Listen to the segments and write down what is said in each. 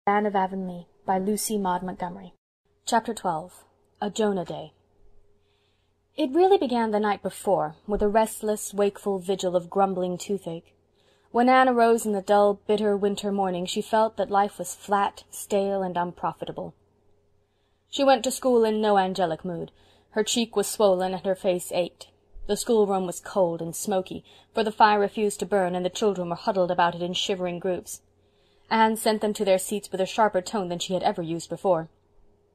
Anne of Avonlea by Lucy Maud Montgomery. Chapter 12. A Jonah Day. It really began the night before, with a restless, wakeful vigil of grumbling toothache. When Anne arose in the dull, bitter winter morning, she felt that life was flat, stale, and unprofitable. She went to school in no angelic mood. Her cheek was swollen and her face ached. The schoolroom was cold and smoky, for the fire refused to burn, and the children were huddled about it in shivering groups. Anne sent them to their seats with a sharper tone than she had ever used before.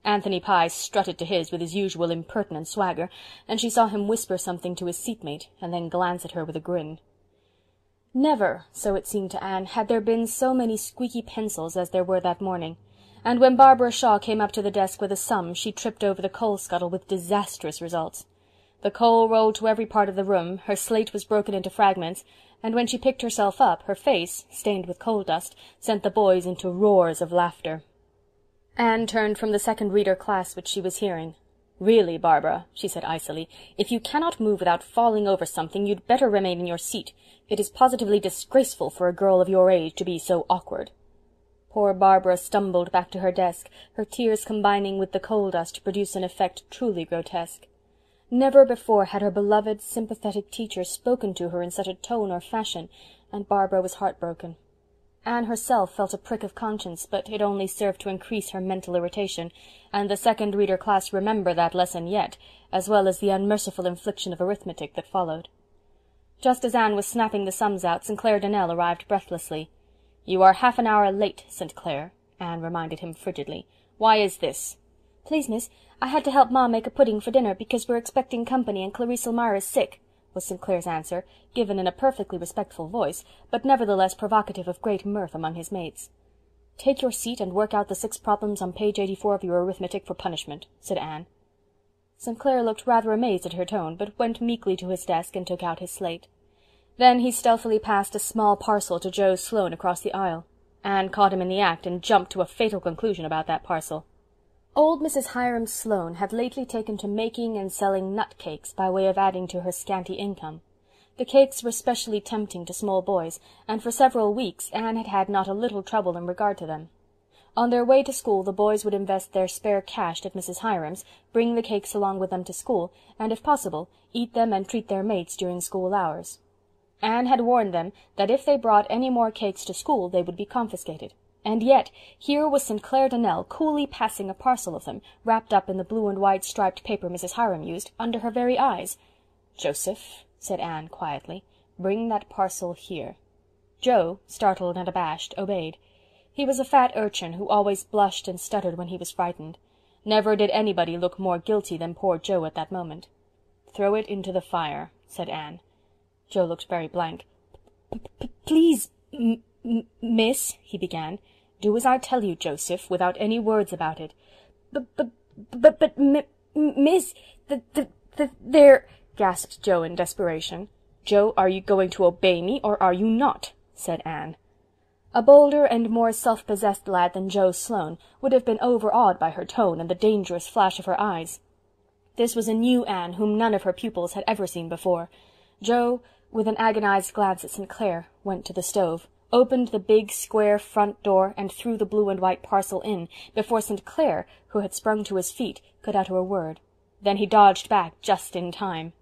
Anthony Pye strutted to his with his usual impertinent swagger, and she saw him whisper something to his seatmate, and then glance at her with a grin. Never, so it seemed to Anne, had there been so many squeaky pencils as there were that morning, and when Barbara Shaw came up to the desk with a sum, she tripped over the coal scuttle with disastrous results. The coal rolled to every part of the room, her slate was broken into fragments, and when she picked herself up, her face, stained with coal dust, sent the boys into roars of laughter. Anne turned from the second reader class which she was hearing. "Really, Barbara," she said icily, "if you cannot move without falling over something, you'd better remain in your seat. It is positively disgraceful for a girl of your age to be so awkward." Poor Barbara stumbled back to her desk, her tears combining with the coal dust to produce an effect truly grotesque. Never before had her beloved, sympathetic teacher spoken to her in such a tone or fashion, and Barbara was heartbroken. Anne herself felt a prick of conscience, but it only served to increase her mental irritation, and the second reader class remember that lesson yet, as well as the unmerciful infliction of arithmetic that followed. Just as Anne was snapping the sums out, St. Clair Donnell arrived breathlessly. "You are half an hour late, St. Clair," Anne reminded him frigidly. "Why is this?" "Please, miss, I had to help Ma make a pudding for dinner, because we're expecting company and Clarice Elmire is sick," was St. Clair's answer, given in a perfectly respectful voice, but nevertheless provocative of great mirth among his mates. "Take your seat and work out the 6 problems on page 84 of your arithmetic for punishment," said Anne. St. Clair looked rather amazed at her tone, but went meekly to his desk and took out his slate. Then he stealthily passed a small parcel to Joe Sloane across the aisle. Anne caught him in the act, and jumped to a fatal conclusion about that parcel. Old Mrs. Hiram Sloane had lately taken to making and selling nut cakes by way of adding to her scanty income. The cakes were specially tempting to small boys, and for several weeks Anne had had not a little trouble in regard to them. On their way to school the boys would invest their spare cash at Mrs. Hiram's, bring the cakes along with them to school, and, if possible, eat them and treat their mates during school hours. Anne had warned them that if they brought any more cakes to school they would be confiscated. And yet here was St. Clair Donnell coolly passing a parcel of them, wrapped up in the blue and white striped paper Mrs. Hiram used, under her very eyes. "Joseph," said Anne quietly, "bring that parcel here." Joe, startled and abashed, obeyed. He was a fat urchin who always blushed and stuttered when he was frightened. Never did anybody look more guilty than poor Joe at that moment. "Throw it into the fire," said Anne. Joe looked very blank. "Please, miss," he began. "Do as I tell you, Joseph, without any words about it." But, miss, there," gasped Joe in desperation. "Joe, are you going to obey me, or are you not?" said Anne. A bolder and more self-possessed lad than Joe Sloane would have been overawed by her tone and the dangerous flash of her eyes. This was a new Anne whom none of her pupils had ever seen before. Joe, with an agonized glance at St. Clair, went to the stove, opened the big square front door, and threw the blue and white parcel in, before St. Clair, who had sprung to his feet, could utter a word. Then he dodged back just in time.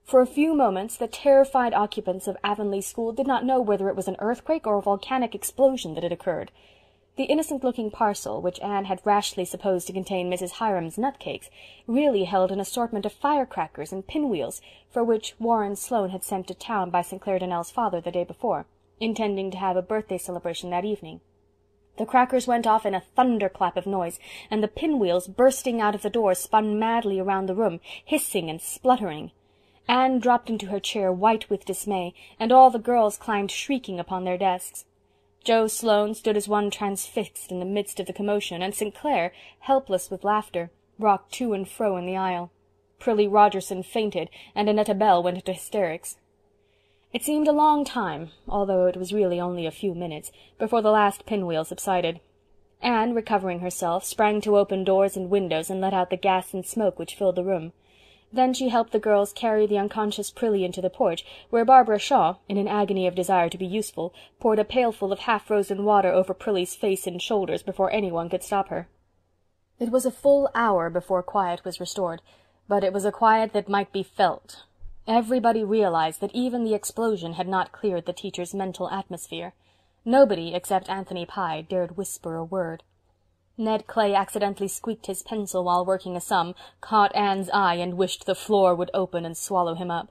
For a few moments the terrified occupants of Avonlea School did not know whether it was an earthquake or a volcanic explosion that had occurred. The innocent-looking parcel, which Anne had rashly supposed to contain Mrs. Hiram's nut-cakes, really held an assortment of firecrackers and pinwheels, for which Warren Sloane had sent to town by St. Clair Donnell's father the day before, intending to have a birthday celebration that evening. The crackers went off in a thunderclap of noise, and the pinwheels, bursting out of the door, spun madly around the room, hissing and spluttering. Anne dropped into her chair, white with dismay, and all the girls climbed shrieking upon their desks. Joe Sloane stood as one transfixed in the midst of the commotion, and St. Clair, helpless with laughter, rocked to and fro in the aisle. Prillie Rogerson fainted, and Annetta Bell went into hysterics. It seemed a long time, although it was really only a few minutes, before the last pinwheel subsided. Anne, recovering herself, sprang to open doors and windows and let out the gas and smoke which filled the room. Then she helped the girls carry the unconscious Prillie into the porch, where Barbara Shaw, in an agony of desire to be useful, poured a pailful of half-frozen water over Prillie's face and shoulders before anyone could stop her. It was a full hour before quiet was restored, but it was a quiet that might be felt. Everybody realized that even the explosion had not cleared the teacher's mental atmosphere. Nobody, except Anthony Pye, dared whisper a word. Ned Clay accidentally squeaked his pencil while working a sum, caught Anne's eye, and wished the floor would open and swallow him up.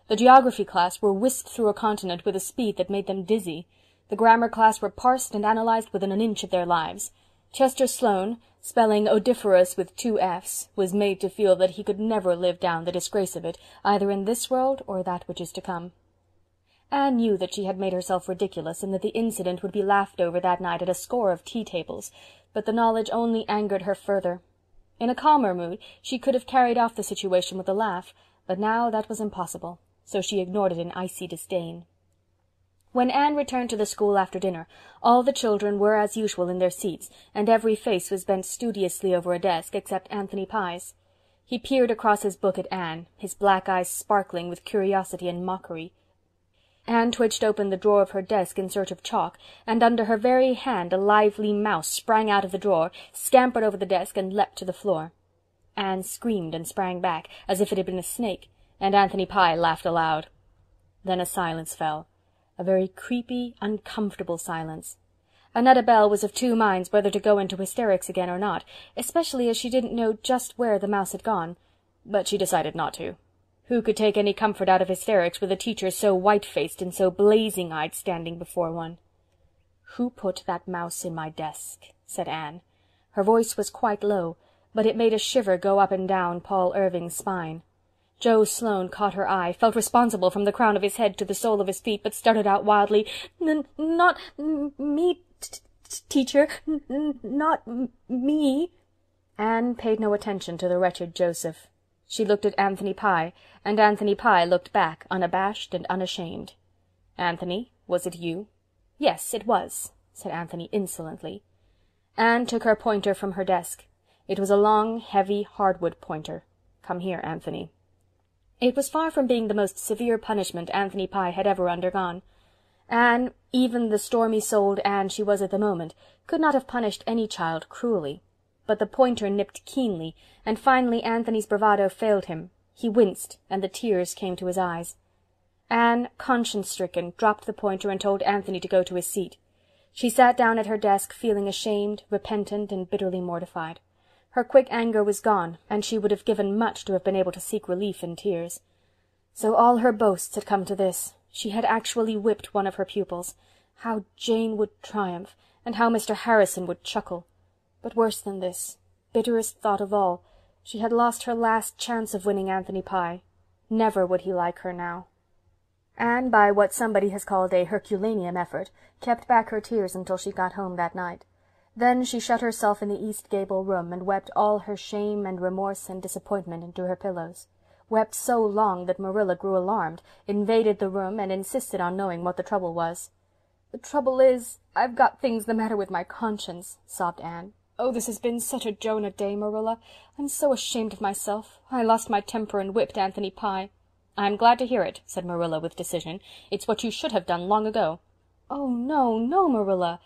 The geography class were whisked through a continent with a speed that made them dizzy. The grammar class were parsed and analyzed within an inch of their lives. Chester Sloane, spelling odoriferous with 2 F's, was made to feel that he could never live down the disgrace of it, either in this world or that which is to come. Anne knew that she had made herself ridiculous, and that the incident would be laughed over that night at a score of tea-tables, but the knowledge only angered her further. In a calmer mood she could have carried off the situation with a laugh, but now that was impossible, so she ignored it in icy disdain. When Anne returned to the school after dinner, all the children were as usual in their seats, and every face was bent studiously over a desk except Anthony Pye's. He peered across his book at Anne, his black eyes sparkling with curiosity and mockery. Anne twitched open the drawer of her desk in search of chalk, and under her very hand a lively mouse sprang out of the drawer, scampered over the desk, and leapt to the floor. Anne screamed and sprang back, as if it had been a snake, and Anthony Pye laughed aloud. Then a silence fell, a very creepy, uncomfortable silence. Annetta Bell was of 2 minds whether to go into hysterics again or not, especially as she didn't know just where the mouse had gone, but she decided not to. Who could take any comfort out of hysterics with a teacher so white-faced and so blazing-eyed standing before one? "Who put that mouse in my desk?" said Anne. Her voice was quite low, but it made a shiver go up and down Paul Irving's spine. Joe Sloane caught her eye, felt responsible from the crown of his head to the sole of his feet, but stuttered out wildly, "Not me, teacher, not me." Anne paid no attention to the wretched Joseph. She looked at Anthony Pye, and Anthony Pye looked back, unabashed and unashamed. "Anthony, was it you?" "Yes, it was," said Anthony insolently. Anne took her pointer from her desk. It was a long, heavy hardwood pointer. "Come here, Anthony." It was far from being the most severe punishment Anthony Pye had ever undergone. Anne, even the stormy-souled Anne she was at the moment, could not have punished any child cruelly. But the pointer nipped keenly, and finally Anthony's bravado failed him. He winced, and the tears came to his eyes. Anne, conscience-stricken, dropped the pointer and told Anthony to go to his seat. She sat down at her desk feeling ashamed, repentant, and bitterly mortified. Her quick anger was gone, and she would have given much to have been able to seek relief in tears. So all her boasts had come to this. She had actually whipped one of her pupils. How Jane would triumph, and how Mr. Harrison would chuckle. But worse than this, bitterest thought of all, she had lost her last chance of winning Anthony Pye. Never would he like her now. Anne, by what somebody has called a Herculaneum effort, kept back her tears until she got home that night. Then she shut herself in the east gable room and wept all her shame and remorse and disappointment into her pillows. Wept so long that Marilla grew alarmed, invaded the room, and insisted on knowing what the trouble was. "The trouble is, I've got things the matter with my conscience," sobbed Anne. "Oh, this has been such a Jonah day, Marilla. I'm so ashamed of myself. I lost my temper and whipped Anthony Pye." "I'm glad to hear it," said Marilla with decision. "It's what you should have done long ago." "Oh, no, no, Marilla.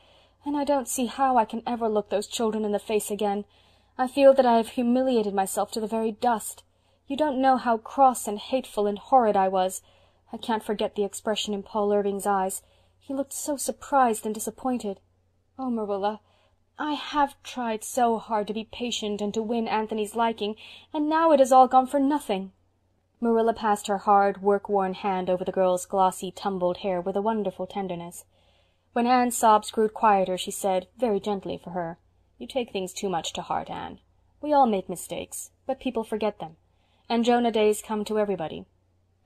And I don't see how I can ever look those children in the face again. I feel that I have humiliated myself to the very dust. You don't know how cross and hateful and horrid I was. I can't forget the expression in Paul Irving's eyes. He looked so surprised and disappointed. Oh, Marilla, I have tried so hard to be patient and to win Anthony's liking, and now it has all gone for nothing." Marilla passed her hard, work-worn hand over the girl's glossy, tumbled hair with a wonderful tenderness. When Anne's sobs grew quieter, she said, very gently for her, "You take things too much to heart, Anne. We all make mistakes, but people forget them. And Jonah days come to everybody.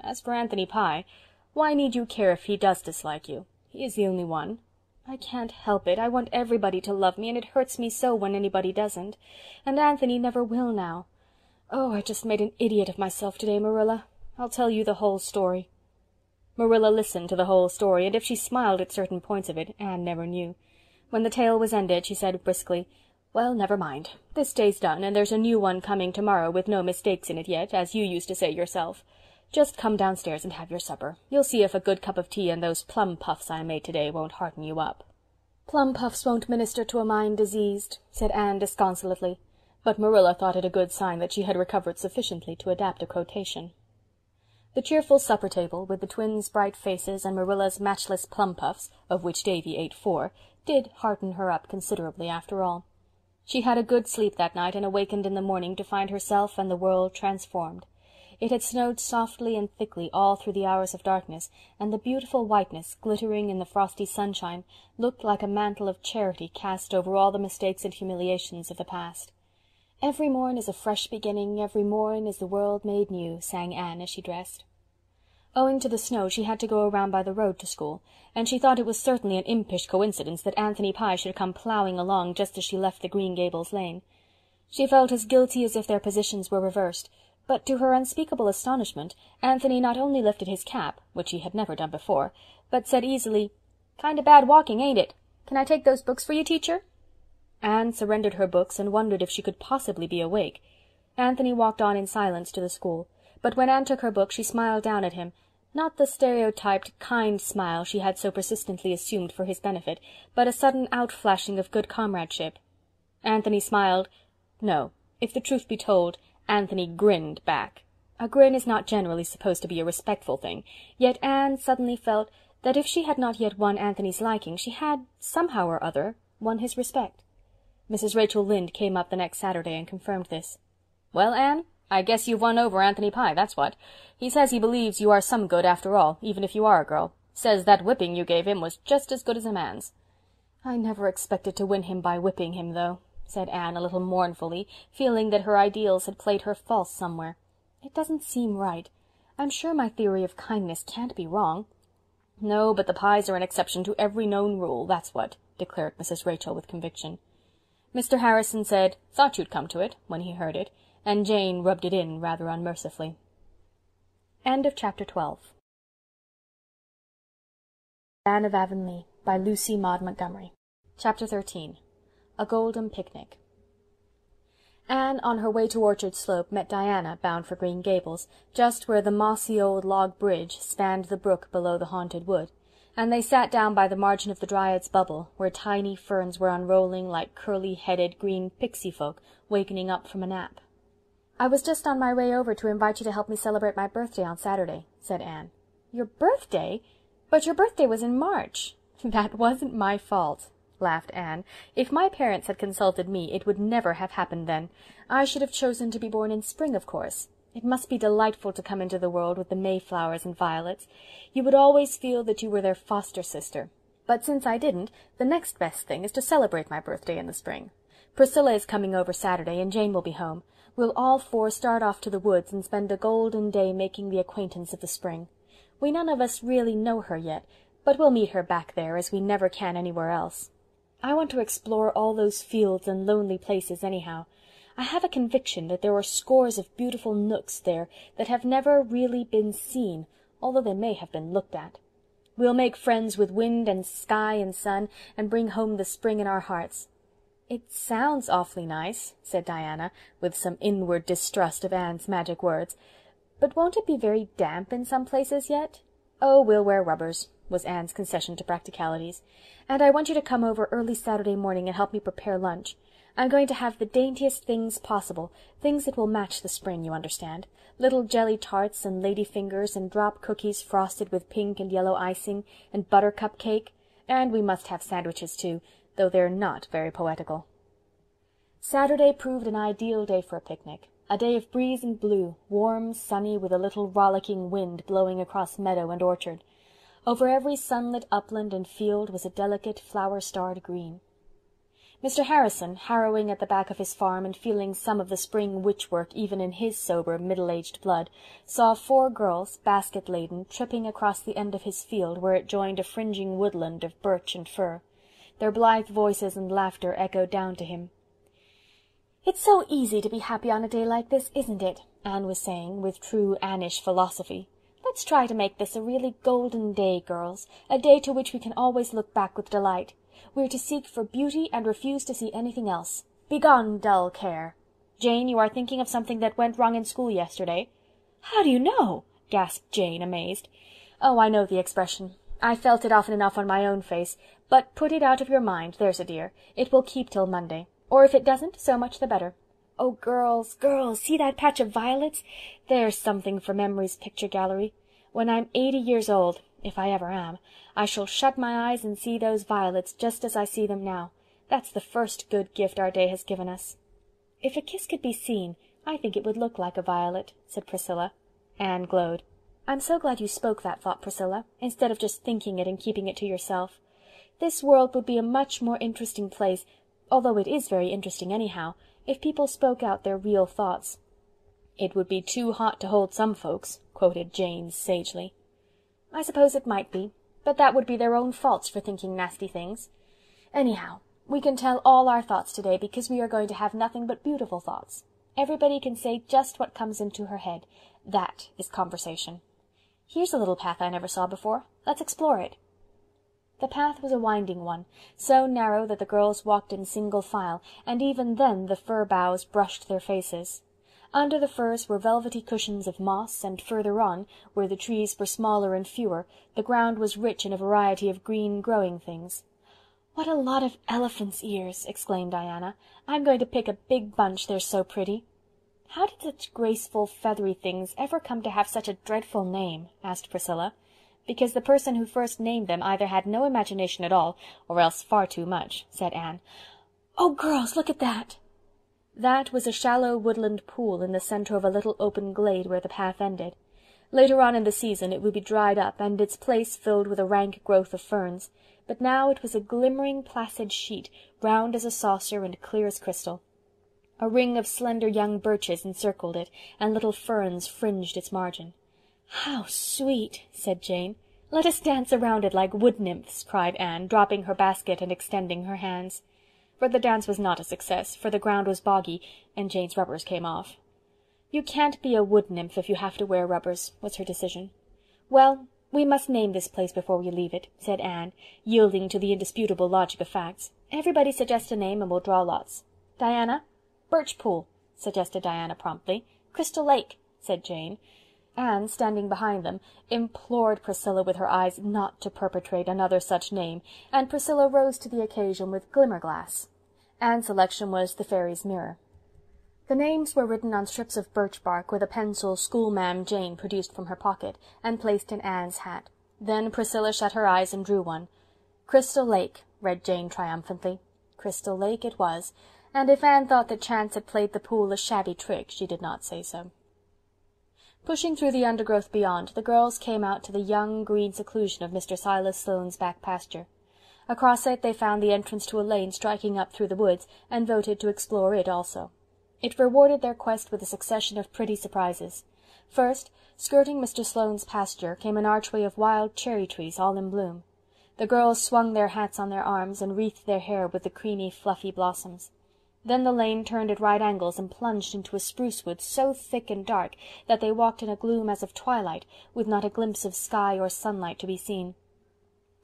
As for Anthony Pye, why need you care if he does dislike you? He is the only one. I can't help it. I want everybody to love me, and it hurts me so when anybody doesn't. And Anthony never will now. Oh, I just made an idiot of myself today, Marilla. I'll tell you the whole story." Marilla listened to the whole story, and if she smiled at certain points of it, Anne never knew. When the tale was ended, she said briskly, Well, never mind. This day's done, and there's a new one coming tomorrow with no mistakes in it yet, as you used to say yourself. Just come downstairs and have your supper. You'll see if a good cup of tea and those plum puffs I made today won't hearten you up." "Plum puffs won't minister to a mind diseased," said Anne disconsolately, but Marilla thought it a good sign that she had recovered sufficiently to adapt a quotation. The cheerful supper table, with the twins' bright faces and Marilla's matchless plum puffs, of which Davy ate 4, did hearten her up considerably after all. She had a good sleep that night and awakened in the morning to find herself and the world transformed. It had snowed softly and thickly all through the hours of darkness, and the beautiful whiteness, glittering in the frosty sunshine, looked like a mantle of charity cast over all the mistakes and humiliations of the past. "Every morn is a fresh beginning, every morn is the world made new," sang Anne as she dressed. Owing to the snow she had to go around by the road to school, and she thought it was certainly an impish coincidence that Anthony Pye should come ploughing along just as she left the Green Gables lane. She felt as guilty as if their positions were reversed, but to her unspeakable astonishment Anthony not only lifted his cap, which he had never done before, but said easily, "Kind of bad walking, ain't it? Can I take those books for you, teacher?" Anne surrendered her books and wondered if she could possibly be awake. Anthony walked on in silence to the school, but when Anne took her book she smiled down at him, not the stereotyped, kind smile she had so persistently assumed for his benefit, but a sudden outflashing of good comradeship. Anthony smiled. No, if the truth be told, Anthony grinned back. A grin is not generally supposed to be a respectful thing, yet Anne suddenly felt that if she had not yet won Anthony's liking, she had, somehow or other, won his respect. Mrs. Rachel Lynde came up the next Saturday and confirmed this. "Well, Anne, I guess you've won over Anthony Pye, that's what. He says he believes you are some good after all, even if you are a girl. Says that whipping you gave him was just as good as a man's." "I never expected to win him by whipping him, though," said Anne a little mournfully, feeling that her ideals had played her false somewhere. "It doesn't seem right. I'm sure my theory of kindness can't be wrong." "No, but the Pyes are an exception to every known rule, that's what," declared Mrs. Rachel with conviction. Mr. Harrison said, "Thought you'd come to it," when he heard it, and Jane rubbed it in rather unmercifully. End of Chapter 12. Anne of Avonlea by Lucy Maud Montgomery. Chapter 13. A Golden Picnic. Anne, on her way to Orchard Slope, met Diana, bound for Green Gables, just where the mossy old log bridge spanned the brook below the haunted wood, and they sat down by the margin of the Dryad's Bubble, where tiny ferns were unrolling like curly-headed green pixie folk wakening up from a nap. "I was just on my way over to invite you to help me celebrate my birthday on Saturday," said Anne. "Your birthday? But your birthday was in March." "That wasn't my fault," laughed Anne. "If my parents had consulted me, it would never have happened then. I should have chosen to be born in spring, of course. It must be delightful to come into the world with the mayflowers and violets. You would always feel that you were their foster sister. But since I didn't, the next best thing is to celebrate my birthday in the spring. Priscilla is coming over Saturday, and Jane will be home. We'll all 4 start off to the woods and spend a golden day making the acquaintance of the spring. We none of us really know her yet, but we'll meet her back there as we never can anywhere else. I want to explore all those fields and lonely places anyhow. I have a conviction that there are scores of beautiful nooks there that have never really been seen, although they may have been looked at. We'll make friends with wind and sky and sun, and bring home the spring in our hearts." "It sounds awfully nice," said Diana, with some inward distrust of Anne's magic words. "But won't it be very damp in some places yet?" "Oh, we'll wear rubbers," was Anne's concession to practicalities. "And I want you to come over early Saturday morning and help me prepare lunch. I'm going to have the daintiest things possible, things that will match the spring, you understand. Little jelly tarts and lady fingers and drop cookies frosted with pink and yellow icing, and buttercup cake. And we must have sandwiches, too, though they're not very poetical." Saturday proved an ideal day for a picnic, a day of breeze and blue, warm, sunny, with a little rollicking wind blowing across meadow and orchard. Over every sunlit upland and field was a delicate flower-starred green. Mr. Harrison, harrowing at the back of his farm and feeling some of the spring witch-work even in his sober, middle-aged blood, saw 4 girls, basket-laden, tripping across the end of his field where it joined a fringing woodland of birch and fir. Their blithe voices and laughter echoed down to him. "It's so easy to be happy on a day like this, isn't it?" Anne was saying, with true Annish philosophy. "Let's try to make this a really golden day, girls, a day to which we can always look back with delight. We're to seek for beauty and refuse to see anything else. Begone, dull care. Jane, you are thinking of something that went wrong in school yesterday." "How do you know?" gasped Jane, amazed. "Oh, I know the expression. I felt it often enough on my own face. But put it out of your mind, there's a dear. It will keep till Monday. Or if it doesn't, so much the better. Oh, girls, girls, see that patch of violets? There's something for memory's picture gallery. When I'm 80 years old, if I ever am, I shall shut my eyes and see those violets just as I see them now. That's the first good gift our day has given us." "If a kiss could be seen, I think it would look like a violet," said Priscilla. Anne glowed. "I'm so glad you spoke that thought, Priscilla, instead of just thinking it and keeping it to yourself. This world would be a much more interesting place, although it is very interesting anyhow, if people spoke out their real thoughts." "It would be too hot to hold some folks," quoted Jane sagely. "I suppose it might be, but that would be their own faults for thinking nasty things. Anyhow, we can tell all our thoughts today because we are going to have nothing but beautiful thoughts. Everybody can say just what comes into her head. That is conversation. Here's a little path I never saw before. Let's explore it." The path was a winding one, so narrow that the girls walked in single file, and even then the fir boughs brushed their faces. Under the firs were velvety cushions of moss, and further on, where the trees were smaller and fewer, the ground was rich in a variety of green growing things. "What a lot of elephants' ears!" exclaimed Diana. "I'm going to pick a big bunch, they're so pretty." "How did such graceful, feathery things ever come to have such a dreadful name?" asked Priscilla. "Because the person who first named them either had no imagination at all, or else far too much," said Anne. "Oh, girls, look at that!" That was a shallow woodland pool in the centre of a little open glade where the path ended. Later on in the season it would be dried up and its place filled with a rank growth of ferns, but now it was a glimmering, placid sheet, round as a saucer and clear as crystal. A ring of slender young birches encircled it, and little ferns fringed its margin. "How sweet!" said Jane. "Let us dance around it like wood-nymphs," cried Anne, dropping her basket and extending her hands. But the dance was not a success, for the ground was boggy, and Jane's rubbers came off. "You can't be a wood-nymph if you have to wear rubbers," was her decision. "Well, we must name this place before we leave it," said Anne, yielding to the indisputable logic of facts. "Everybody suggest a name and we'll draw lots. Diana?" "Birch Pool," suggested Diana promptly. "Crystal Lake," said Jane. Anne, standing behind them, implored Priscilla with her eyes not to perpetrate another such name, and Priscilla rose to the occasion with Glimmerglass. Anne's selection was the Fairy's Mirror. The names were written on strips of birch bark with a pencil schoolma'am Jane produced from her pocket, and placed in Anne's hat. Then Priscilla shut her eyes and drew one. "Crystal Lake," read Jane triumphantly. Crystal Lake it was, and if Anne thought that chance had played the pool a shabby trick, she did not say so. Pushing through the undergrowth beyond, the girls came out to the young green seclusion of Mr. Silas Sloane's back pasture. Across it they found the entrance to a lane striking up through the woods, and voted to explore it also. It rewarded their quest with a succession of pretty surprises. First, skirting Mr. Sloane's pasture, came an archway of wild cherry-trees all in bloom. The girls swung their hats on their arms and wreathed their hair with the creamy, fluffy blossoms. Then the lane turned at right angles and plunged into a spruce wood so thick and dark that they walked in a gloom as of twilight, with not a glimpse of sky or sunlight to be seen.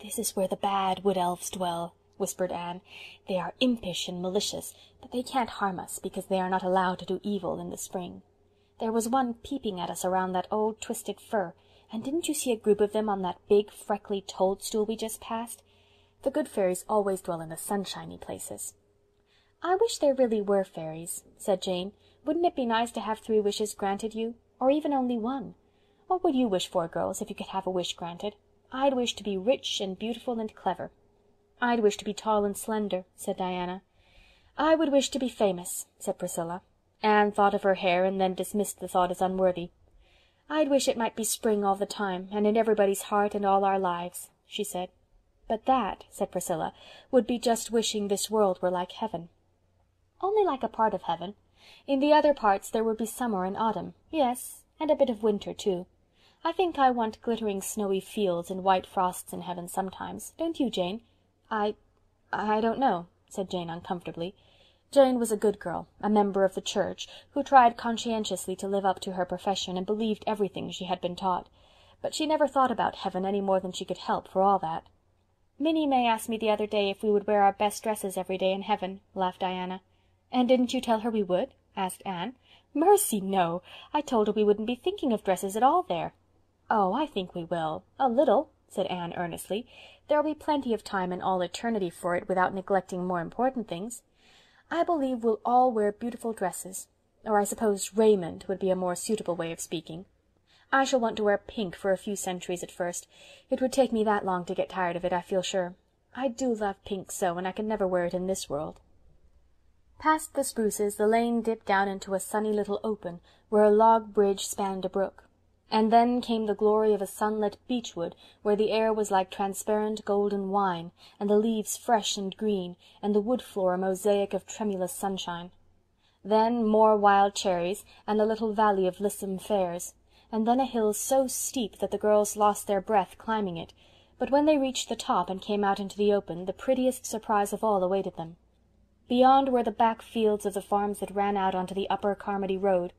"This is where the bad wood-elves dwell," whispered Anne. "They are impish and malicious, but they can't harm us because they are not allowed to do evil in the spring. There was one peeping at us around that old twisted fir, and didn't you see a group of them on that big freckly toadstool we just passed? The good fairies always dwell in the sunshiny places." "I wish there really were fairies," said Jane. "Wouldn't it be nice to have 3 wishes granted you, or even only 1? What would you wish for, girls, if you could have a wish granted?" "I'd wish to be rich and beautiful and clever." "I'd wish to be tall and slender," said Diana. "I would wish to be famous," said Priscilla. Anne thought of her hair and then dismissed the thought as unworthy. "I'd wish it might be spring all the time, and in everybody's heart and all our lives," she said. "But that," said Priscilla, "would be just wishing this world were like heaven." "Only like a part of heaven. In the other parts there would be summer and autumn, yes, and a bit of winter too. I think I want glittering snowy fields and white frosts in heaven sometimes. Don't you, Jane?" I don't know," said Jane uncomfortably. Jane was a good girl, a member of the church, who tried conscientiously to live up to her profession and believed everything she had been taught. But she never thought about heaven any more than she could help, for all that. "Minnie May asked me the other day if we would wear our best dresses every day in heaven," laughed Diana. "And didn't you tell her we would?" asked Anne. "Mercy, no! I told her we wouldn't be thinking of dresses at all there." "Oh, I think we will, a little," said Anne earnestly. "There'll be plenty of time in all eternity for it without neglecting more important things. I believe we'll all wear beautiful dresses, or I suppose raiment would be a more suitable way of speaking. I shall want to wear pink for a few centuries at first. It would take me that long to get tired of it, I feel sure. I do love pink so, and I can never wear it in this world." Past the spruces the lane dipped down into a sunny little open, where a log bridge spanned a brook. And then came the glory of a sunlit beechwood, where the air was like transparent golden wine, and the leaves fresh and green, and the wood floor a mosaic of tremulous sunshine. Then more wild cherries, and a little valley of lissom fares, and then a hill so steep that the girls lost their breath climbing it, but when they reached the top and came out into the open, the prettiest surprise of all awaited them. Beyond were the back fields of the farms that ran out onto the upper Carmody road.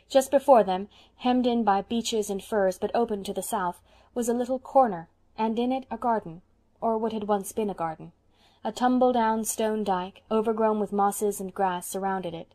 Just before them, hemmed in by beeches and firs but open to the south, was a little corner, and in it a garden, or what had once been a garden. A tumble-down stone dyke, overgrown with mosses and grass, surrounded it.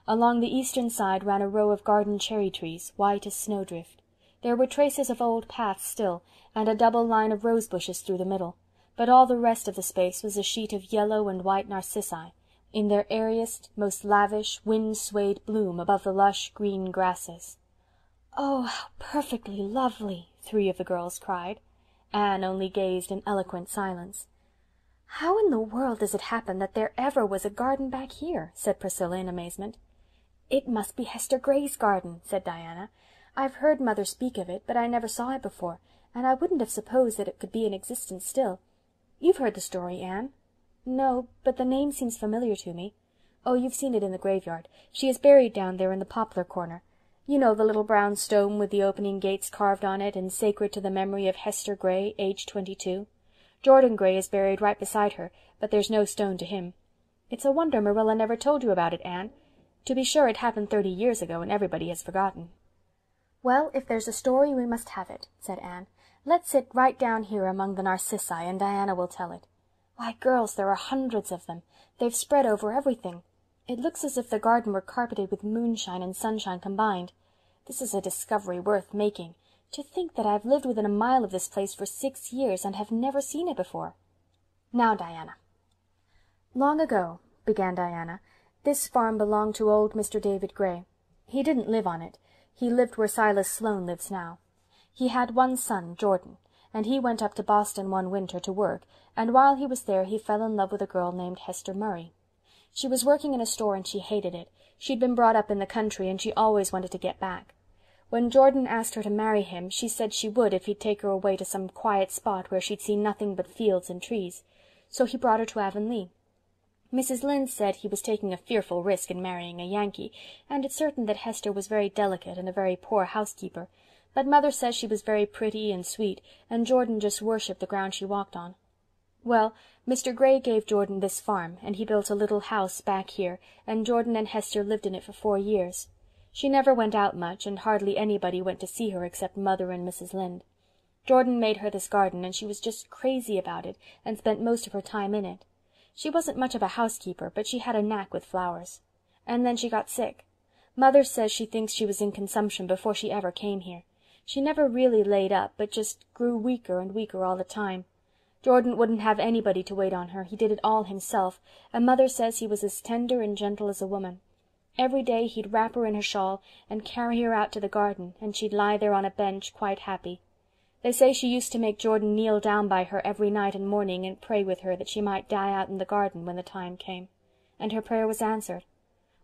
Along the eastern side ran a row of garden cherry-trees, white as snowdrift. There were traces of old paths still, and a double line of rose-bushes through the middle, but all the rest of the space was a sheet of yellow and white narcissi, in their airiest, most lavish, wind-swayed bloom above the lush green grasses. "Oh, how perfectly lovely!" 3 of the girls cried. Anne only gazed in eloquent silence. "How in the world does it happen that there ever was a garden back here?" said Priscilla in amazement. "It must be Hester Gray's garden," said Diana. "I've heard Mother speak of it, but I never saw it before, and I wouldn't have supposed that it could be in existence still. You've heard the story, Anne?" "No, but the name seems familiar to me." "Oh, you've seen it in the graveyard. She is buried down there in the poplar corner. You know the little brown stone with the opening gates carved on it, and sacred to the memory of Hester Gray, aged 22. Jordan Gray is buried right beside her, but there's no stone to him. It's a wonder Marilla never told you about it, Anne. To be sure, it happened 30 years ago, and everybody has forgotten." "Well, if there's a story, we must have it," said Anne. "Let's sit right down here among the narcissi, and Diana will tell it. Why, girls, there are hundreds of them. They've spread over everything. It looks as if the garden were carpeted with moonshine and sunshine combined. This is a discovery worth making. To think that I've lived within a mile of this place for 6 years and have never seen it before. Now, Diana." "Long ago," began Diana, "this farm belonged to old Mr. David Gray. He didn't live on it. He lived where Silas Sloane lives now. He had one son, Jordan, and he went up to Boston one winter to work, and while he was there he fell in love with a girl named Hester Murray. She was working in a store and she hated it. She'd been brought up in the country and she always wanted to get back. When Jordan asked her to marry him, she said she would if he'd take her away to some quiet spot where she'd see nothing but fields and trees. So he brought her to Avonlea. Mrs. Lynde said he was taking a fearful risk in marrying a Yankee, and it's certain that Hester was very delicate and a very poor housekeeper, but Mother says she was very pretty and sweet, and Jordan just worshipped the ground she walked on. Well, Mr. Gray gave Jordan this farm, and he built a little house back here, and Jordan and Hester lived in it for 4 years. She never went out much, and hardly anybody went to see her except Mother and Mrs. Lynde. Jordan made her this garden, and she was just crazy about it, and spent most of her time in it. She wasn't much of a housekeeper, but she had a knack with flowers. And then she got sick. Mother says she thinks she was in consumption before she ever came here. She never really laid up, but just grew weaker and weaker all the time. Jordan wouldn't have anybody to wait on her. He did it all himself, and Mother says he was as tender and gentle as a woman. Every day he'd wrap her in her shawl and carry her out to the garden, and she'd lie there on a bench quite happy. They say she used to make Jordan kneel down by her every night and morning and pray with her that she might die out in the garden when the time came. And her prayer was answered.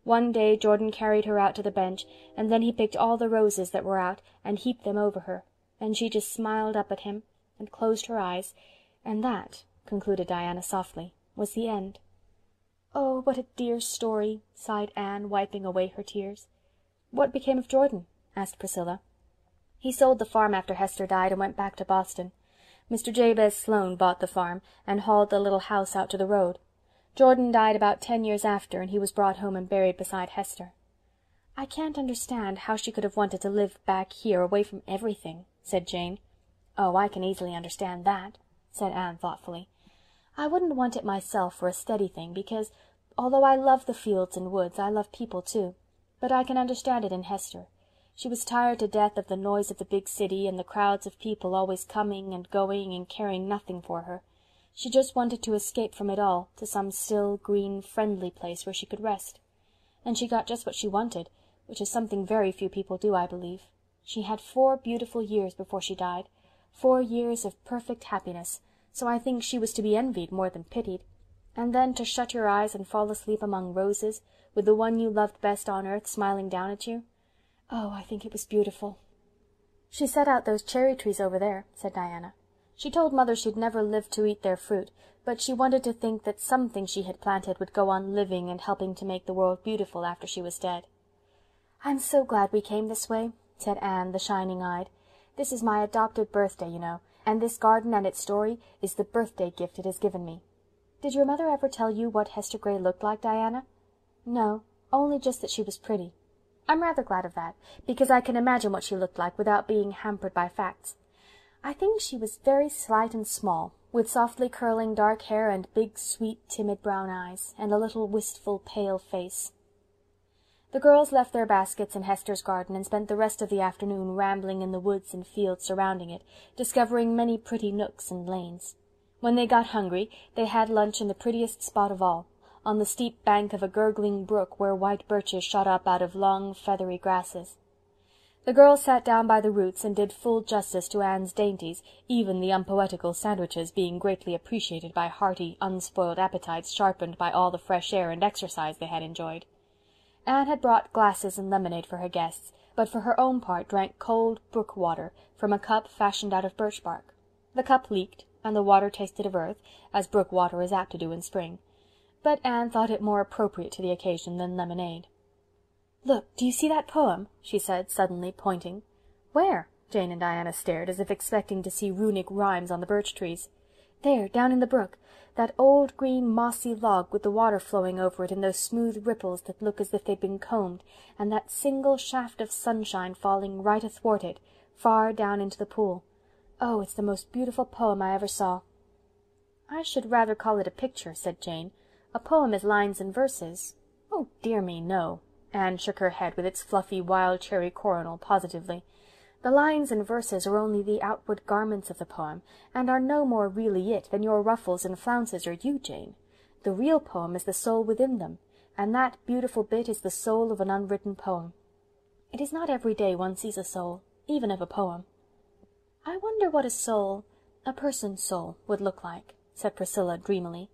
One day Jordan carried her out to the bench, and then he picked all the roses that were out and heaped them over her, and she just smiled up at him and closed her eyes, and that, concluded Diana softly, was the end. "Oh, what a dear story," sighed Anne, wiping away her tears. "What became of Jordan?" asked Priscilla. "He sold the farm after Hester died and went back to Boston. Mr. Jabez Sloane bought the farm and hauled the little house out to the road. Jordan died about 10 years after, and he was brought home and buried beside Hester." "I can't understand how she could have wanted to live back here away from everything," said Jane. "Oh, I can easily understand that," said Anne thoughtfully. "I wouldn't want it myself for a steady thing because, Although I love the fields and woods, I love people too. But I can understand it in Hester. She was tired to death of the noise of the big city and the crowds of people always coming and going and caring nothing for her. She just wanted to escape from it all, to some still, green, friendly place where she could rest. And she got just what she wanted, which is something very few people do, I believe. She had 4 beautiful years before she died, 4 years of perfect happiness, so I think she was to be envied more than pitied. And then to shut your eyes and fall asleep among roses, with the one you loved best on earth smiling down at you. Oh, I think it was beautiful. "She set out those cherry trees over there," said Diana. "She told Mother she'd never live to eat their fruit, but she wanted to think that something she had planted would go on living and helping to make the world beautiful after she was dead." "I'm so glad we came this way," said Anne, the shining-eyed. "This is my adopted birthday, you know, and this garden and its story is the birthday gift it has given me. Did your mother ever tell you what Hester Gray looked like, Diana?" "No, only just that she was pretty." "I'm rather glad of that, because I can imagine what she looked like without being hampered by facts. I think she was very slight and small, with softly curling dark hair and big, sweet, timid brown eyes, and a little wistful, pale face." The girls left their baskets in Hester's garden and spent the rest of the afternoon rambling in the woods and fields surrounding it, discovering many pretty nooks and lanes. When they got hungry, they had lunch in the prettiest spot of all, on the steep bank of a gurgling brook where white birches shot up out of long, feathery grasses. The girls sat down by the roots and did full justice to Anne's dainties, even the unpoetical sandwiches being greatly appreciated by hearty, unspoiled appetites sharpened by all the fresh air and exercise they had enjoyed. Anne had brought glasses and lemonade for her guests, but for her own part drank cold brook water from a cup fashioned out of birch bark. The cup leaked, and the water tasted of earth, as brook water is apt to do in spring, but Anne thought it more appropriate to the occasion than lemonade. "Look, do you see that poem?" she said, suddenly pointing. "Where?" Jane and Diana stared, as if expecting to see runic rhymes on the birch trees. "There, down in the brook. That old green mossy log with the water flowing over it in those smooth ripples that look as if they'd been combed, and that single shaft of sunshine falling right athwart it, far down into the pool. Oh, it's the most beautiful poem I ever saw." "I should rather call it a picture," said Jane. "A poem is lines and verses." "Oh, dear me, no." Anne shook her head with its fluffy wild cherry coronal positively. "The lines and verses are only the outward garments of the poem, and are no more really it than your ruffles and flounces are you, Jane. The real poem is the soul within them, and that beautiful bit is the soul of an unwritten poem. It is not every day one sees a soul, even of a poem." "I wonder what a soul, a person's soul, would look like," said Priscilla dreamily.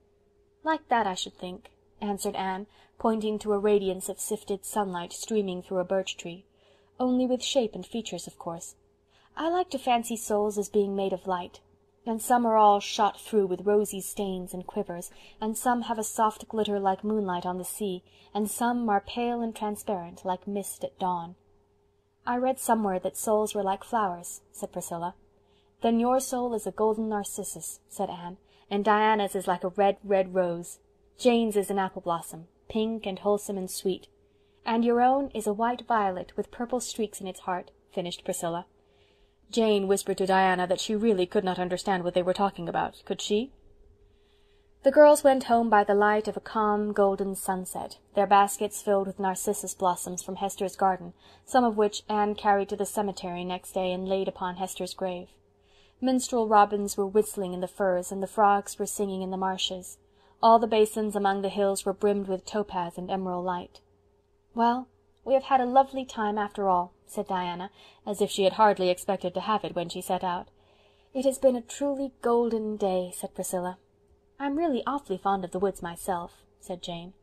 "Like that, I should think," answered Anne, pointing to a radiance of sifted sunlight streaming through a birch tree. "Only with shape and features, of course. I like to fancy souls as being made of light, and some are all shot through with rosy stains and quivers, and some have a soft glitter like moonlight on the sea, and some are pale and transparent, like mist at dawn." "I read somewhere that souls were like flowers," said Priscilla. "Then your soul is a golden narcissus," said Anne, "and Diana's is like a red, red rose. Jane's is an apple blossom, pink and wholesome and sweet. And your own is a white violet with purple streaks in its heart," finished Priscilla. Jane whispered to Diana that she really could not understand what they were talking about, could she? The girls went home by the light of a calm golden sunset, their baskets filled with narcissus blossoms from Hester's garden, some of which Anne carried to the cemetery next day and laid upon Hester's grave. Minstrel robins were whistling in the firs, and the frogs were singing in the marshes. All the basins among the hills were brimmed with topaz and emerald light. "Well, we have had a lovely time after all," said Diana, as if she had hardly expected to have it when she set out. "It has been a truly golden day," said Priscilla. "I'm really awfully fond of the woods myself," said Jane.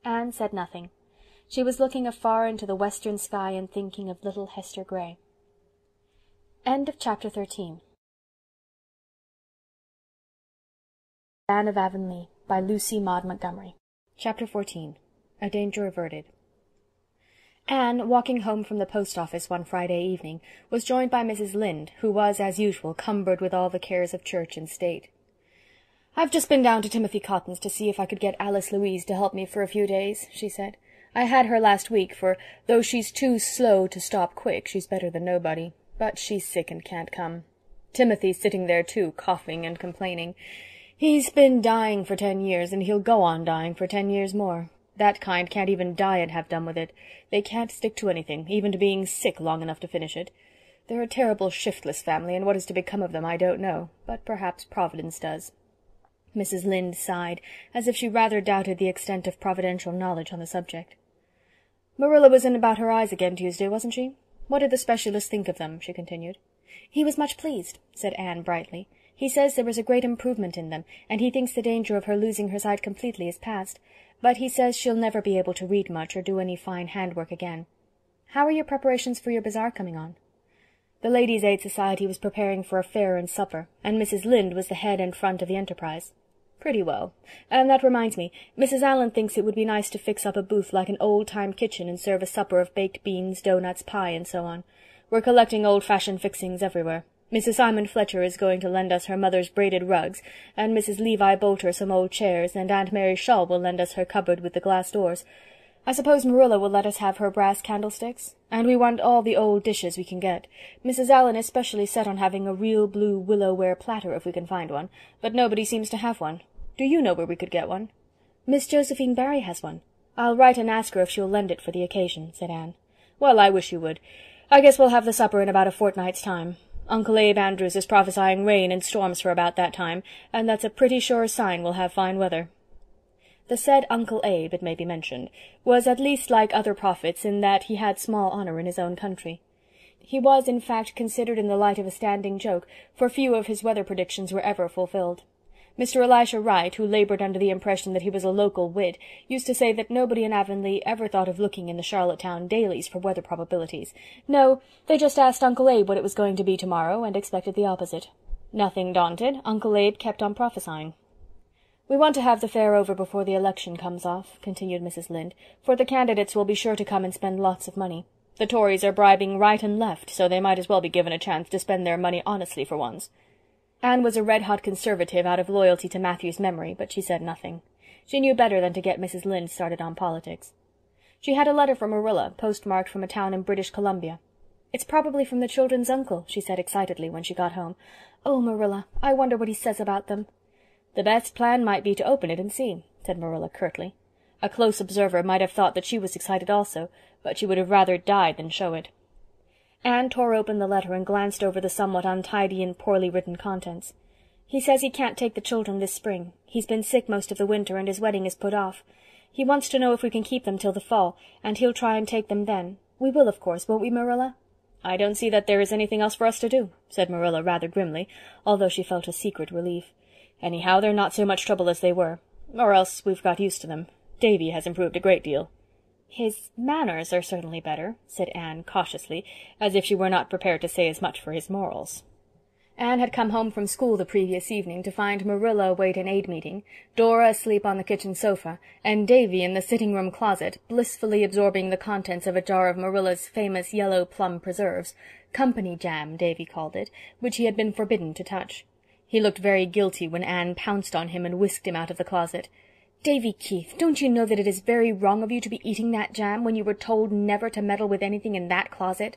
Anne said nothing. She was looking afar into the western sky and thinking of little Hester Gray. End of Chapter 13. Anne of Avonlea, by Lucy Maud Montgomery. Chapter 14. A Danger Averted. Anne, walking home from the post office one Friday evening, was joined by Mrs. Lynde, who was, as usual, cumbered with all the cares of church and state. "I've just been down to Timothy Cotton's to see if I could get Alice Louise to help me for a few days," she said. "I had her last week, for, though she's too slow to stop quick, she's better than nobody. But she's sick and can't come. Timothy's sitting there, too, coughing and complaining. He's been dying for 10 years, and he'll go on dying for 10 years more. That kind can't even die and have done with it. They can't stick to anything, even to being sick long enough to finish it. They're a terrible shiftless family, and what is to become of them I don't know, but perhaps Providence does." Mrs. Lynde sighed, as if she rather doubted the extent of providential knowledge on the subject. "Marilla was in about her eyes again Tuesday, wasn't she? What did the specialist think of them?" she continued. "He was much pleased," said Anne brightly. "He says there was a great improvement in them, and he thinks the danger of her losing her sight completely is past, but he says she'll never be able to read much or do any fine handwork again. How are your preparations for your bazaar coming on?" The Ladies' Aid Society was preparing for a fair and supper, and Mrs. Lynde was the head and front of the enterprise. "Pretty well. And that reminds me, Mrs. Allen thinks it would be nice to fix up a booth like an old-time kitchen and serve a supper of baked beans, doughnuts, pie, and so on. We're collecting old-fashioned fixings everywhere. Mrs. Simon Fletcher is going to lend us her mother's braided rugs, and Mrs. Levi Bolter some old chairs, and Aunt Mary Shaw will lend us her cupboard with the glass doors. I suppose Marilla will let us have her brass candlesticks, and we want all the old dishes we can get. Mrs. Allen is specially set on having a real blue willow-ware platter if we can find one, but nobody seems to have one. Do you know where we could get one?" "Miss Josephine Barry has one. I'll write and ask her if she'll lend it for the occasion," said Anne. "Well, I wish you would. I guess we'll have the supper in about a fortnight's time. Uncle Abe Andrews is prophesying rain and storms for about that time, and that's a pretty sure sign we'll have fine weather." The said Uncle Abe, it may be mentioned, was at least like other prophets in that he had small honor in his own country. He was, in fact, considered in the light of a standing joke, for few of his weather predictions were ever fulfilled. Mr. Elisha Wright, who labored under the impression that he was a local wit, used to say that nobody in Avonlea ever thought of looking in the Charlottetown dailies for weather probabilities. No, they just asked Uncle Abe what it was going to be tomorrow, and expected the opposite. Nothing daunted, Uncle Abe kept on prophesying. "We want to have the fair over before the election comes off," continued Mrs. Lynde, "for the candidates will be sure to come and spend lots of money. The Tories are bribing right and left, so they might as well be given a chance to spend their money honestly for once." Anne was a red-hot conservative out of loyalty to Matthew's memory, but she said nothing. She knew better than to get Mrs. Lynde started on politics. She had a letter from Marilla, postmarked from a town in British Columbia. "It's probably from the children's uncle," she said excitedly when she got home. "Oh, Marilla, I wonder what he says about them." "The best plan might be to open it and see," said Marilla curtly. A close observer might have thought that she was excited also, but she would have rather died than show it. Anne tore open the letter and glanced over the somewhat untidy and poorly written contents. "He says he can't take the children this spring. He's been sick most of the winter, and his wedding is put off. He wants to know if we can keep them till the fall, and he'll try and take them then. We will, of course, won't we, Marilla?" "I don't see that there is anything else for us to do," said Marilla rather grimly, although she felt a secret relief. "Anyhow, they're not so much trouble as they were. Or else we've got used to them. Davy has improved a great deal." "His manners are certainly better," said Anne cautiously, as if she were not prepared to say as much for his morals. Anne had come home from school the previous evening to find Marilla await an aid meeting, Dora asleep on the kitchen sofa, and Davy in the sitting-room closet, blissfully absorbing the contents of a jar of Marilla's famous yellow plum preserves, company jam, Davy called it, which he had been forbidden to touch. He looked very guilty when Anne pounced on him and whisked him out of the closet. "Davy Keith, don't you know that it is very wrong of you to be eating that jam when you were told never to meddle with anything in that closet?"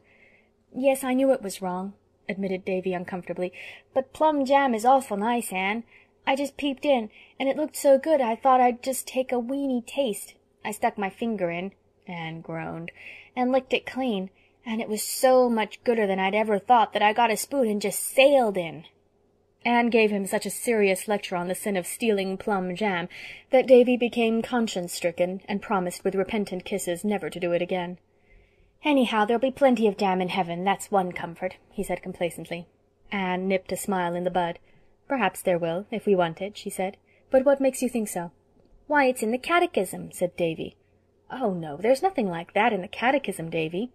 "Yes, I knew it was wrong," admitted Davy uncomfortably, "but plum jam is awful nice, Anne. I just peeped in, and it looked so good I thought I'd just take a weeny taste. I stuck my finger in," Anne groaned, "and licked it clean, and it was so much gooder than I'd ever thought that I got a spoon and just sailed in." Anne gave him such a serious lecture on the sin of stealing plum jam that Davy became conscience-stricken and promised with repentant kisses never to do it again. "Anyhow, there'll be plenty of jam in heaven, that's one comfort," he said complacently. Anne nipped a smile in the bud. "Perhaps there will, if we want it," she said. "But what makes you think so?" "Why, it's in the catechism," said Davy. "Oh, no, there's nothing like that in the catechism, Davy."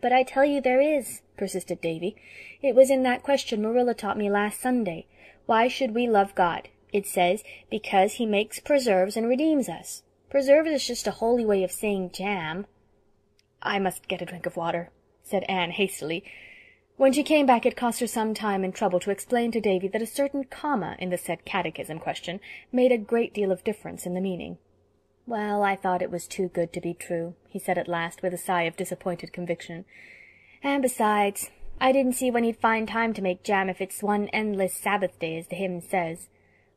"But I tell you there is," persisted Davy. "It was in that question Marilla taught me last Sunday. Why should we love God? It says, because he makes preserves and redeems us. Preserves is just a holy way of saying jam." "I must get a drink of water," said Anne hastily. When she came back it cost her some time and trouble to explain to Davy that a certain comma in the said catechism question made a great deal of difference in the meaning. "Well, I thought it was too good to be true," he said at last with a sigh of disappointed conviction. "And besides, I didn't see when he'd find time to make jam if it's one endless Sabbath day, as the hymn says.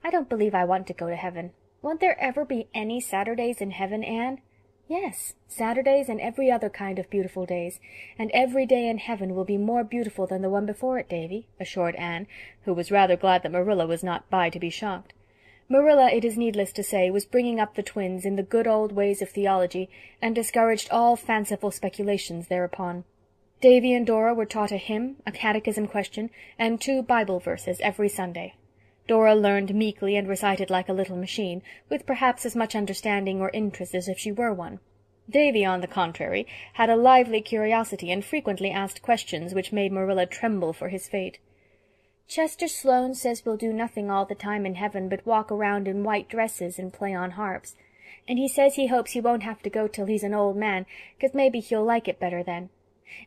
I don't believe I want to go to heaven. Won't there ever be any Saturdays in heaven, Anne?" "Yes, Saturdays and every other kind of beautiful days, and every day in heaven will be more beautiful than the one before it, Davy," assured Anne, who was rather glad that Marilla was not by to be shocked. Marilla, it is needless to say, was bringing up the twins in the good old ways of theology, and discouraged all fanciful speculations thereupon. Davy and Dora were taught a hymn, a catechism question, and 2 Bible verses every Sunday. Dora learned meekly and recited like a little machine, with perhaps as much understanding or interest as if she were one. Davy, on the contrary, had a lively curiosity, and frequently asked questions which made Marilla tremble for his fate. "Chester Sloane says we'll do nothing all the time in heaven but walk around in white dresses and play on harps. And he says he hopes he won't have to go till he's an old man, 'cause maybe he'll like it better then.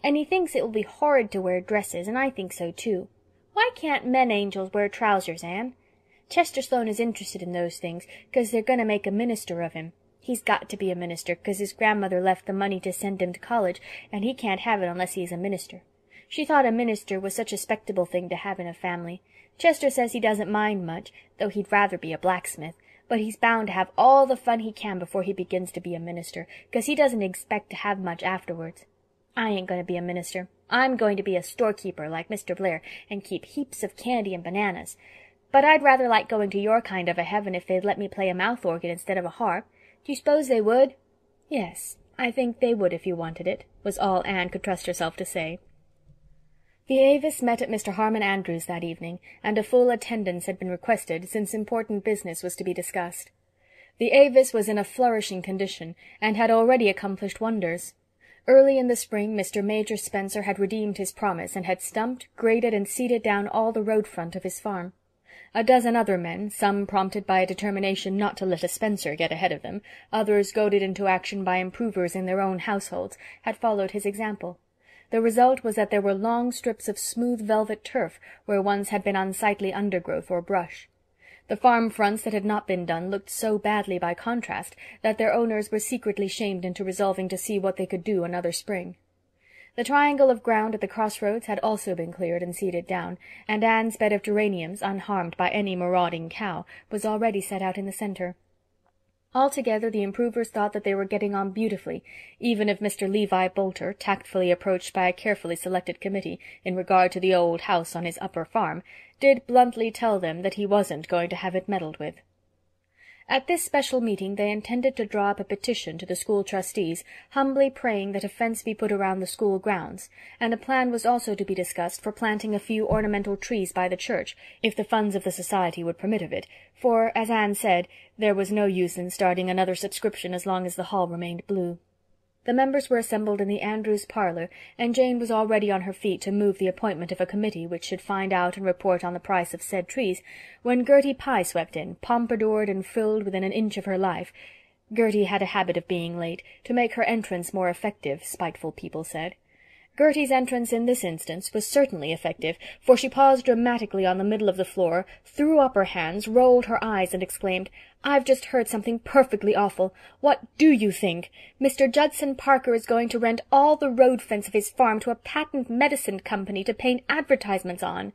And he thinks it will be horrid to wear dresses, and I think so too. Why can't men angels wear trousers, Anne? Chester Sloane is interested in those things, 'cause they're going to make a minister of him. He's got to be a minister, 'cause his grandmother left the money to send him to college, and he can't have it unless he's a minister. She thought a minister was such a 'spectable thing to have in a family. Chester says he doesn't mind much, though he'd rather be a blacksmith, but he's bound to have all the fun he can before he begins to be a minister, 'cause he doesn't expect to have much afterwards. I ain't going to be a minister. I'm going to be a storekeeper like Mr. Blair, and keep heaps of candy and bananas. But I'd rather like going to your kind of a heaven if they'd let me play a mouth organ instead of a harp. Do you suppose they would?" "Yes, I think they would if you wanted it," was all Anne could trust herself to say. The Avis met at Mr. Harmon Andrews that evening, and a full attendance had been requested, since important business was to be discussed. The Avis was in a flourishing condition, and had already accomplished wonders. Early in the spring Mr. Major Spencer had redeemed his promise, and had stumped, graded, and seeded down all the road front of his farm. A dozen other men, some prompted by a determination not to let a Spencer get ahead of them, others goaded into action by improvers in their own households, had followed his example. The result was that there were long strips of smooth velvet turf where once had been unsightly undergrowth or brush. The farm fronts that had not been done looked so badly by contrast that their owners were secretly shamed into resolving to see what they could do another spring. The triangle of ground at the crossroads had also been cleared and seeded down, and Anne's bed of geraniums, unharmed by any marauding cow, was already set out in the centre. Altogether the improvers thought that they were getting on beautifully, even if Mr. Levi Boulter, tactfully approached by a carefully selected committee in regard to the old house on his upper farm, did bluntly tell them that he wasn't going to have it meddled with. At this special meeting they intended to draw up a petition to the school trustees, humbly praying that a fence be put around the school grounds, and a plan was also to be discussed for planting a few ornamental trees by the church, if the funds of the society would permit of it, for, as Anne said, there was no use in starting another subscription as long as the hall remained blue. The members were assembled in the Andrews parlor, and Jane was already on her feet to move the appointment of a committee which should find out and report on the price of said trees, when Gertie Pye swept in, pompadoured and frilled within an inch of her life. Gertie had a habit of being late, to make her entrance more effective, spiteful people said. Gertie's entrance in this instance was certainly effective, for she paused dramatically on the middle of the floor, threw up her hands, rolled her eyes, and exclaimed, "I've just heard something perfectly awful. What do you think? Mr. Judson Parker is going to rent all the road fence of his farm to a patent medicine company to paint advertisements on."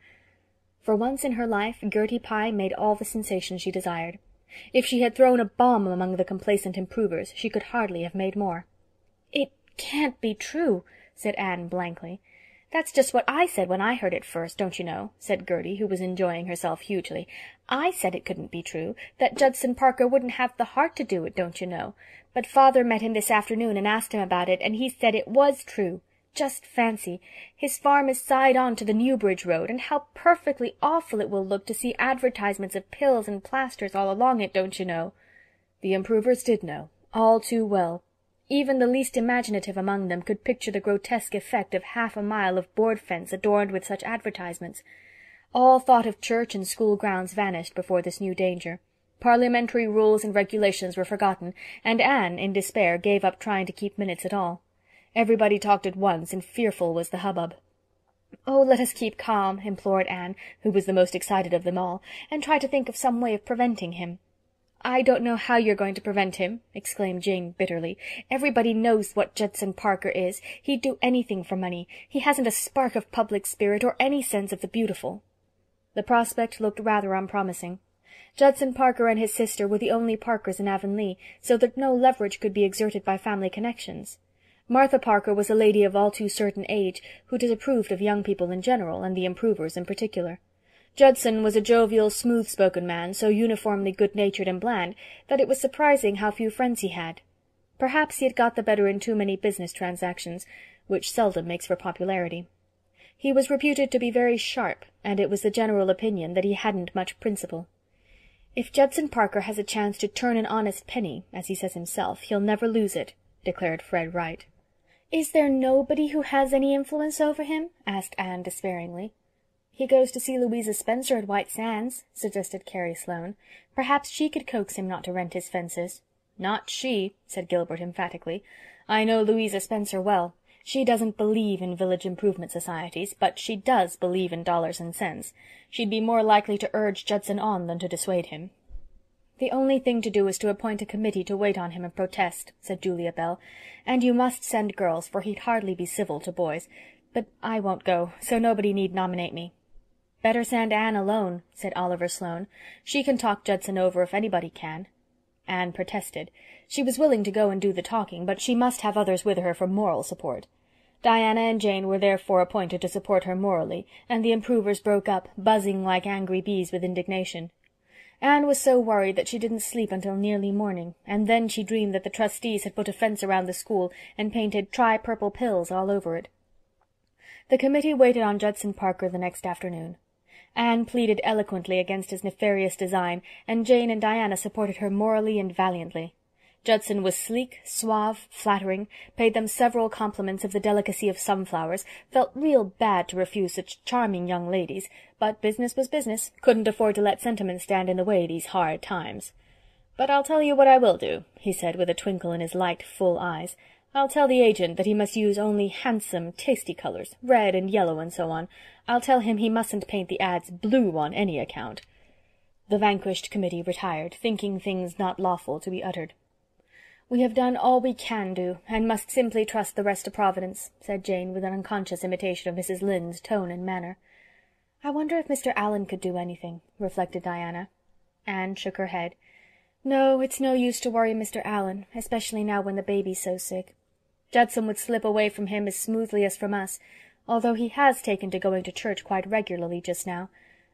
For once in her life Gertie Pye made all the sensation she desired. If she had thrown a bomb among the complacent improvers, she could hardly have made more. "It can't be true," said Anne blankly. "That's just what I said when I heard it first, don't you know," said Gertie, who was enjoying herself hugely. "I said it couldn't be true, that Judson Parker wouldn't have the heart to do it, don't you know. But father met him this afternoon and asked him about it, and he said it was true. Just fancy, his farm is side on to the Newbridge Road, and how perfectly awful it will look to see advertisements of pills and plasters all along it, don't you know." The improvers did know, all too well. Even the least imaginative among them could picture the grotesque effect of half a mile of board fence adorned with such advertisements. All thought of church and school grounds vanished before this new danger. Parliamentary rules and regulations were forgotten, and Anne, in despair, gave up trying to keep minutes at all. Everybody talked at once, and fearful was the hubbub. "Oh, let us keep calm," implored Anne, who was the most excited of them all, "and try to think of some way of preventing him." "I don't know how you're going to prevent him," exclaimed Jane bitterly. "Everybody knows what Judson Parker is. He'd do anything for money. He hasn't a spark of public spirit or any sense of the beautiful." The prospect looked rather unpromising. Judson Parker and his sister were the only Parkers in Avonlea, so that no leverage could be exerted by family connections. Martha Parker was a lady of all too certain age, who disapproved of young people in general, and the improvers in particular. Judson was a jovial, smooth-spoken man, so uniformly good-natured and bland that it was surprising how few friends he had. Perhaps he had got the better in too many business transactions, which seldom makes for popularity. He was reputed to be very sharp, and it was the general opinion that he hadn't much principle. "If Judson Parker has a chance to turn an honest penny, as he says himself, he'll never lose it," declared Fred Wright. "Is there nobody who has any influence over him?" asked Anne despairingly. "He goes to see Louisa Spencer at White Sands," suggested Carrie Sloane. "Perhaps she could coax him not to rent his fences." "Not she," said Gilbert emphatically. "I know Louisa Spencer well. She doesn't believe in village improvement societies, but she does believe in dollars and cents. She'd be more likely to urge Judson on than to dissuade him." "The only thing to do is to appoint a committee to wait on him and protest," said Julia Bell. "And you must send girls, for he'd hardly be civil to boys. But I won't go, so nobody need nominate me." "Better send Anne alone," said Oliver Sloane. "She can talk Judson over if anybody can." Anne protested. She was willing to go and do the talking, but she must have others with her for moral support. Diana and Jane were therefore appointed to support her morally, and the improvers broke up, buzzing like angry bees with indignation. Anne was so worried that she didn't sleep until nearly morning, and then she dreamed that the trustees had put a fence around the school and painted "Try Purple Pills" all over it. The committee waited on Judson Parker the next afternoon. Anne pleaded eloquently against his nefarious design, and Jane and Diana supported her morally and valiantly. Judson was sleek, suave, flattering, paid them several compliments of the delicacy of sunflowers, felt real bad to refuse such charming young ladies, but business was business, couldn't afford to let sentiment stand in the way these hard times. "But I'll tell you what I will do," he said with a twinkle in his light, full eyes. "I'll tell the agent that he must use only handsome, tasty colors, red and yellow and so on. I'll tell him he mustn't paint the ads blue on any account." The vanquished committee retired, thinking things not lawful to be uttered. "We have done all we can do, and must simply trust the rest to Providence," said Jane, with an unconscious imitation of Mrs. Lynde's tone and manner. "I wonder if Mr. Allen could do anything," reflected Diana. Anne shook her head. "No, it's no use to worry Mr. Allen, especially now when the baby's so sick. Judson would slip away from him as smoothly as from us, although he has taken to going to church quite regularly just now.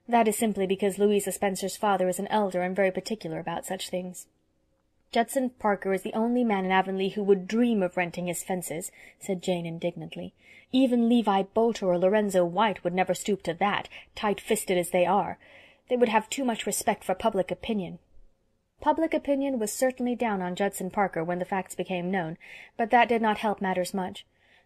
That is simply because Louisa Spencer's father is an elder and very particular about such things." "Judson Parker is the only man in Avonlea who would dream of renting his fences," said Jane indignantly. "Even Levi Bolter or Lorenzo White would never stoop to that, tight-fisted as they are. They would have too much respect for public opinion." Public opinion was certainly down on Judson Parker when the facts became known, but that did not help matters much.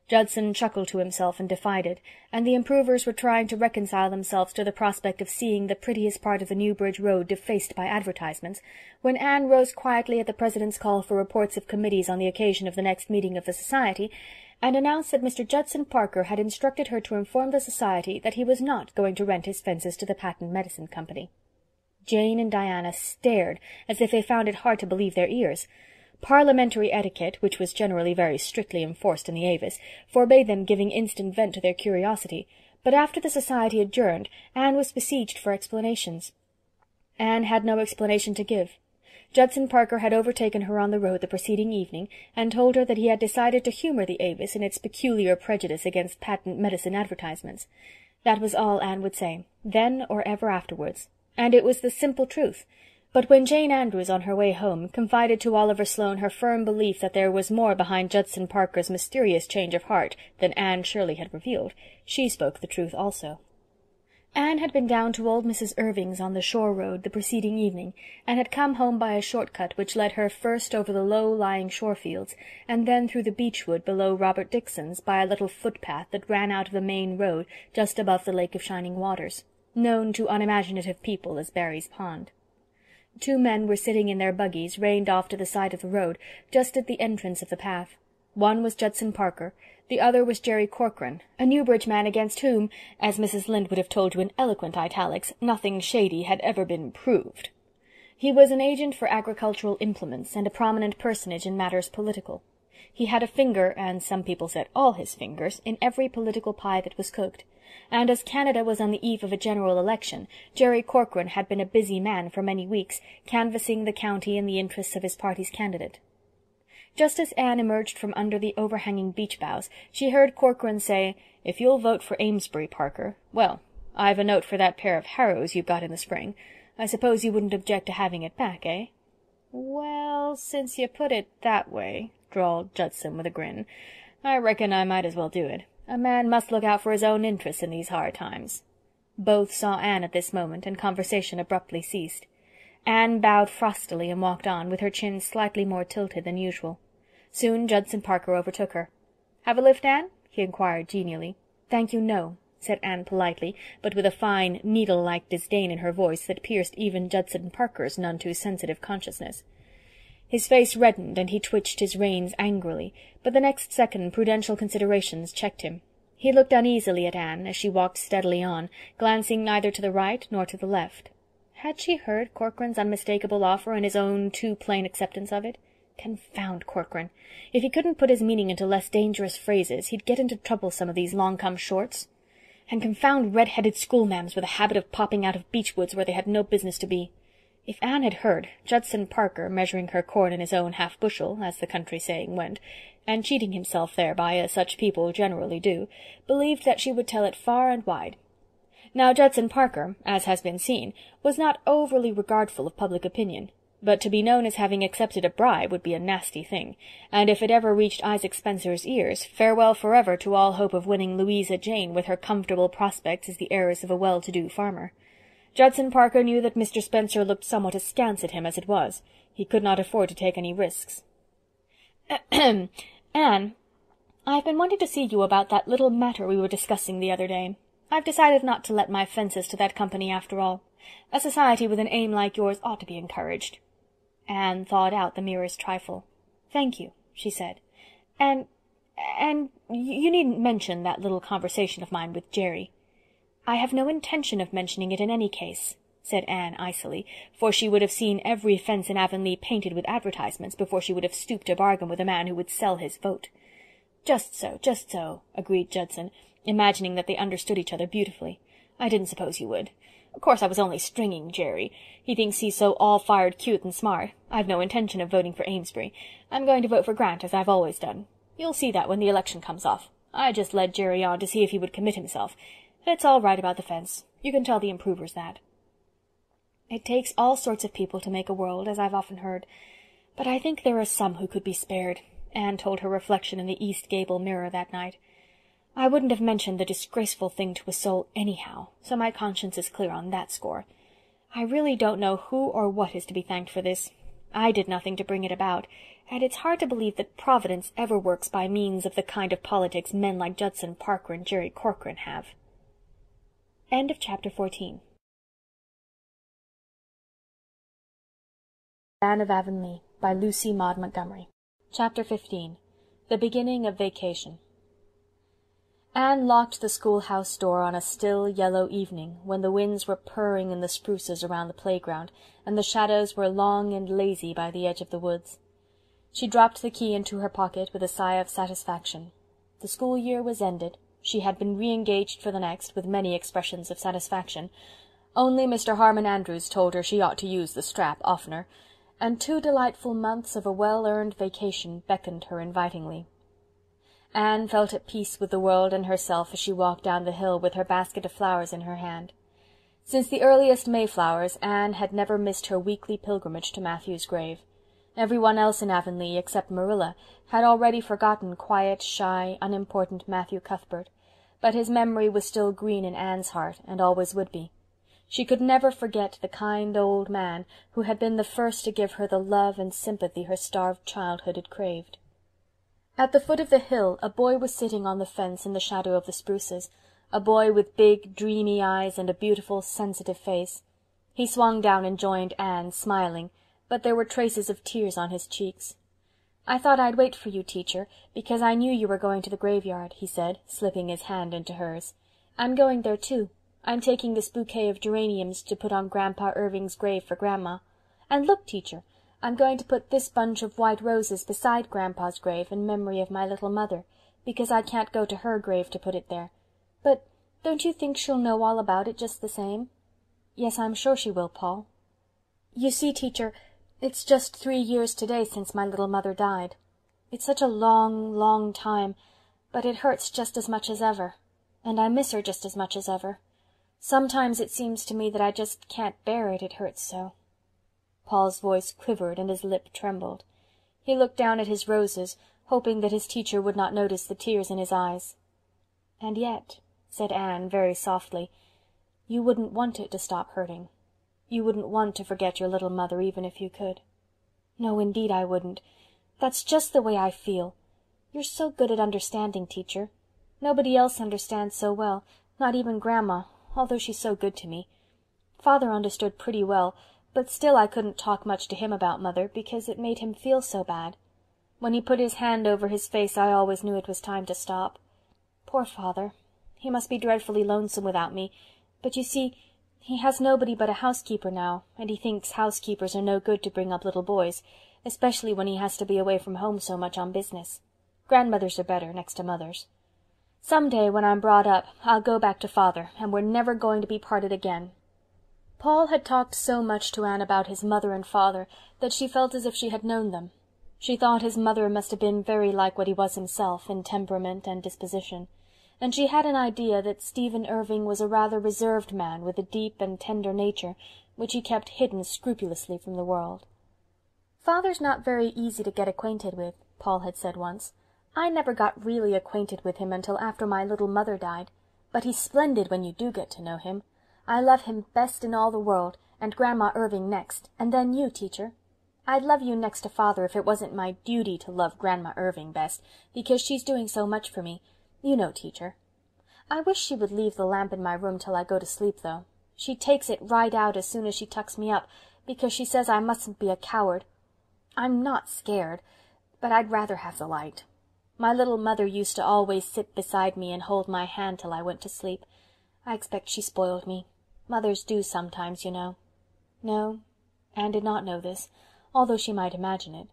Judson chuckled to himself and defied it, and the improvers were trying to reconcile themselves to the prospect of seeing the prettiest part of the Newbridge Road defaced by advertisements, when Anne rose quietly at the president's call for reports of committees on the occasion of the next meeting of the society, and announced that Mr. Judson Parker had instructed her to inform the society that he was not going to rent his fences to the Patent Medicine Company. Jane and Diana stared as if they found it hard to believe their ears. Parliamentary etiquette, which was generally very strictly enforced in the Avis, forbade them giving instant vent to their curiosity, but after the society adjourned, Anne was besieged for explanations. Anne had no explanation to give. Judson Parker had overtaken her on the road the preceding evening, and told her that he had decided to humour the Avis in its peculiar prejudice against patent medicine advertisements. That was all Anne would say, then or ever afterwards, and it was the simple truth. But when Jane Andrews, on her way home, confided to Oliver Sloane her firm belief that there was more behind Judson Parker's mysterious change of heart than Anne Shirley had revealed, she spoke the truth also. Anne had been down to old Mrs. Irving's on the shore road the preceding evening, and had come home by a short cut which led her first over the low-lying shore fields, and then through the beechwood below Robert Dixon's by a little footpath that ran out of the main road just above the Lake of Shining Waters, known to unimaginative people as Barry's Pond. 2 men were sitting in their buggies, reined off to the side of the road, just at the entrance of the path. One was Judson Parker, the other was Jerry Corcoran, a Newbridge man against whom, as Mrs. Lynde would have told you in eloquent italics, nothing shady had ever been proved. He was an agent for agricultural implements, and a prominent personage in matters political. He had a finger, and some people said all his fingers, in every political pie that was cooked, and as Canada was on the eve of a general election, Jerry Corcoran had been a busy man for many weeks, canvassing the county in the interests of his party's candidate. Just as Anne emerged from under the overhanging beech boughs, she heard Corcoran say, "If you'll vote for Amesbury, Parker, well, I've a note for that pair of harrows you got in the spring. I suppose you wouldn't object to having it back, eh?" "Well, since you put it that way," drawled Judson with a grin, "I reckon I might as well do it. A man must look out for his own interests in these hard times." Both saw Anne at this moment, and conversation abruptly ceased. Anne bowed frostily and walked on, with her chin slightly more tilted than usual. Soon Judson Parker overtook her. "Have a lift, Anne?" he inquired genially. "Thank you, no," said Anne politely, but with a fine, needle-like disdain in her voice that pierced even Judson Parker's none too sensitive consciousness. His face reddened, and he twitched his reins angrily, but the next second prudential considerations checked him. He looked uneasily at Anne, as she walked steadily on, glancing neither to the right nor to the left. Had she heard Corcoran's unmistakable offer and his own too plain acceptance of it? Confound Corcoran! If he couldn't put his meaning into less dangerous phrases, he'd get into trouble some of these long-come-shorts. And confound red-headed schoolma'ams with a habit of popping out of beech-woods where they had no business to be. If Anne had heard Judson Parker measuring her corn in his own half-bushel, as the country saying went, and cheating himself thereby, as such people generally do, believed that she would tell it far and wide. Now Judson Parker, as has been seen, was not overly regardful of public opinion, but to be known as having accepted a bribe would be a nasty thing, and if it ever reached Isaac Spencer's ears, farewell forever to all hope of winning Louisa Jane with her comfortable prospects as the heiress of a well-to-do farmer. Judson Parker knew that Mr. Spencer looked somewhat askance at him as it was. He could not afford to take any risks. "Ahem! Anne, I've been wanting to see you about that little matter we were discussing the other day. I've decided not to let my fences to that company after all. A society with an aim like yours ought to be encouraged." Anne thawed out the merest trifle. "Thank you," she said. And you needn't mention that little conversation of mine with Jerry." "I have no intention of mentioning it in any case," said Anne icily, for she would have seen every fence in Avonlea painted with advertisements before she would have stooped to bargain with a man who would sell his vote. Just so," agreed Judson, imagining that they understood each other beautifully. "I didn't suppose you would. Of course I was only stringing Jerry. He thinks he's so all-fired cute and smart. I've no intention of voting for Amesbury. I'm going to vote for Grant, as I've always done. You'll see that when the election comes off. I just led Jerry on to see if he would commit himself. It's all right about the fence. You can tell the improvers that." "It takes all sorts of people to make a world, as I've often heard. But I think there are some who could be spared," Anne told her reflection in the east gable mirror that night. "I wouldn't have mentioned the disgraceful thing to a soul anyhow, so my conscience is clear on that score. I really don't know who or what is to be thanked for this. I did nothing to bring it about, and it's hard to believe that Providence ever works by means of the kind of politics men like Judson Parker and Jerry Corcoran have." End of Chapter 14. Anne of Avonlea by Lucy Maud Montgomery. Chapter 15. The Beginning of Vacation. Anne locked the schoolhouse door on a still, yellow evening, when the winds were purring in the spruces around the playground, and the shadows were long and lazy by the edge of the woods. She dropped the key into her pocket with a sigh of satisfaction. The school year was ended. She had been re-engaged for the next, with many expressions of satisfaction. Only Mr. Harmon Andrews told her she ought to use the strap oftener, and 2 delightful months of a well-earned vacation beckoned her invitingly. Anne felt at peace with the world and herself as she walked down the hill with her basket of flowers in her hand. Since the earliest Mayflowers, Anne had never missed her weekly pilgrimage to Matthew's grave. Every one else in Avonlea, except Marilla, had already forgotten quiet, shy, unimportant Matthew Cuthbert, but his memory was still green in Anne's heart, and always would be. She could never forget the kind old man who had been the first to give her the love and sympathy her starved childhood had craved. At the foot of the hill a boy was sitting on the fence in the shadow of the spruces, a boy with big, dreamy eyes and a beautiful, sensitive face. He swung down and joined Anne, smiling, but there were traces of tears on his cheeks. "I thought I'd wait for you, teacher, because I knew you were going to the graveyard," he said, slipping his hand into hers. "I'm going there, too. I'm taking this bouquet of geraniums to put on Grandpa Irving's grave for Grandma. And look, teacher, I'm going to put this bunch of white roses beside Grandpa's grave in memory of my little mother, because I can't go to her grave to put it there. But Don't you think she'll know all about it just the same?" "Yes, I'm sure she will, Paul. You see, teacher, it's just 3 years today since my little mother died. It's such a long, long time, but it hurts just as much as ever, and I miss her just as much as ever. Sometimes it seems to me that I just can't bear it, it hurts so." Paul's voice quivered and his lip trembled. He looked down at his roses, hoping that his teacher would not notice the tears in his eyes. "And yet," said Anne very softly, "you wouldn't want it to stop hurting. You wouldn't want to forget your little mother even if you could." "No, indeed I wouldn't. That's just the way I feel. You're so good at understanding, teacher. Nobody else understands so well, not even Grandma, although she's so good to me. Father understood pretty well, but still I couldn't talk much to him about Mother, because it made him feel so bad. When he put his hand over his face I always knew it was time to stop. Poor Father. He must be dreadfully lonesome without me, but you see, he has nobody but a housekeeper now, and he thinks housekeepers are no good to bring up little boys, especially when he has to be away from home so much on business. Grandmothers are better, next to mothers. Some day, when I'm brought up, I'll go back to Father, and we're never going to be parted again." Paul had talked so much to Anne about his mother and father that she felt as if she had known them. She thought his mother must have been very like what he was himself in temperament and disposition, and she had an idea that Stephen Irving was a rather reserved man with a deep and tender nature, which he kept hidden scrupulously from the world. "Father's not very easy to get acquainted with," Paul had said once. "I never got really acquainted with him until after my little mother died, but he's splendid when you do get to know him. I love him best in all the world, and Grandma Irving next, and then you, teacher. I'd love you next to Father if it wasn't my duty to love Grandma Irving best, because she's doing so much for me. You know, teacher. I wish she would leave the lamp in my room till I go to sleep, though. She takes it right out as soon as she tucks me up, because she says I mustn't be a coward. I'm not scared, but I'd rather have the light. My little mother used to always sit beside me and hold my hand till I went to sleep. I expect she spoiled me. Mothers do sometimes, you know." No, Anne did not know this, although she might imagine it.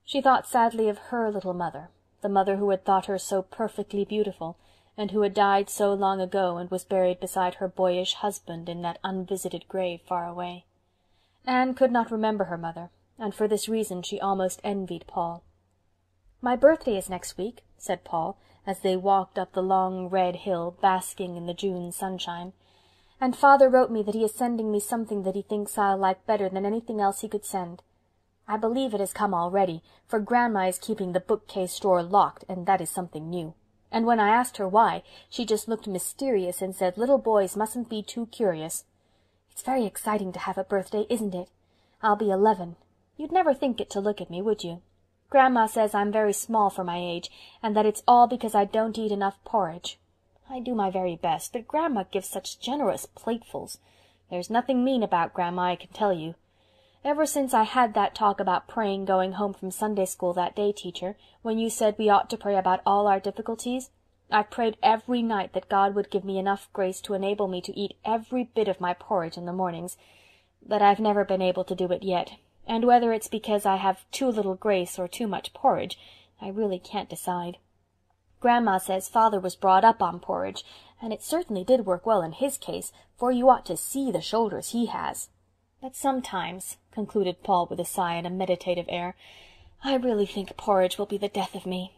She thought sadly of her little mother, the mother who had thought her so perfectly beautiful, and who had died so long ago and was buried beside her boyish husband in that unvisited grave far away. Anne could not remember her mother, and for this reason she almost envied Paul. "My birthday is next week," said Paul, as they walked up the long red hill, basking in the June sunshine, "and Father wrote me that he is sending me something that he thinks I'll like better than anything else he could send. I believe it has come already, for Grandma is keeping the bookcase drawer locked, and that is something new. And when I asked her why, she just looked mysterious and said little boys mustn't be too curious. It's very exciting to have a birthday, isn't it? I'll be 11. You'd never think it to look at me, would you? Grandma says I'm very small for my age, and that it's all because I don't eat enough porridge. I do my very best, but Grandma gives such generous platefuls. There's nothing mean about Grandma, I can tell you. Ever since I had that talk about praying going home from Sunday school that day, teacher, when you said we ought to pray about all our difficulties, I've prayed every night that God would give me enough grace to enable me to eat every bit of my porridge in the mornings, but I've never been able to do it yet, and whether it's because I have too little grace or too much porridge, I really can't decide. Grandma says Father was brought up on porridge, and it certainly did work well in his case, for you ought to see the shoulders he has. But sometimes, concluded Paul with a sigh and a meditative air, I really think porridge will be the death of me.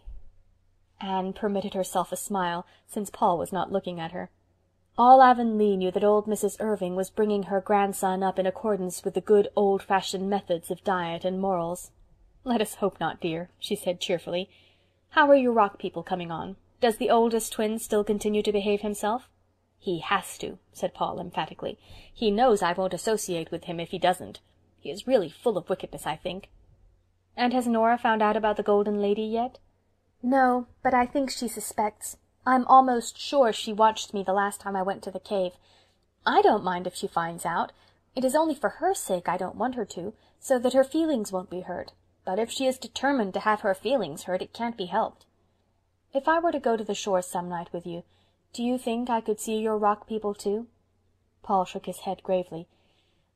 Anne permitted herself a smile, since Paul was not looking at her. All Avonlea knew that old Mrs. Irving was bringing her grandson up in accordance with the good old-fashioned methods of diet and morals. "Let us hope not, dear," she said cheerfully. "How are your Rock people coming on? Does the oldest twin still continue to behave himself?" "He has to," said Paul emphatically. "He knows I won't associate with him if he doesn't. He is really full of wickedness, I think." "And has Nora found out about the Golden Lady yet?" "No, but I think she suspects. I'm almost sure she watched me the last time I went to the cave. I don't mind if she finds out. It is only for her sake I don't want her to, so that her feelings won't be hurt. But if she is determined to have her feelings hurt, it can't be helped. If I were to go to the shore some night with you, do you think I could see your Rock people too?" Paul shook his head gravely.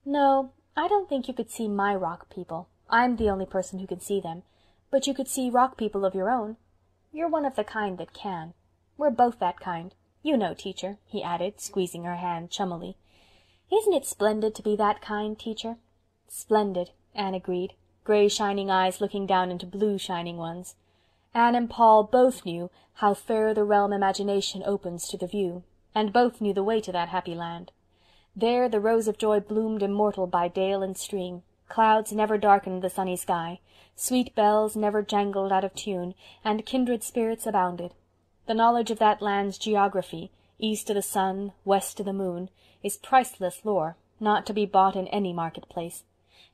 "No, I don't think you could see my Rock people. I'm the only person who can see them. But you could see Rock people of your own. You're one of the kind that can. We're both that kind. You know, teacher," he added, squeezing her hand chummily. "Isn't it splendid to be that kind, teacher?" "Splendid," Anne agreed, grey shining eyes looking down into blue shining ones. Anne and Paul both knew how fair the realm imagination opens to the view, and both knew the way to that happy land. There the rose of joy bloomed immortal by dale and stream, clouds never darkened the sunny sky, sweet bells never jangled out of tune, and kindred spirits abounded. The knowledge of that land's geography, east o' the sun, west o' the moon, is priceless lore, not to be bought in any market-place.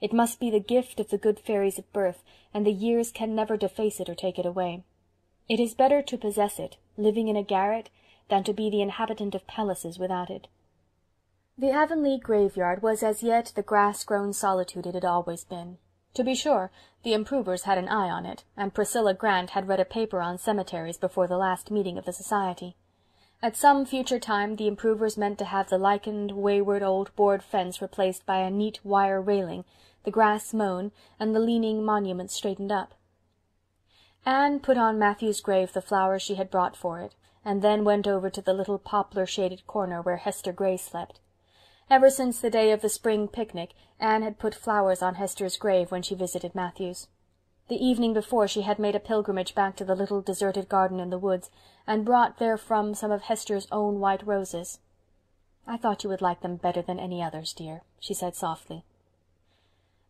It must be the gift of the good fairies at birth, and the years can never deface it or take it away. It is better to possess it, living in a garret, than to be the inhabitant of palaces without it. The Avonlea graveyard was as yet the grass-grown solitude it had always been. To be sure, the improvers had an eye on it, and Priscilla Grant had read a paper on cemeteries before the last meeting of the society. At some future time the improvers meant to have the lichened, wayward old board fence replaced by a neat wire railing, the grass mown, and the leaning monuments straightened up. Anne put on Matthew's grave the flowers she had brought for it, and then went over to the little poplar-shaded corner where Hester Gray slept. Ever since the day of the spring picnic, Anne had put flowers on Hester's grave when she visited Matthew's. The evening before she had made a pilgrimage back to the little deserted garden in the woods, and brought therefrom some of Hester's own white roses. "I thought you would like them better than any others, dear," she said softly.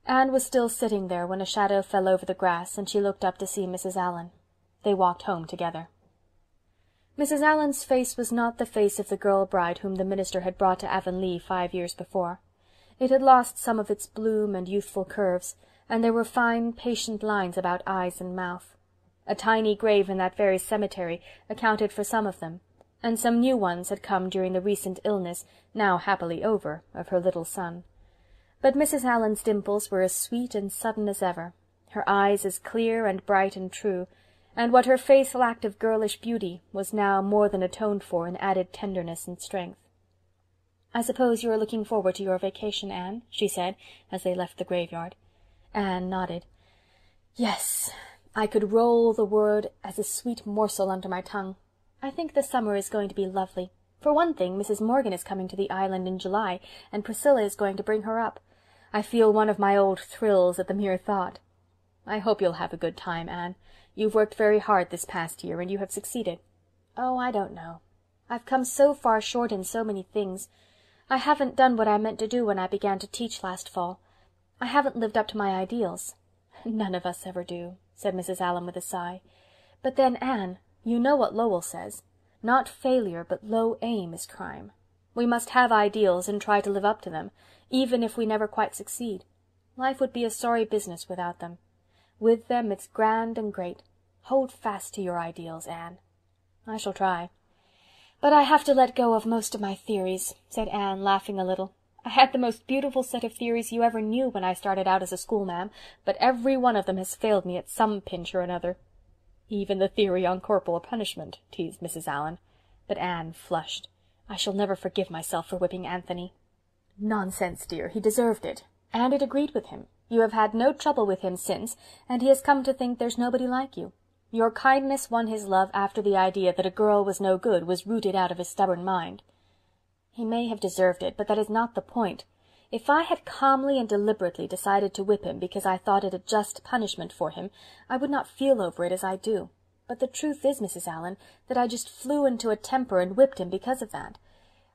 Anne was still sitting there when a shadow fell over the grass, and she looked up to see Mrs. Allan. They walked home together. Mrs. Allan's face was not the face of the girl bride whom the minister had brought to Avonlea 5 years before. It had lost some of its bloom and youthful curves, and there were fine, patient lines about eyes and mouth. A tiny grave in that very cemetery accounted for some of them, and some new ones had come during the recent illness, now happily over, of her little son. But Mrs. Allan's dimples were as sweet and sudden as ever, her eyes as clear and bright and true, and what her face lacked of girlish beauty was now more than atoned for in added tenderness and strength. "I suppose you are looking forward to your vacation, Anne?" she said, as they left the graveyard. Anne nodded. "Yes, I could roll the word as a sweet morsel under my tongue. I think the summer is going to be lovely. For one thing, Mrs. Morgan is coming to the island in July, and Priscilla is going to bring her up. I feel one of my old thrills at the mere thought. I hope you'll have a good time, Anne. You've worked very hard this past year, and you have succeeded." "Oh, I don't know. I've come so far short in so many things. I haven't done what I meant to do when I began to teach last fall. I haven't lived up to my ideals." "None of us ever do," said Mrs. Allan with a sigh. "But then, Anne, you know what Lowell says. Not failure, but low aim is crime. We must have ideals and try to live up to them, even if we never quite succeed. Life would be a sorry business without them. With them it's grand and great. Hold fast to your ideals, Anne." "I shall try. But I have to let go of most of my theories," said Anne, laughing a little. "I had the most beautiful set of theories you ever knew when I started out as a schoolma'am, but every one of them has failed me at some pinch or another." "Even the theory on corporal punishment," teased Mrs. Allan. But Anne flushed. "I shall never forgive myself for whipping Anthony." "Nonsense, dear, he deserved it. And it agreed with him. You have had no trouble with him since, and he has come to think there's nobody like you. Your kindness won his love after the idea that a girl was no good was rooted out of his stubborn mind." "He may have deserved it, but that is not the point. If I had calmly and deliberately decided to whip him because I thought it a just punishment for him, I would not feel over it as I do. But the truth is, Mrs. Allan, that I just flew into a temper and whipped him because of that.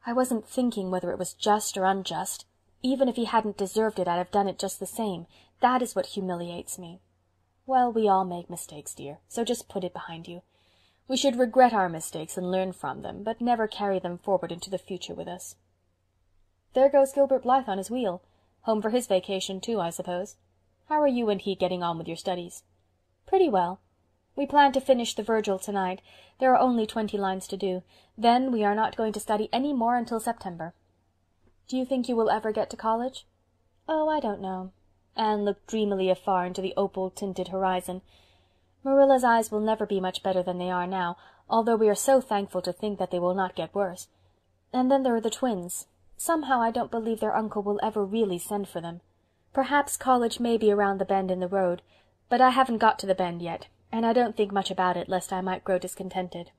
I wasn't thinking whether it was just or unjust. Even if he hadn't deserved it, I'd have done it just the same. That is what humiliates me." "Well, we all make mistakes, dear, so just put it behind you. We should regret our mistakes and learn from them, but never carry them forward into the future with us." "There goes Gilbert Blythe on his wheel. Home for his vacation, too, I suppose. How are you and he getting on with your studies?" "Pretty well. We plan to finish the Virgil tonight. There are only 20 lines to do. Then we are not going to study any more until September." "Do you think you will ever get to college?" "Oh, I don't know." Anne looked dreamily afar into the opal-tinted horizon. "Marilla's eyes will never be much better than they are now, although we are so thankful to think that they will not get worse. And then there are the twins. Somehow I don't believe their uncle will ever really send for them. Perhaps college may be around the bend in the road, but I haven't got to the bend yet, and I don't think much about it lest I might grow discontented."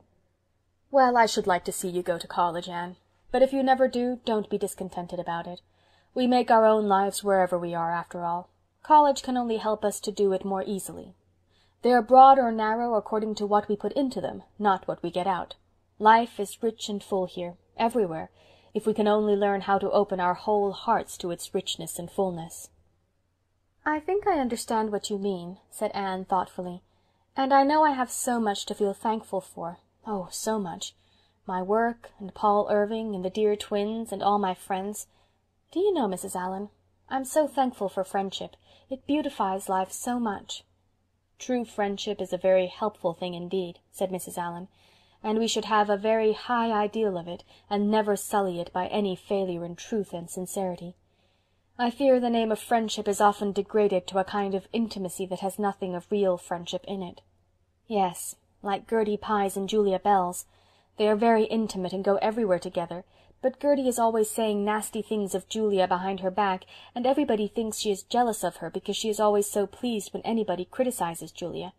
"Well, I should like to see you go to college, Anne. But if you never do, don't be discontented about it. We make our own lives wherever we are, after all. College can only help us to do it more easily. They are broad or narrow according to what we put into them, not what we get out. Life is rich and full here, everywhere, if we can only learn how to open our whole hearts to its richness and fullness." "I think I understand what you mean," said Anne thoughtfully, "and I know I have so much to feel thankful for. Oh, so much. My work, and Paul Irving, and the dear twins, and all my friends. Do you know, Mrs. Allan, I'm so thankful for friendship. It beautifies life so much." "True friendship is a very helpful thing indeed," said Mrs. Allan, "and we should have a very high ideal of it, and never sully it by any failure in truth and sincerity. I fear the name of friendship is often degraded to a kind of intimacy that has nothing of real friendship in it. Yes, like Gertie Pye's and Julia Bell's. They are very intimate and go everywhere together, but Gertie is always saying nasty things of Julia behind her back, and everybody thinks she is jealous of her because she is always so pleased when anybody criticizes Julia.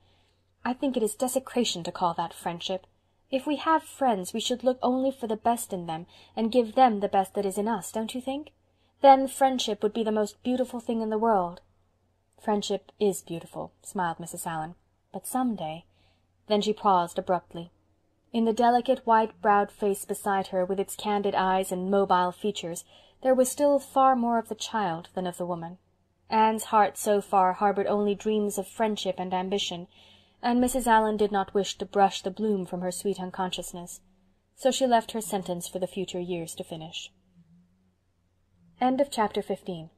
I think it is desecration to call that friendship. If we have friends, we should look only for the best in them, and give them the best that is in us, don't you think? Then friendship would be the most beautiful thing in the world." "Friendship is beautiful," smiled Mrs. Allan, "but some day—" Then she paused abruptly. In the delicate white-browed face beside her, with its candid eyes and mobile features, there was still far more of the child than of the woman. Anne's heart so far harbored only dreams of friendship and ambition, and Mrs. Allan did not wish to brush the bloom from her sweet unconsciousness. So she left her sentence for the future years to finish. End of chapter 15.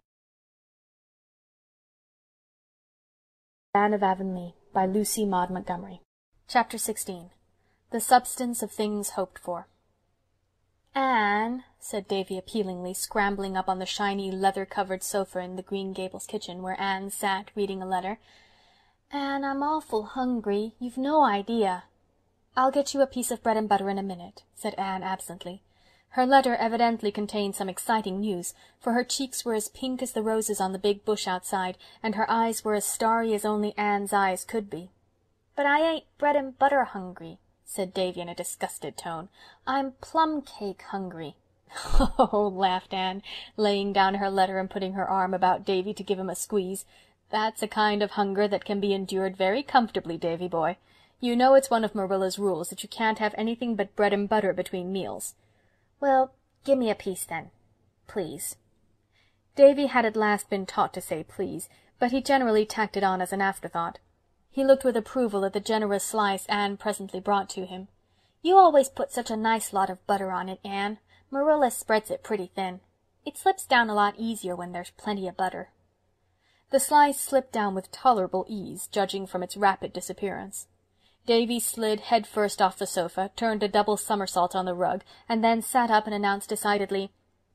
Anne of Avonlea, by Lucy Maud Montgomery. Chapter 16. The Substance of Things Hoped For. "Anne," said Davy appealingly, scrambling up on the shiny leather-covered sofa in the Green Gables kitchen, where Anne sat reading a letter. "Anne, I'm awful hungry. You've no idea." "I'll get you a piece of bread and butter in a minute," said Anne absently. Her letter evidently contained some exciting news, for her cheeks were as pink as the roses on the big bush outside, and her eyes were as starry as only Anne's eyes could be. "But I ain't bread and butter hungry," said Davy in a disgusted tone. "I'm plum-cake hungry." "Oh," laughed Anne, laying down her letter and putting her arm about Davy to give him a squeeze. "That's a kind of hunger that can be endured very comfortably, Davy boy. You know it's one of Marilla's rules that you can't have anything but bread and butter between meals." "Well, give me a piece then, please." Davy had at last been taught to say please, but he generally tacked it on as an afterthought. He looked with approval at the generous slice Anne presently brought to him. "You always put such a nice lot of butter on it, Anne. Marilla spreads it pretty thin. It slips down a lot easier when there's plenty of butter." The slice slipped down with tolerable ease, judging from its rapid disappearance. Davy slid head first off the sofa, turned a double somersault on the rug, and then sat up and announced decidedly,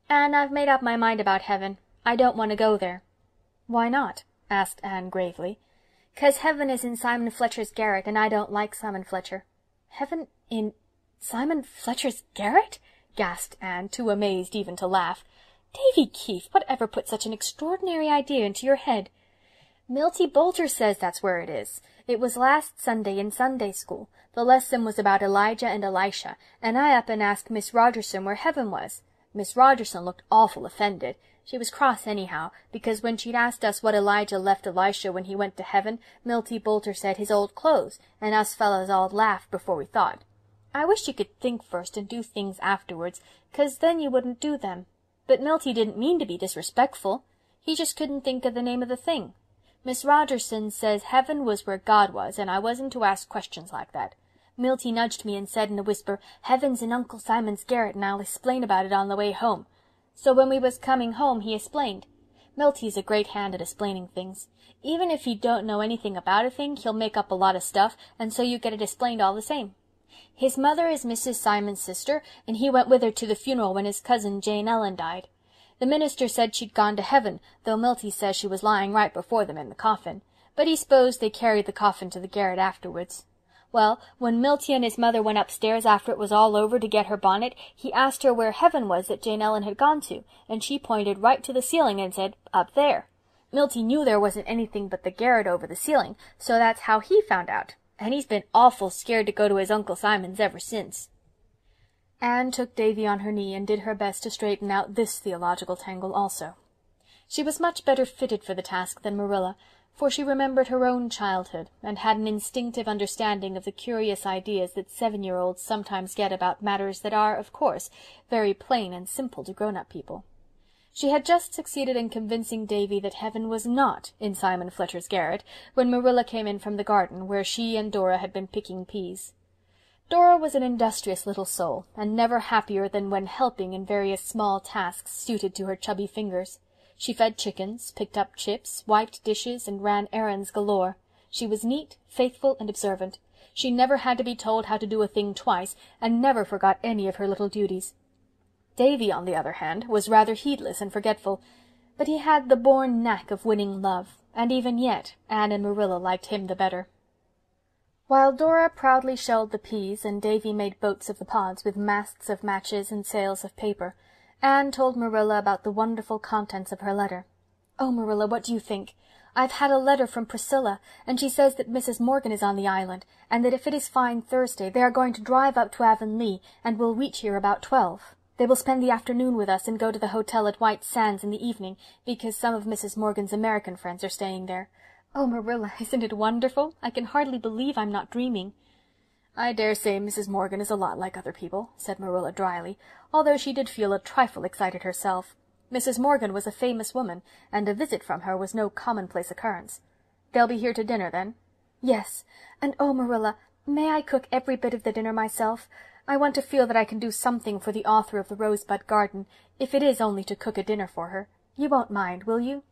"Anne, I've made up my mind about heaven. I don't want to go there." "Why not?" asked Anne gravely. "'Cause heaven is in Simon Fletcher's garret, and I don't like Simon Fletcher." "Heaven in Simon Fletcher's garret?" gasped Anne, too amazed even to laugh. "Davy Keith, whatever put such an extraordinary idea into your head?" "Milty Boulter says that's where it is. It was last Sunday in Sunday school. The lesson was about Elijah and Elisha, and I up and asked Miss Rogerson where heaven was. Miss Rogerson looked awful offended. She was cross anyhow, because when she'd asked us what Elijah left Elisha when he went to heaven, Milty Boulter said his old clothes, and us fellows all laughed before we thought. I wish you could think first and do things afterwards, 'cause then you wouldn't do them. But Milty didn't mean to be disrespectful. He just couldn't think of the name of the thing. Miss Rogerson says heaven was where God was, and I wasn't to ask questions like that. Milty nudged me and said in a whisper, 'Heaven's in Uncle Simon's garret, and I'll explain about it on the way home.' So when we was coming home he explained. Milty's a great hand at explaining things. Even if he don't know anything about a thing, he'll make up a lot of stuff, and so you get it explained all the same. His mother is Mrs. Simon's sister, and he went with her to the funeral when his cousin Jane Ellen died. The minister said she'd gone to heaven, though Milty says she was lying right before them in the coffin, but he s'posed they carried the coffin to the garret afterwards. Well, when Milty and his mother went upstairs after it was all over to get her bonnet, he asked her where heaven was that Jane Ellen had gone to, and she pointed right to the ceiling and said, 'Up there.' Milty knew there wasn't anything but the garret over the ceiling, so that's how he found out, and he's been awful scared to go to his Uncle Simon's ever since." Anne took Davy on her knee and did her best to straighten out this theological tangle also. She was much better fitted for the task than Marilla, for she remembered her own childhood and had an instinctive understanding of the curious ideas that 7-year-olds sometimes get about matters that are, of course, very plain and simple to grown-up people. She had just succeeded in convincing Davy that heaven was not in Simon Fletcher's garret when Marilla came in from the garden, where she and Dora had been picking peas. Dora was an industrious little soul, and never happier than when helping in various small tasks suited to her chubby fingers. She fed chickens, picked up chips, wiped dishes, and ran errands galore. She was neat, faithful, and observant. She never had to be told how to do a thing twice, and never forgot any of her little duties. Davy, on the other hand, was rather heedless and forgetful, but he had the born knack of winning love, and even yet Anne and Marilla liked him the better. While Dora proudly shelled the peas and Davy made boats of the pods with masts of matches and sails of paper, Anne told Marilla about the wonderful contents of her letter. "Oh, Marilla, what do you think? I've had a letter from Priscilla, and she says that Mrs. Morgan is on the island, and that if it is fine Thursday they are going to drive up to Avonlea and will reach here about 12. They will spend the afternoon with us and go to the hotel at White Sands in the evening, because some of Mrs. Morgan's American friends are staying there. Oh, Marilla, isn't it wonderful? I can hardly believe I'm not dreaming." "I dare say Mrs. Morgan is a lot like other people," said Marilla dryly, although she did feel a trifle excited herself. Mrs. Morgan was a famous woman, and a visit from her was no commonplace occurrence. "They'll be here to dinner, then?" "Yes, and oh, Marilla, may I cook every bit of the dinner myself? I want to feel that I can do something for the author of the Rosebud Garden, if it is only to cook a dinner for her. You won't mind, will you?"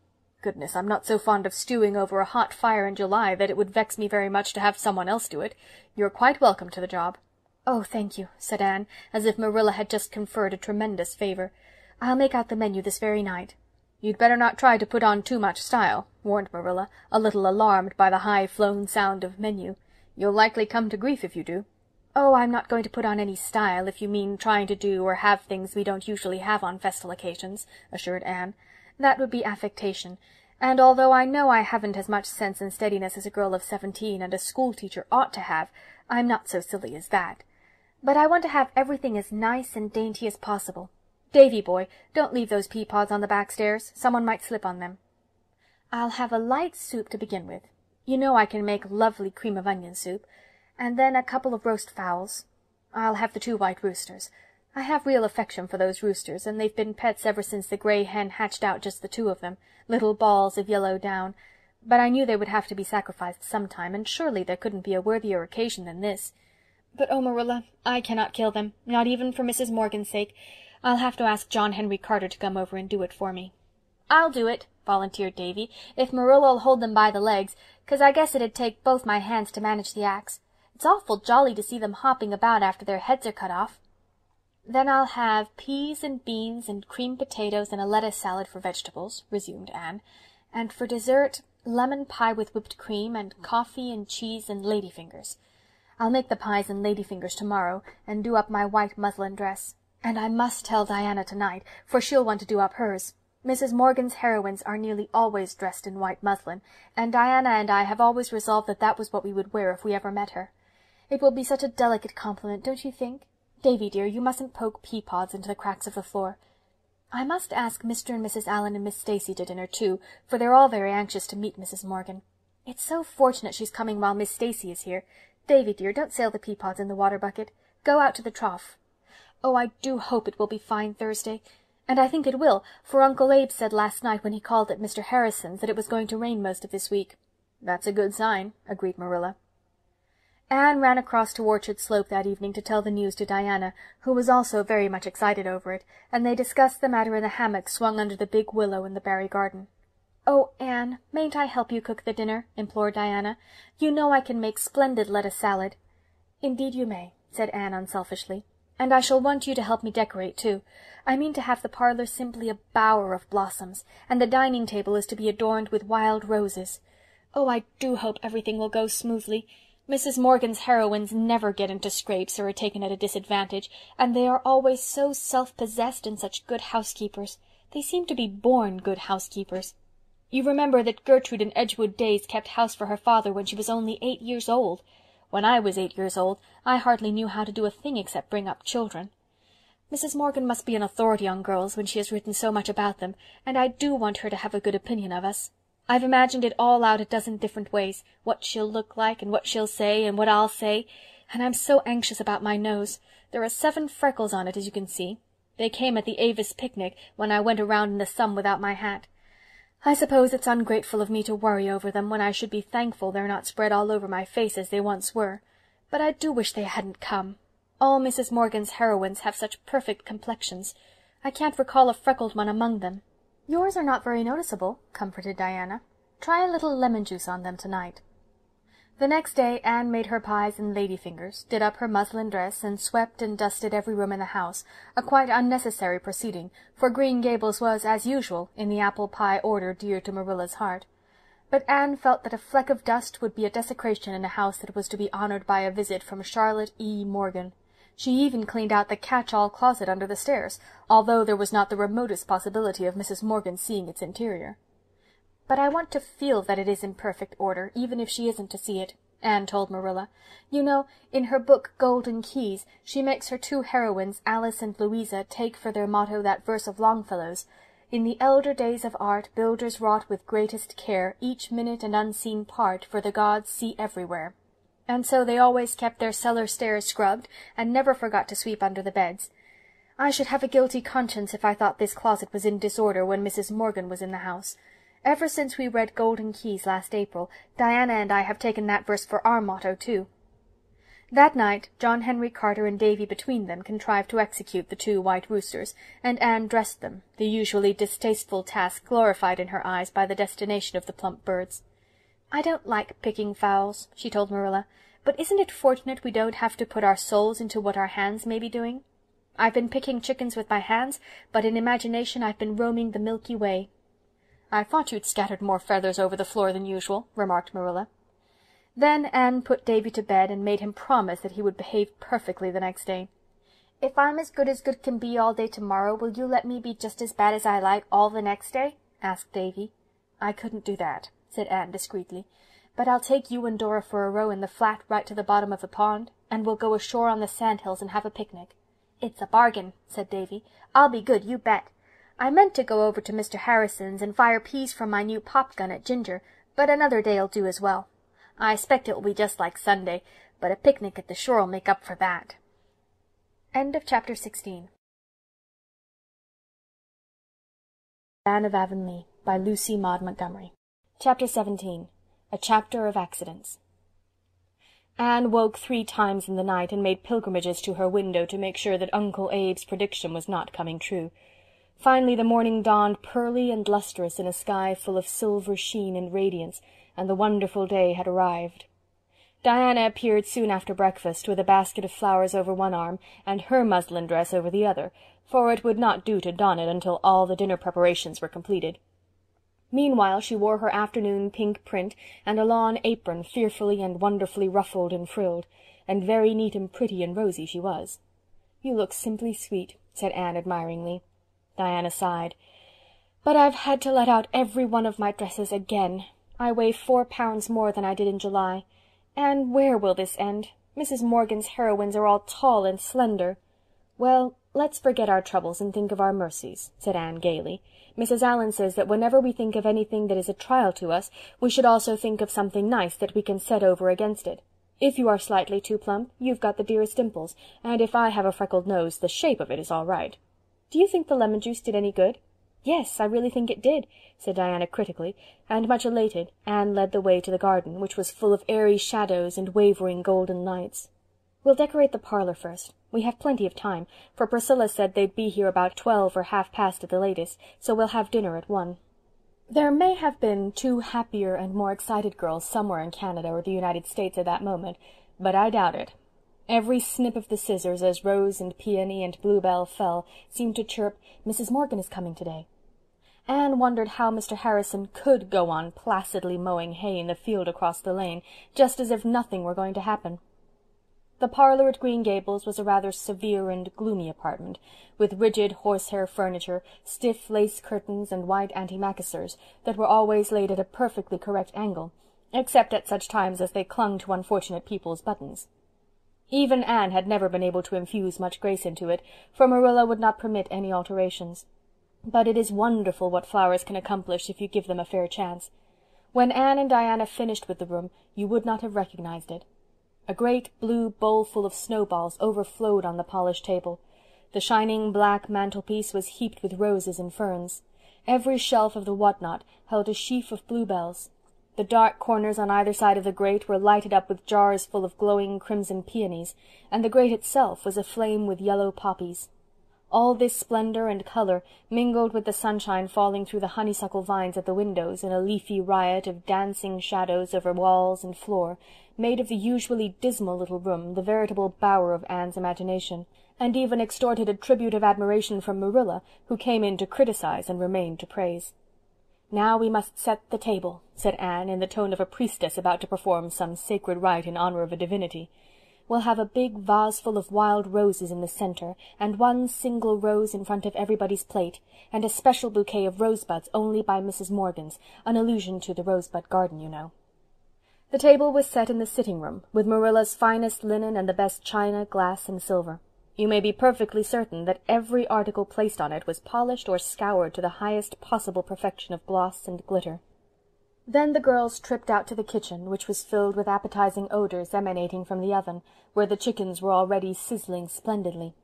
"Goodness, I'm not so fond of stewing over a hot fire in July that it would vex me very much to have someone else do it. You're quite welcome to the job." "Oh, thank you," said Anne, as if Marilla had just conferred a tremendous favor. "I'll make out the menu this very night." "You'd better not try to put on too much style," warned Marilla, a little alarmed by the high-flown sound of menu. "You'll likely come to grief if you do." "Oh, I'm not going to put on any style, if you mean trying to do or have things we don't usually have on festal occasions," assured Anne. "That would be affectation, and although I know I haven't as much sense and steadiness as a girl of 17 and a schoolteacher ought to have, I'm not so silly as that. But I want to have everything as nice and dainty as possible. Davy boy, don't leave those pea pods on the back stairs. Someone might slip on them." "I'll have a light soup to begin with. You know I can make lovely cream of onion soup, and then a couple of roast fowls. I'll have the 2 white roosters. I have real affection for those roosters, and they've been pets ever since the gray hen hatched out just the 2 of them, little balls of yellow down. But I knew they would have to be sacrificed sometime, and surely there couldn't be a worthier occasion than this. But, oh, Marilla, I cannot kill them, not even for Mrs. Morgan's sake. I'll have to ask John Henry Carter to come over and do it for me." "I'll do it," volunteered Davy, "if Marilla'll hold them by the legs, 'cause I guess it'd take both my hands to manage the axe. It's awful jolly to see them hopping about after their heads are cut off." "Then I'll have peas and beans and creamed potatoes and a lettuce salad for vegetables," resumed Anne, "and for dessert, lemon pie with whipped cream, and coffee and cheese and ladyfingers. I'll make the pies and ladyfingers tomorrow, and do up my white muslin dress. And I must tell Diana tonight, for she'll want to do up hers. Mrs. Morgan's heroines are nearly always dressed in white muslin, and Diana and I have always resolved that that was what we would wear if we ever met her. It will be such a delicate compliment, don't you think? Davy, dear, you mustn't poke pea pods into the cracks of the floor. I must ask Mr. and Mrs. Allen and Miss Stacy to dinner, too, for they're all very anxious to meet Mrs. Morgan. It's so fortunate she's coming while Miss Stacy is here. Davy, dear, don't sail the pea pods in the water bucket. Go out to the trough. Oh, I do hope it will be fine Thursday. And I think it will, for Uncle Abe said last night when he called at Mr. Harrison's that it was going to rain most of this week." "That's a good sign," agreed Marilla. Anne ran across to Orchard Slope that evening to tell the news to Diana, who was also very much excited over it, and they discussed the matter in the hammock swung under the big willow in the Barry garden. "Oh, Anne, mayn't I help you cook the dinner?" implored Diana. "You know I can make splendid lettuce salad." "Indeed you may," said Anne unselfishly. "And I shall want you to help me decorate, too. I mean to have the parlor simply a bower of blossoms, and the dining table is to be adorned with wild roses. Oh, I do hope everything will go smoothly. Mrs. Morgan's heroines never get into scrapes or are taken at a disadvantage, and they are always so self-possessed and such good housekeepers. They seem to be born good housekeepers. You remember that Gertrude in Edgewood days kept house for her father when she was only 8 years old. When I was 8 years old, I hardly knew how to do a thing except bring up children. Mrs. Morgan must be an authority on girls when she has written so much about them, and I do want her to have a good opinion of us. I've imagined it all out a dozen different ways, what she'll look like, and what she'll say, and what I'll say, and I'm so anxious about my nose. There are 7 freckles on it, as you can see. They came at the Avis picnic, when I went around in the sun without my hat. I suppose it's ungrateful of me to worry over them, when I should be thankful they're not spread all over my face as they once were. But I do wish they hadn't come. All Mrs. Morgan's heroines have such perfect complexions. I can't recall a freckled one among them. Yours are not very noticeable, comforted Diana. Try a little lemon juice on them tonight. The next day Anne made her pies and lady-fingers, did up her muslin dress, and swept and dusted every room in the house, a quite unnecessary proceeding, for Green Gables was, as usual, in the apple-pie order dear to Marilla's heart. But Anne felt that a fleck of dust would be a desecration in a house that was to be honoured by a visit from Charlotte E. Morgan. She even cleaned out the catch-all closet under the stairs, although there was not the remotest possibility of Mrs. Morgan seeing its interior. "But I want to feel that it is in perfect order, even if she isn't to see it," Anne told Marilla. "You know, in her book Golden Keys she makes her 2 heroines, Alice and Louisa, take for their motto that verse of Longfellow's, 'In the elder days of art builders wrought with greatest care each minute and unseen part, for the gods see everywhere.' And so they always kept their cellar stairs scrubbed, and never forgot to sweep under the beds. I should have a guilty conscience if I thought this closet was in disorder when Mrs. Morgan was in the house. Ever since we read Golden Keys last April, Diana and I have taken that verse for our motto, too." That night John Henry Carter and Davy between them contrived to execute the 2 white roosters, and Anne dressed them, the usually distasteful task glorified in her eyes by the destination of the plump birds. "I don't like picking fowls," she told Marilla, "but isn't it fortunate we don't have to put our souls into what our hands may be doing? I've been picking chickens with my hands, but in imagination I've been roaming the Milky Way." "I thought you'd scattered more feathers over the floor than usual," remarked Marilla. Then Anne put Davy to bed and made him promise that he would behave perfectly the next day. "If I'm as good can be all day tomorrow, will you let me be just as bad as I like all the next day?" asked Davy. "I couldn't do that," said Anne discreetly, "but I'll take you and Dora for a row in the flat right to the bottom of the pond, and we'll go ashore on the sandhills and have a picnic." "It's a bargain," said Davy. "I'll be good, you bet. I meant to go over to Mr. Harrison's and fire peas from my new pop gun at Ginger, but another day'll do as well. I expect it will be just like Sunday, but a picnic at the shore'll make up for that." End of Chapter 16. Anne of Avonlea by Lucy Maud Montgomery. Chapter 17. A Chapter of Accidents. Anne woke 3 times in the night and made pilgrimages to her window to make sure that Uncle Abe's prediction was not coming true. Finally the morning dawned pearly and lustrous in a sky full of silver sheen and radiance, and the wonderful day had arrived. Diana appeared soon after breakfast, with a basket of flowers over one arm, and her muslin dress over the other, for it would not do to don it until all the dinner preparations were completed. Meanwhile she wore her afternoon pink print, and a lawn apron fearfully and wonderfully ruffled and frilled, and very neat and pretty and rosy she was. "You look simply sweet," said Anne admiringly. Diana sighed. "But I've had to let out every one of my dresses again. I weigh 4 pounds more than I did in July. And where will this end? Mrs. Morgan's heroines are all tall and slender." "Well, let's forget our troubles and think of our mercies," said Anne gaily. "Mrs. Allan says that whenever we think of anything that is a trial to us, we should also think of something nice that we can set over against it. If you are slightly too plump, you've got the dearest dimples, and if I have a freckled nose, the shape of it is all right. Do you think the lemon juice did any good?" "Yes, I really think it did," said Diana critically, and much elated Anne led the way to the garden, which was full of airy shadows and wavering golden lights. "We'll decorate the parlor first. We have plenty of time, for Priscilla said they'd be here about 12 or half-past at the latest, so we'll have dinner at 1. There may have been 2 happier and more excited girls somewhere in Canada or the United States at that moment, but I doubt it. Every snip of the scissors as Rose and Peony and Bluebell fell seemed to chirp, "Mrs. Morgan is coming today." Anne wondered how Mr. Harrison could go on placidly mowing hay in the field across the lane, just as if nothing were going to happen. The parlor at Green Gables was a rather severe and gloomy apartment, with rigid horsehair furniture, stiff lace curtains, and white antimacassars that were always laid at a perfectly correct angle, except at such times as they clung to unfortunate people's buttons. Even Anne had never been able to infuse much grace into it, for Marilla would not permit any alterations. But it is wonderful what flowers can accomplish if you give them a fair chance. When Anne and Diana finished with the room, you would not have recognized it. A great blue bowl full of snowballs overflowed on the polished table. The shining black mantelpiece was heaped with roses and ferns. Every shelf of the whatnot held a sheaf of bluebells. The dark corners on either side of the grate were lighted up with jars full of glowing crimson peonies, and the grate itself was aflame with yellow poppies. All this splendor and color mingled with the sunshine falling through the honeysuckle vines at the windows in a leafy riot of dancing shadows over walls and floor, made of the usually dismal little room the veritable bower of Anne's imagination, and even extorted a tribute of admiration from Marilla, who came in to criticize and remained to praise. "Now we must set the table," said Anne, in the tone of a priestess about to perform some sacred rite in honor of a divinity. "We'll have a big vase full of wild roses in the center, and one single rose in front of everybody's plate, and a special bouquet of rosebuds only by Mrs. Morgan's, an allusion to the rosebud garden, you know." The table was set in the sitting-room, with Marilla's finest linen and the best china, glass, and silver. You may be perfectly certain that every article placed on it was polished or scoured to the highest possible perfection of gloss and glitter. Then the girls tripped out to the kitchen, which was filled with appetizing odors emanating from the oven, where the chickens were already sizzling splendidly.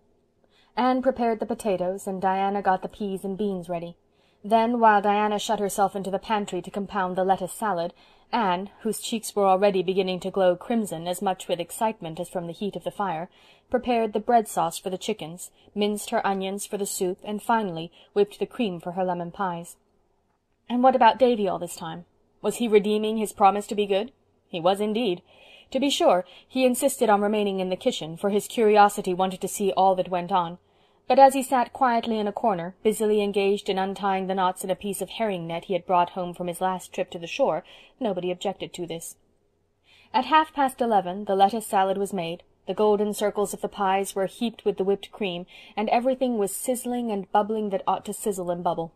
Anne prepared the potatoes, and Diana got the peas and beans ready. Then, while Diana shut herself into the pantry to compound the lettuce salad, Anne, whose cheeks were already beginning to glow crimson as much with excitement as from the heat of the fire, prepared the bread sauce for the chickens, minced her onions for the soup, and finally whipped the cream for her lemon pies. And what about Davy all this time? Was he redeeming his promise to be good? He was indeed. To be sure, he insisted on remaining in the kitchen, for his curiosity wanted to see all that went on. But as he sat quietly in a corner, busily engaged in untying the knots in a piece of herring net he had brought home from his last trip to the shore, nobody objected to this. At 11:30 the lettuce salad was made, the golden circles of the pies were heaped with the whipped cream, and everything was sizzling and bubbling that ought to sizzle and bubble.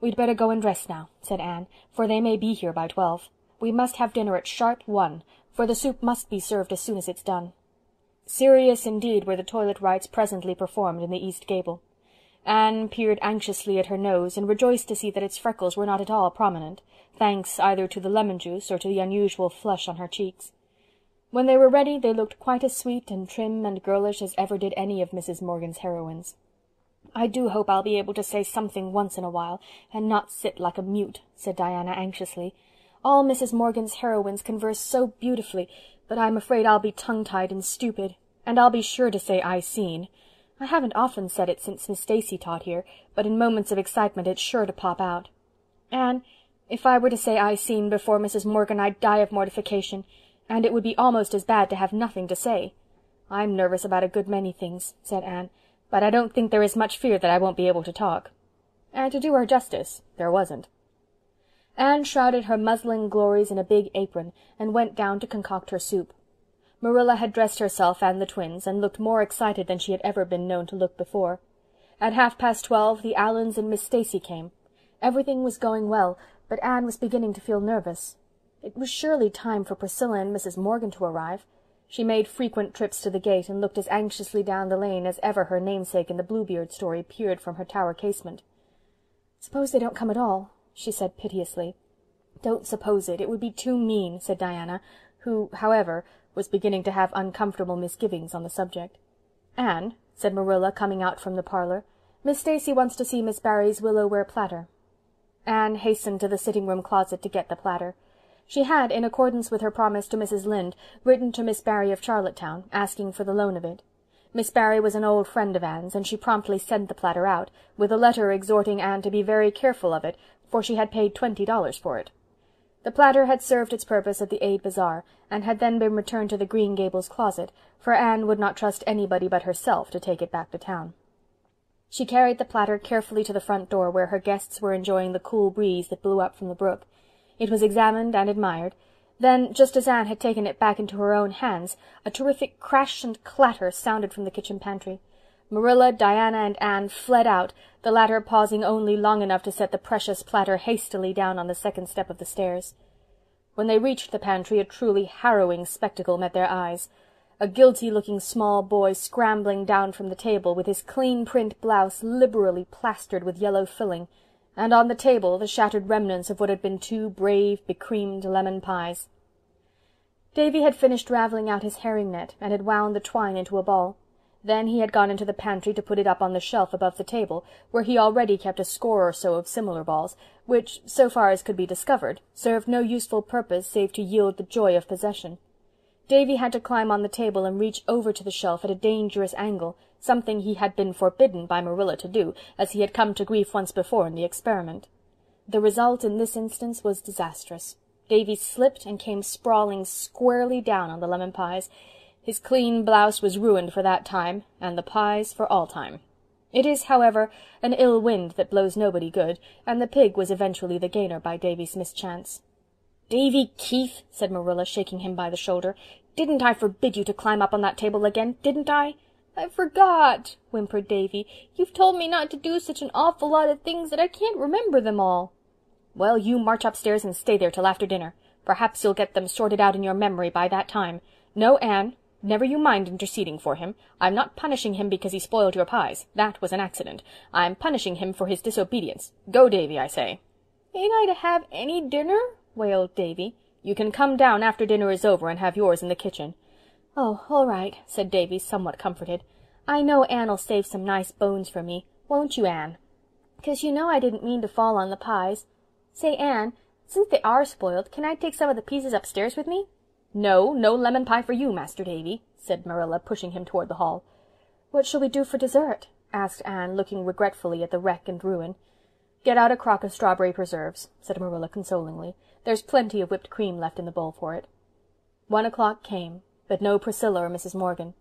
"We'd better go and dress now," said Anne, "for they may be here by 12. We must have dinner at sharp 1, for the soup must be served as soon as it's done." Serious indeed were the toilet rites presently performed in the east gable. Anne peered anxiously at her nose, and rejoiced to see that its freckles were not at all prominent, thanks either to the lemon juice or to the unusual flush on her cheeks. When they were ready they looked quite as sweet and trim and girlish as ever did any of Mrs. Morgan's heroines. "I do hope I'll be able to say something once in a while, and not sit like a mute," said Diana anxiously. "All Mrs. Morgan's heroines converse so beautifully, but I'm afraid I'll be tongue-tied and stupid, and I'll be sure to say 'I seen.' I haven't often said it since Miss Stacy taught here, but in moments of excitement it's sure to pop out. Anne, if I were to say 'I seen' before Mrs. Morgan I'd die of mortification, and it would be almost as bad to have nothing to say. I'm nervous about a good many things," said Anne, "but I don't think there is much fear that I won't be able to talk." And to do her justice, there wasn't. Anne shrouded her muslin glories in a big apron, and went down to concoct her soup. Marilla had dressed herself and the twins, and looked more excited than she had ever been known to look before. At 12:30 the Allens and Miss Stacy came. Everything was going well, but Anne was beginning to feel nervous. It was surely time for Priscilla and Mrs. Morgan to arrive. She made frequent trips to the gate, and looked as anxiously down the lane as ever her namesake in the Bluebeard story peered from her tower casement. "Suppose they don't come at all," she said piteously. "Don't suppose it. It would be too mean," said Diana, who, however, was beginning to have uncomfortable misgivings on the subject. "Anne," said Marilla, coming out from the parlor, "Miss Stacy wants to see Miss Barry's willow-ware platter." Anne hastened to the sitting-room closet to get the platter. She had, in accordance with her promise to Mrs. Lynde, written to Miss Barry of Charlottetown, asking for the loan of it. Miss Barry was an old friend of Anne's, and she promptly sent the platter out, with a letter exhorting Anne to be very careful of it, for she had paid $20 for it. The platter had served its purpose at the Aid Bazaar, and had then been returned to the Green Gables closet, for Anne would not trust anybody but herself to take it back to town. She carried the platter carefully to the front door, where her guests were enjoying the cool breeze that blew up from the brook. It was examined and admired. Then, just as Anne had taken it back into her own hands, a terrific crash and clatter sounded from the kitchen pantry. Marilla, Diana, and Anne fled out, the latter pausing only long enough to set the precious platter hastily down on the second step of the stairs. When they reached the pantry a truly harrowing spectacle met their eyes. a guilty-looking small boy scrambling down from the table with his clean-print blouse liberally plastered with yellow filling, and on the table the shattered remnants of what had been 2 brave, becreamed lemon pies. Davy had finished ravelling out his herring net, and had wound the twine into a ball. Then he had gone into the pantry to put it up on the shelf above the table, where he already kept a score or so of similar balls, which, so far as could be discovered, served no useful purpose save to yield the joy of possession. Davy had to climb on the table and reach over to the shelf at a dangerous angle, something he had been forbidden by Marilla to do, as he had come to grief once before in the experiment. The result in this instance was disastrous. Davy slipped and came sprawling squarely down on the lemon pies. His clean blouse was ruined for that time, and the pies for all time. It is, however, an ill wind that blows nobody good, and the pig was eventually the gainer by Davy's mischance. "Davy Keith," said Marilla, shaking him by the shoulder, "didn't I forbid you to climb up on that table again, didn't I?" "I forgot," whimpered Davy. "You've told me not to do such an awful lot of things that I can't remember them all." "Well, you march upstairs and stay there till after dinner. Perhaps you'll get them sorted out in your memory by that time. No, Anne, never you mind interceding for him. I'm not punishing him because he spoiled your pies. That was an accident. I'm punishing him for his disobedience. Go, Davy, I say." "Ain't I to have any dinner?" wailed Davy. "You can come down after dinner is over and have yours in the kitchen." "Oh, all right," said Davy, somewhat comforted. "I know Anne'll save some nice bones for me. Won't you, Anne? 'Cause you know I didn't mean to fall on the pies. Say, Anne, since they are spoiled, can I take some of the pieces upstairs with me?" "No, no lemon pie for you, Master Davy," said Marilla, pushing him toward the hall. "What shall we do for dessert?" asked Anne, looking regretfully at the wreck and ruin. "Get out a crock of strawberry preserves," said Marilla consolingly. "There's plenty of whipped cream left in the bowl for it." 1 o'clock came, but no Priscilla or Mrs. Morgan.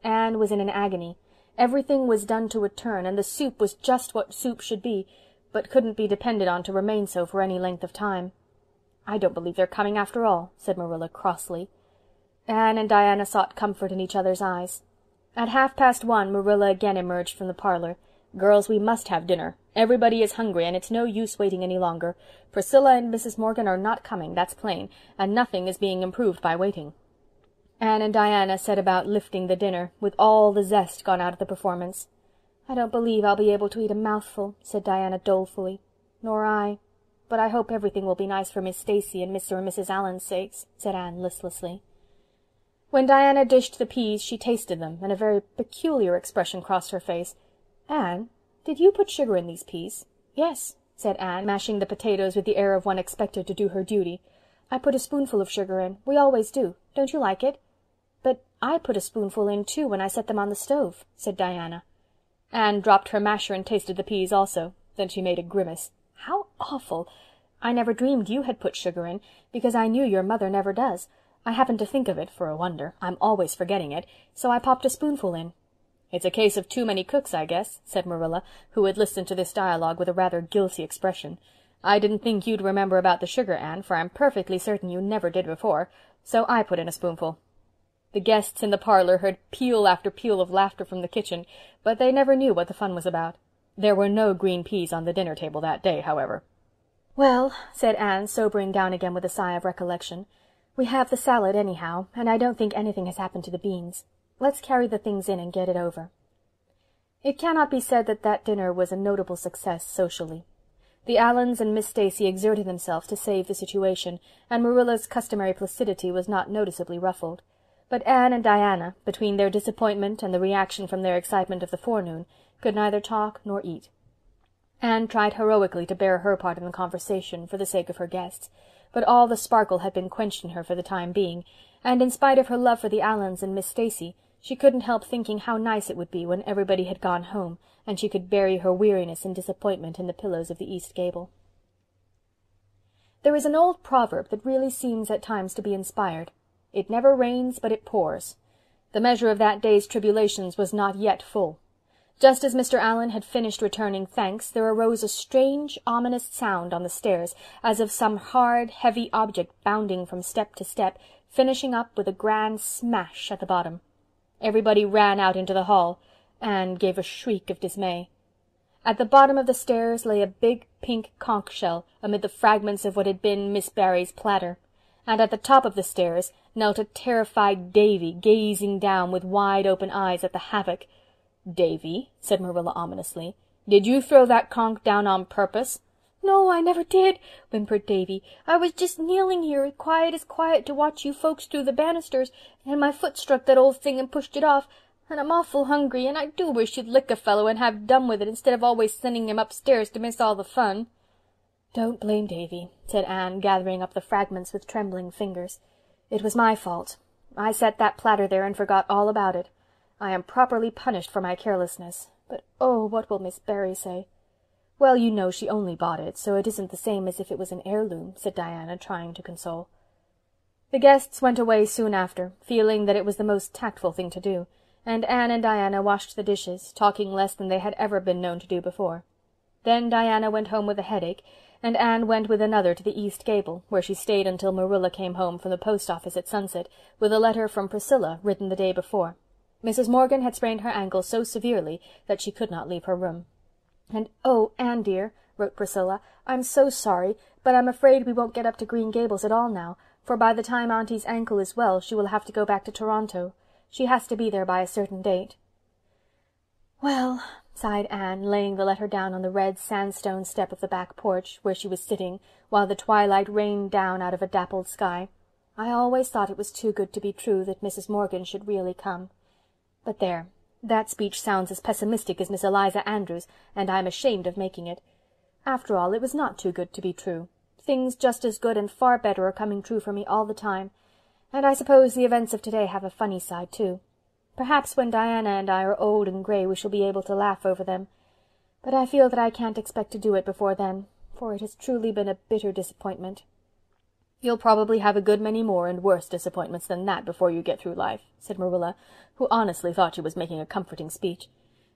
Anne was in an agony. Everything was done to a turn, and the soup was just what soup should be, but couldn't be depended on to remain so for any length of time. "I don't believe they're coming after all," said Marilla crossly. Anne and Diana sought comfort in each other's eyes. At 1:30 Marilla again emerged from the parlor. "Girls, we must have dinner. Everybody is hungry, and it's no use waiting any longer. Priscilla and Mrs. Morgan are not coming, that's plain, and nothing is being improved by waiting." Anne and Diana set about lifting the dinner, with all the zest gone out of the performance. "I don't believe I'll be able to eat a mouthful," said Diana dolefully. "Nor I. But I hope everything will be nice for Miss Stacy and Mr. and Mrs. Allen's sakes," said Anne listlessly. When Diana dished the peas, she tasted them, and a very peculiar expression crossed her face. "Anne, did you put sugar in these peas?" "Yes," said Anne, mashing the potatoes with the air of one expected to do her duty. "I put a spoonful of sugar in. We always do. Don't you like it?" "But I put a spoonful in, too, when I set them on the stove," said Diana. Anne dropped her masher and tasted the peas also. Then she made a grimace. "How awful! I never dreamed you had put sugar in, because I knew your mother never does. I happened to think of it, for a wonder. I'm always forgetting it, so I popped a spoonful in." "It's a case of too many cooks, I guess," said Marilla, who had listened to this dialogue with a rather guilty expression. "I didn't think you'd remember about the sugar, Anne, for I'm perfectly certain you never did before, so I put in a spoonful." The guests in the parlor heard peal after peal of laughter from the kitchen, but they never knew what the fun was about. There were no green peas on the dinner table that day, however. "Well," said Anne, sobering down again with a sigh of recollection, "we have the salad anyhow, and I don't think anything has happened to the beans. Let's carry the things in and get it over." It cannot be said that that dinner was a notable success socially. The Allens and Miss Stacy exerted themselves to save the situation, and Marilla's customary placidity was not noticeably ruffled. But Anne and Diana, between their disappointment and the reaction from their excitement of the forenoon, could neither talk nor eat. Anne tried heroically to bear her part in the conversation for the sake of her guests, but all the sparkle had been quenched in her for the time being, and in spite of her love for the Allens and Miss Stacy, she couldn't help thinking how nice it would be when everybody had gone home, and she could bury her weariness and disappointment in the pillows of the east gable. There is an old proverb that really seems at times to be inspired. It never rains but it pours. The measure of that day's tribulations was not yet full. Just as Mr. Allen had finished returning thanks, there arose a strange, ominous sound on the stairs, as of some hard, heavy object bounding from step to step, finishing up with a grand smash at the bottom. Everybody ran out into the hall. Anne gave a shriek of dismay. At the bottom of the stairs lay a big pink conch shell amid the fragments of what had been Miss Barry's platter. and at the top of the stairs knelt a terrified Davy, gazing down with wide-open eyes at the havoc. "Davy," said Marilla ominously, "did you throw that conch down on purpose?" "No, I never did," whimpered Davy. "I was just kneeling here, quiet as quiet, to watch you folks through the banisters, and my foot struck that old thing and pushed it off, and I'm awful hungry, and I do wish you'd lick a fellow and have done with it instead of always sending him upstairs to miss all the fun." "Don't blame Davy," said Anne, gathering up the fragments with trembling fingers. "It was my fault. I set that platter there and forgot all about it. I am properly punished for my carelessness. But oh, what will Miss Barry say?" "Well, you know she only bought it, so it isn't the same as if it was an heirloom," said Diana, trying to console. The guests went away soon after, feeling that it was the most tactful thing to do, and Anne and Diana washed the dishes, talking less than they had ever been known to do before. Then Diana went home with a headache, and Anne went with another to the east gable, where she stayed until Marilla came home from the post office at sunset with a letter from Priscilla written the day before. Mrs. Morgan had sprained her ankle so severely that she could not leave her room. "And oh, Anne dear," wrote Priscilla, "I'm so sorry, but I'm afraid we won't get up to Green Gables at all now, for by the time Auntie's ankle is well she will have to go back to Toronto. She has to be there by a certain date." "Well," sighed Anne, laying the letter down on the red sandstone step of the back porch, where she was sitting, while the twilight rained down out of a dappled sky, "I always thought it was too good to be true that Mrs. Morgan should really come. But there, that speech sounds as pessimistic as Miss Eliza Andrews, and I'm ashamed of making it. After all, it was not too good to be true. Things just as good and far better are coming true for me all the time, and I suppose the events of today have a funny side, too. Perhaps when Diana and I are old and grey we shall be able to laugh over them, but I feel that I can't expect to do it before then, for it has truly been a bitter disappointment." "You'll probably have a good many more and worse disappointments than that before you get through life," said Marilla, who honestly thought she was making a comforting speech.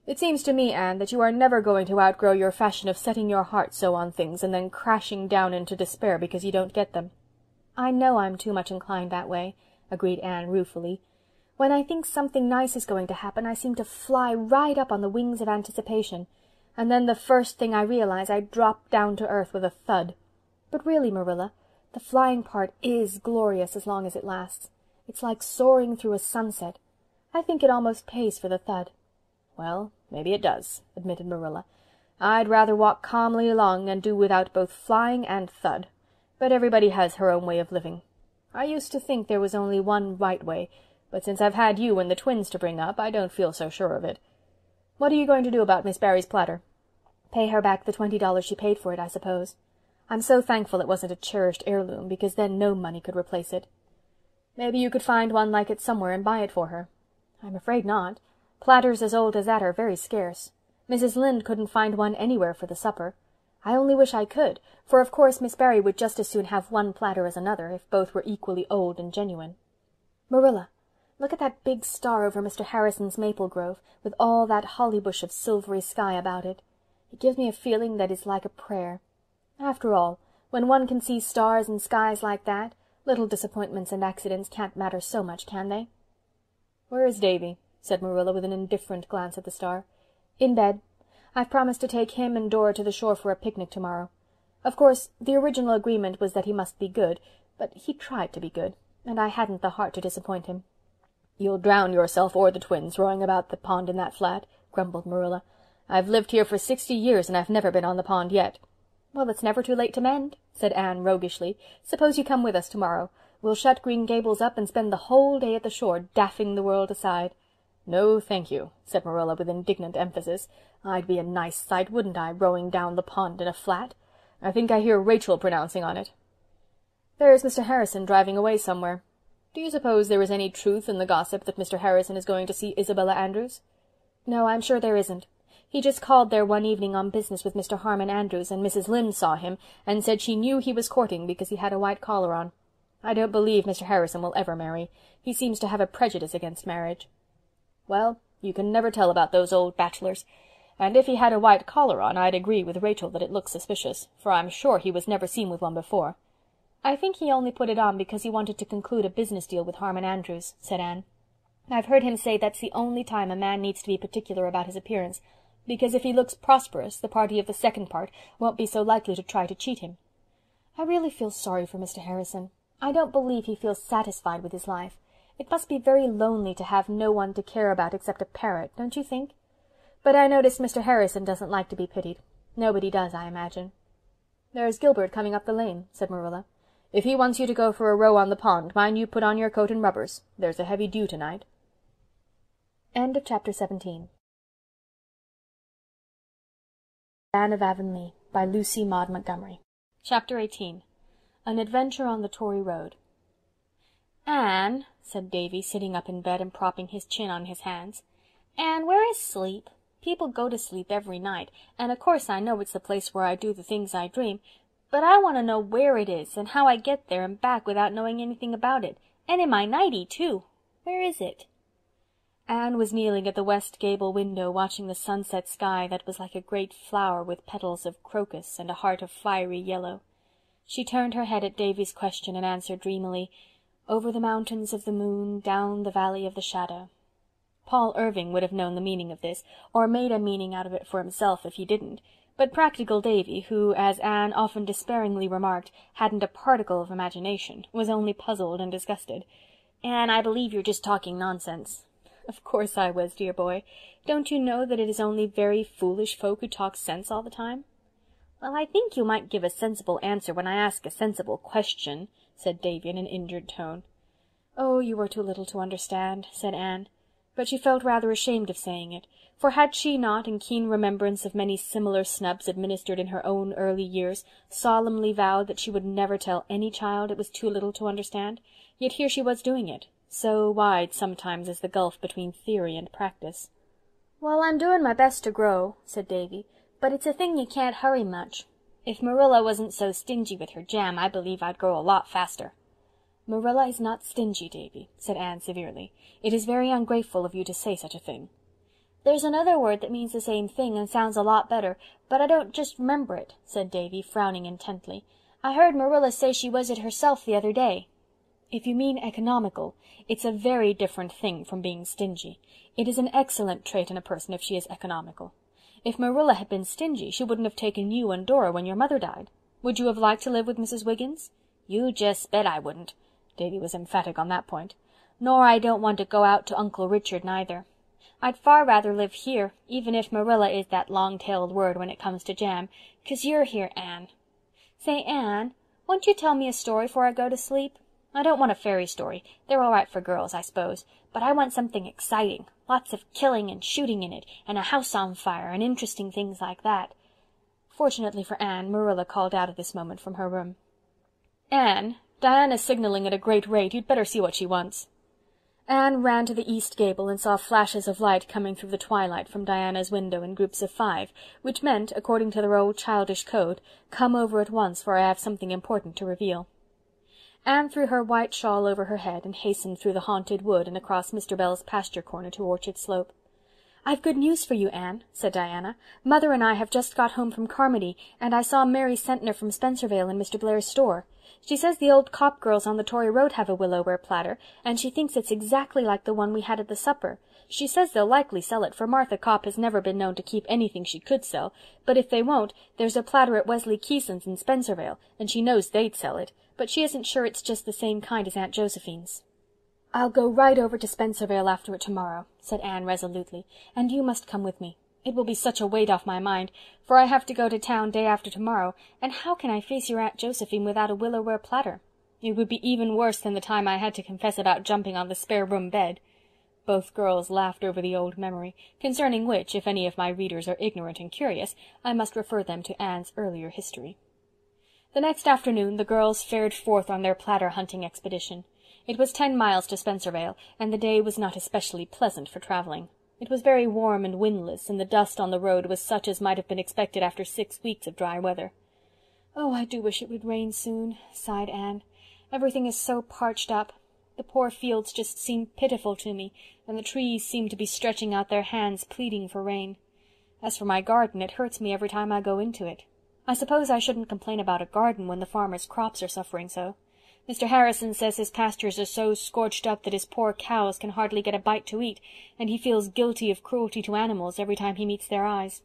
"It seems to me, Anne, that you are never going to outgrow your fashion of setting your heart so on things and then crashing down into despair because you don't get them." "I know I'm too much inclined that way," agreed Anne ruefully. "When I think something nice is going to happen I seem to fly right up on the wings of anticipation, and then the first thing I realize I drop down to earth with a thud. But really, Marilla, the flying part is glorious as long as it lasts. It's like soaring through a sunset. I think it almost pays for the thud." "Well, maybe it does," admitted Marilla. "I'd rather walk calmly along and do without both flying and thud. But everybody has her own way of living. I used to think there was only one right way, but since I've had you and the twins to bring up, I don't feel so sure of it. What are you going to do about Miss Barry's platter?" "Pay her back the $20 she paid for it, I suppose. I'm so thankful it wasn't a cherished heirloom, because then no money could replace it." "Maybe you could find one like it somewhere and buy it for her." "I'm afraid not. Platters as old as that are very scarce. Mrs. Lynde couldn't find one anywhere for the supper. I only wish I could, for of course Miss Barry would just as soon have one platter as another, if both were equally old and genuine. Marilla, look at that big star over Mr. Harrison's maple grove, with all that holly bush of silvery sky about it. It gives me a feeling that is like a prayer. After all, when one can see stars and skies like that, little disappointments and accidents can't matter so much, can they?" "Where is Davy?" said Marilla with an indifferent glance at the star. "In bed. I've promised to take him and Dora to the shore for a picnic tomorrow. Of course, the original agreement was that he must be good, but he tried to be good, and I hadn't the heart to disappoint him." "You'll drown yourself or the twins rowing about the pond in that flat," grumbled Marilla. "I've lived here for 60 years and I've never been on the pond yet." "Well, it's never too late to mend," said Anne roguishly. "Suppose you come with us tomorrow. We'll shut Green Gables up and spend the whole day at the shore, daffing the world aside." "No, thank you," said Marilla with indignant emphasis. "I'd be a nice sight, wouldn't I, rowing down the pond in a flat? I think I hear Rachel pronouncing on it." "There's Mr. Harrison driving away somewhere. Do you suppose there is any truth in the gossip that Mr. Harrison is going to see Isabella Andrews?" "No, I'm sure there isn't. He just called there one evening on business with Mr. Harmon Andrews, and Mrs. Lynde saw him and said she knew he was courting because he had a white collar on. I don't believe Mr. Harrison will ever marry. He seems to have a prejudice against marriage." "Well, you can never tell about those old bachelors. And if he had a white collar on, I'd agree with Rachel that it looks suspicious, for I'm sure he was never seen with one before." "I think he only put it on because he wanted to conclude a business deal with Harmon Andrews," said Anne. "I've heard him say that's the only time a man needs to be particular about his appearance, because if he looks prosperous, the party of the second part won't be so likely to try to cheat him. I really feel sorry for Mr. Harrison. I don't believe he feels satisfied with his life. It must be very lonely to have no one to care about except a parrot, don't you think? But I notice Mr. Harrison doesn't like to be pitied. Nobody does, I imagine." "There's Gilbert coming up the lane," said Marilla. "If he wants you to go for a row on the pond, mind you put on your coat and rubbers. There's a heavy dew tonight." End of Chapter 17. Anne of Avonlea by Lucy Maud Montgomery. Chapter 18. An Adventure on the Tory Road. "Anne," said Davy, sitting up in bed and propping his chin on his hands. "Anne, where is sleep? People go to sleep every night, and of course I know it's the place where I do the things I dream, but I want to know where it is, and how I get there and back without knowing anything about it. And in my nightie, too. Where is it?" Anne was kneeling at the west gable window, watching the sunset sky that was like a great flower with petals of crocus and a heart of fiery yellow. She turned her head at Davy's question and answered dreamily, "Over the mountains of the moon, down the valley of the shadow." Paul Irving would have known the meaning of this, or made a meaning out of it for himself if he didn't, but practical Davy, who, as Anne often despairingly remarked, hadn't a particle of imagination, was only puzzled and disgusted. "Anne, I believe you're just talking nonsense." "Of course I was, dear boy. Don't you know that it is only very foolish folk who talk sense all the time?" "Well, I think you might give a sensible answer when I ask a sensible question," said Davy in an injured tone. "Oh, you are too little to understand," said Anne. But she felt rather ashamed of saying it, for had she not, in keen remembrance of many similar snubs administered in her own early years, solemnly vowed that she would never tell any child it was too little to understand? Yet here she was doing it. So wide sometimes is the gulf between theory and practice. "Well, I'm doing my best to grow," said Davy, "but it's a thing you can't hurry much. If Marilla wasn't so stingy with her jam, I believe I'd grow a lot faster." "Marilla is not stingy, Davy," said Anne severely. "It is very ungrateful of you to say such a thing." "There's another word that means the same thing and sounds a lot better, but I don't just remember it," said Davy, frowning intently. "I heard Marilla say she was it herself the other day." "If you mean economical, it's a very different thing from being stingy. It is an excellent trait in a person if she is economical. If Marilla had been stingy, she wouldn't have taken you and Dora when your mother died. Would you have liked to live with Mrs. Wiggins?" "You just bet I wouldn't." Davy was emphatic on that point. "Nor I don't want to go out to Uncle Richard neither. I'd far rather live here, even if Marilla is that long-tailed word when it comes to jam, 'cause you're here, Anne. Say, Anne, won't you tell me a story before I go to sleep? I don't want a fairy story. They're all right for girls, I suppose, but I want something exciting, lots of killing and shooting in it, and a house on fire, and interesting things like that." Fortunately for Anne, Marilla called out at this moment from her room. "Anne, Diana's signaling at a great rate. You'd better see what she wants." Anne ran to the east gable and saw flashes of light coming through the twilight from Diana's window in groups of 5, which meant, according to their old childish code, "Come over at once, for I have something important to reveal." Anne threw her white shawl over her head and hastened through the haunted wood and across Mr. Bell's pasture corner to Orchard Slope. "I've good news for you, Anne," said Diana. "Mother and I have just got home from Carmody, and I saw Mary Sentner from Spencervale in Mr. Blair's store. She says the old Copp girls on the Tory Road have a willow-ware platter, and she thinks it's exactly like the one we had at the supper. She says they'll likely sell it, for Martha Copp has never been known to keep anything she could sell, but if they won't, there's a platter at Wesley Keeson's in Spencervale, and she knows they'd sell it, but she isn't sure it's just the same kind as Aunt Josephine's." "I'll go right over to Spencervale after it tomorrow," said Anne resolutely, "and you must come with me. It will be such a weight off my mind, for I have to go to town day after tomorrow, and how can I face your Aunt Josephine without a willow-ware platter? It would be even worse than the time I had to confess about jumping on the spare-room bed." Both girls laughed over the old memory, concerning which, if any of my readers are ignorant and curious, I must refer them to Anne's earlier history. The next afternoon the girls fared forth on their platter-hunting expedition. It was 10 miles to Spencervale, and the day was not especially pleasant for traveling. It was very warm and windless, and the dust on the road was such as might have been expected after 6 weeks of dry weather. "Oh, I do wish it would rain soon," sighed Anne. "Everything is so parched up. The poor fields just seem pitiful to me, and the trees seem to be stretching out their hands pleading for rain. As for my garden, it hurts me every time I go into it. I suppose I shouldn't complain about a garden when the farmer's crops are suffering so. Mr. Harrison says his pastures are so scorched up that his poor cows can hardly get a bite to eat, and he feels guilty of cruelty to animals every time he meets their eyes."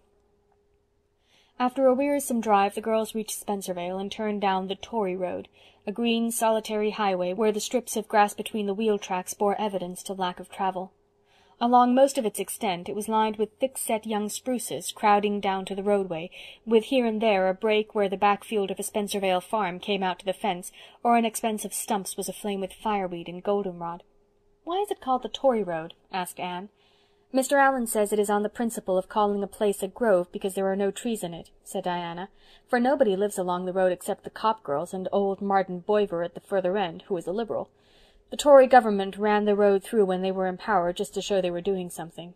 After a wearisome drive the girls reached Spencervale and turned down the Tory road, a green solitary highway where the strips of grass between the wheel tracks bore evidence to lack of travel. Along most of its extent it was lined with thick-set young spruces crowding down to the roadway, with here and there a break where the back field of a Spencervale farm came out to the fence, or an expanse of stumps was aflame with fireweed and goldenrod. "Why is it called the Tory road?" asked Anne. "Mr. Allen says it is on the principle of calling a place a grove because there are no trees in it," said Diana, "for nobody lives along the road except the Copp girls and old Martin Boyver at the further end, who is a Liberal. The Tory government ran the road through when they were in power just to show they were doing something."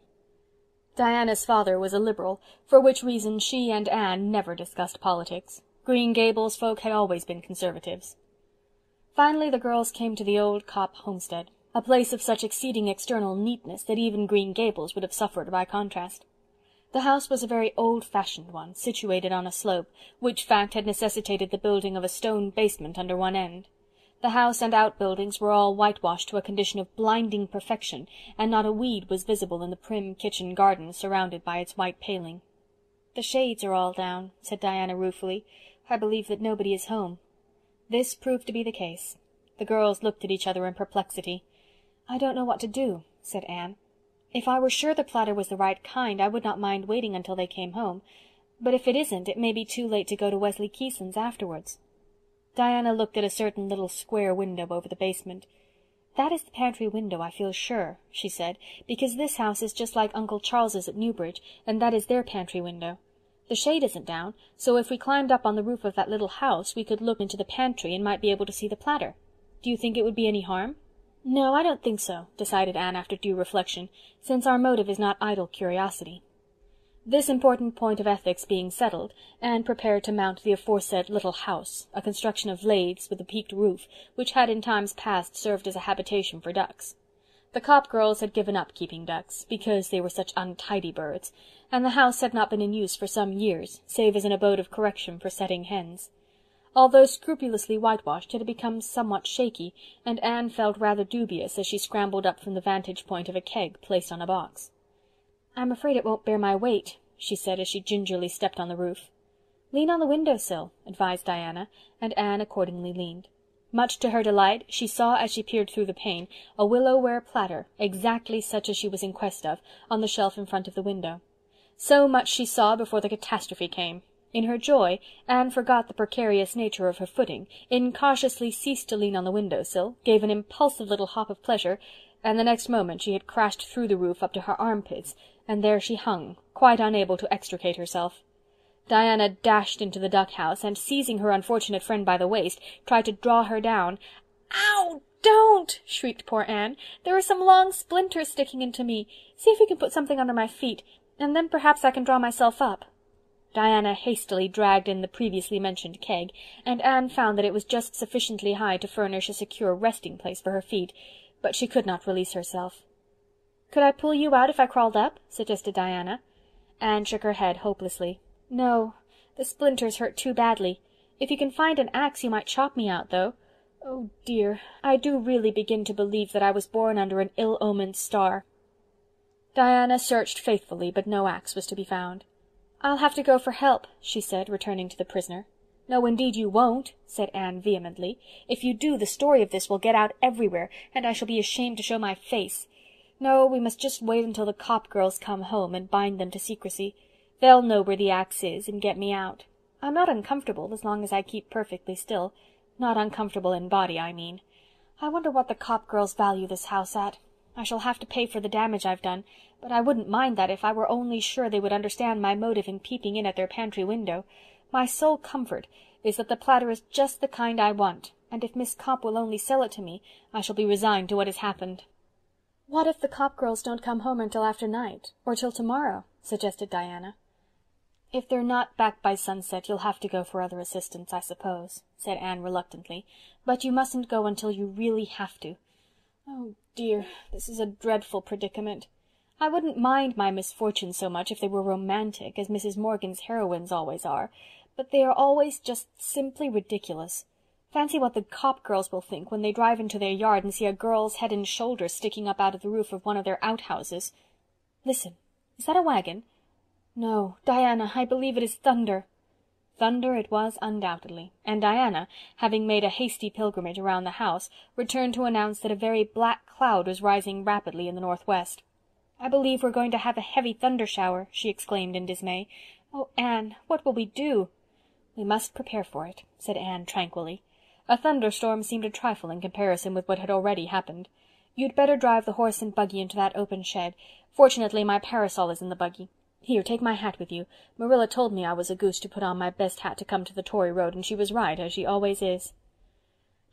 Diana's father was a Liberal, for which reason she and Anne never discussed politics. Green Gables folk had always been Conservatives. Finally the girls came to the old Copp homestead, a place of such exceeding external neatness that even Green Gables would have suffered by contrast. The house was a very old-fashioned one, situated on a slope, which fact had necessitated the building of a stone basement under one end. The house and outbuildings were all whitewashed to a condition of blinding perfection, and not a weed was visible in the prim kitchen garden surrounded by its white paling. "The shades are all down," said Diana ruefully. "I believe that nobody is home." This proved to be the case. The girls looked at each other in perplexity. "I don't know what to do," said Anne. "If I were sure the platter was the right kind, I would not mind waiting until they came home. But if it isn't, it may be too late to go to Wesley Keyson's afterwards." Diana looked at a certain little square window over the basement. "That is the pantry window, I feel sure," she said, "because this house is just like Uncle Charles's at Newbridge, and that is their pantry window. The shade isn't down, so if we climbed up on the roof of that little house we could look into the pantry and might be able to see the platter. Do you think it would be any harm?" "No, I don't think so," decided Anne after due reflection, "since our motive is not idle curiosity." This important point of ethics being settled, Anne prepared to mount the aforesaid little house, a construction of laths with a peaked roof, which had in times past served as a habitation for ducks. The Copp girls had given up keeping ducks, because they were such untidy birds, and the house had not been in use for some years, save as an abode of correction for setting hens. Although scrupulously whitewashed, it had become somewhat shaky, and Anne felt rather dubious as she scrambled up from the vantage point of a keg placed on a box. "I'm afraid it won't bear my weight," she said as she gingerly stepped on the roof. "Lean on the window-sill," advised Diana, and Anne accordingly leaned. Much to her delight, she saw as she peered through the pane a willow-ware platter, exactly such as she was in quest of, on the shelf in front of the window. So much she saw before the catastrophe came. In her joy, Anne forgot the precarious nature of her footing, incautiously ceased to lean on the window-sill, gave an impulsive little hop of pleasure, and the next moment she had crashed through the roof up to her armpits, and there she hung, quite unable to extricate herself. Diana dashed into the duck-house, and seizing her unfortunate friend by the waist, tried to draw her down. "Ow! Don't!" shrieked poor Anne. "There are some long splinters sticking into me. See if you can put something under my feet, and then perhaps I can draw myself up." Diana hastily dragged in the previously mentioned keg, and Anne found that it was just sufficiently high to furnish a secure resting-place for her feet, but she could not release herself. "Could I pull you out if I crawled up?" suggested Diana. Anne shook her head hopelessly. "No, the splinters hurt too badly. If you can find an axe you might chop me out, though. Oh dear, I do really begin to believe that I was born under an ill-omened star." Diana searched faithfully, but no axe was to be found. "I'll have to go for help," she said, returning to the prisoner. "No, indeed you won't," said Anne vehemently. "If you do, the story of this will get out everywhere, and I shall be ashamed to show my face. No, we must just wait until the Copp girls come home and bind them to secrecy. They'll know where the axe is and get me out. I'm not uncomfortable as long as I keep perfectly still. Not uncomfortable in body, I mean. I wonder what the Copp girls value this house at. I shall have to pay for the damage I've done, but I wouldn't mind that if I were only sure they would understand my motive in peeping in at their pantry window. My sole comfort is that the platter is just the kind I want, and if Miss Copp will only sell it to me, I shall be resigned to what has happened." "What if the Copp girls don't come home until after night, or till tomorrow?" suggested Diana. "If they're not back by sunset, you'll have to go for other assistance, I suppose," said Anne reluctantly. "But you mustn't go until you really have to. Oh dear, this is a dreadful predicament. I wouldn't mind my misfortunes so much if they were romantic, as Mrs. Morgan's heroines always are, but they are always just simply ridiculous. Fancy what the Copp girls will think when they drive into their yard and see a girl's head and shoulders sticking up out of the roof of one of their outhouses. Listen, is that a wagon? No, Diana, I believe it is thunder." Thunder it was undoubtedly, and Diana, having made a hasty pilgrimage around the house, returned to announce that a very black cloud was rising rapidly in the northwest. "I believe we're going to have a heavy thunder shower," she exclaimed in dismay. "Oh, Anne, what will we do?" "We must prepare for it," said Anne tranquilly. A thunderstorm seemed a trifle in comparison with what had already happened. "You'd better drive the horse and buggy into that open shed. Fortunately, my parasol is in the buggy. Here, take my hat with you. Marilla told me I was a goose to put on my best hat to come to the Tory road, and she was right, as she always is."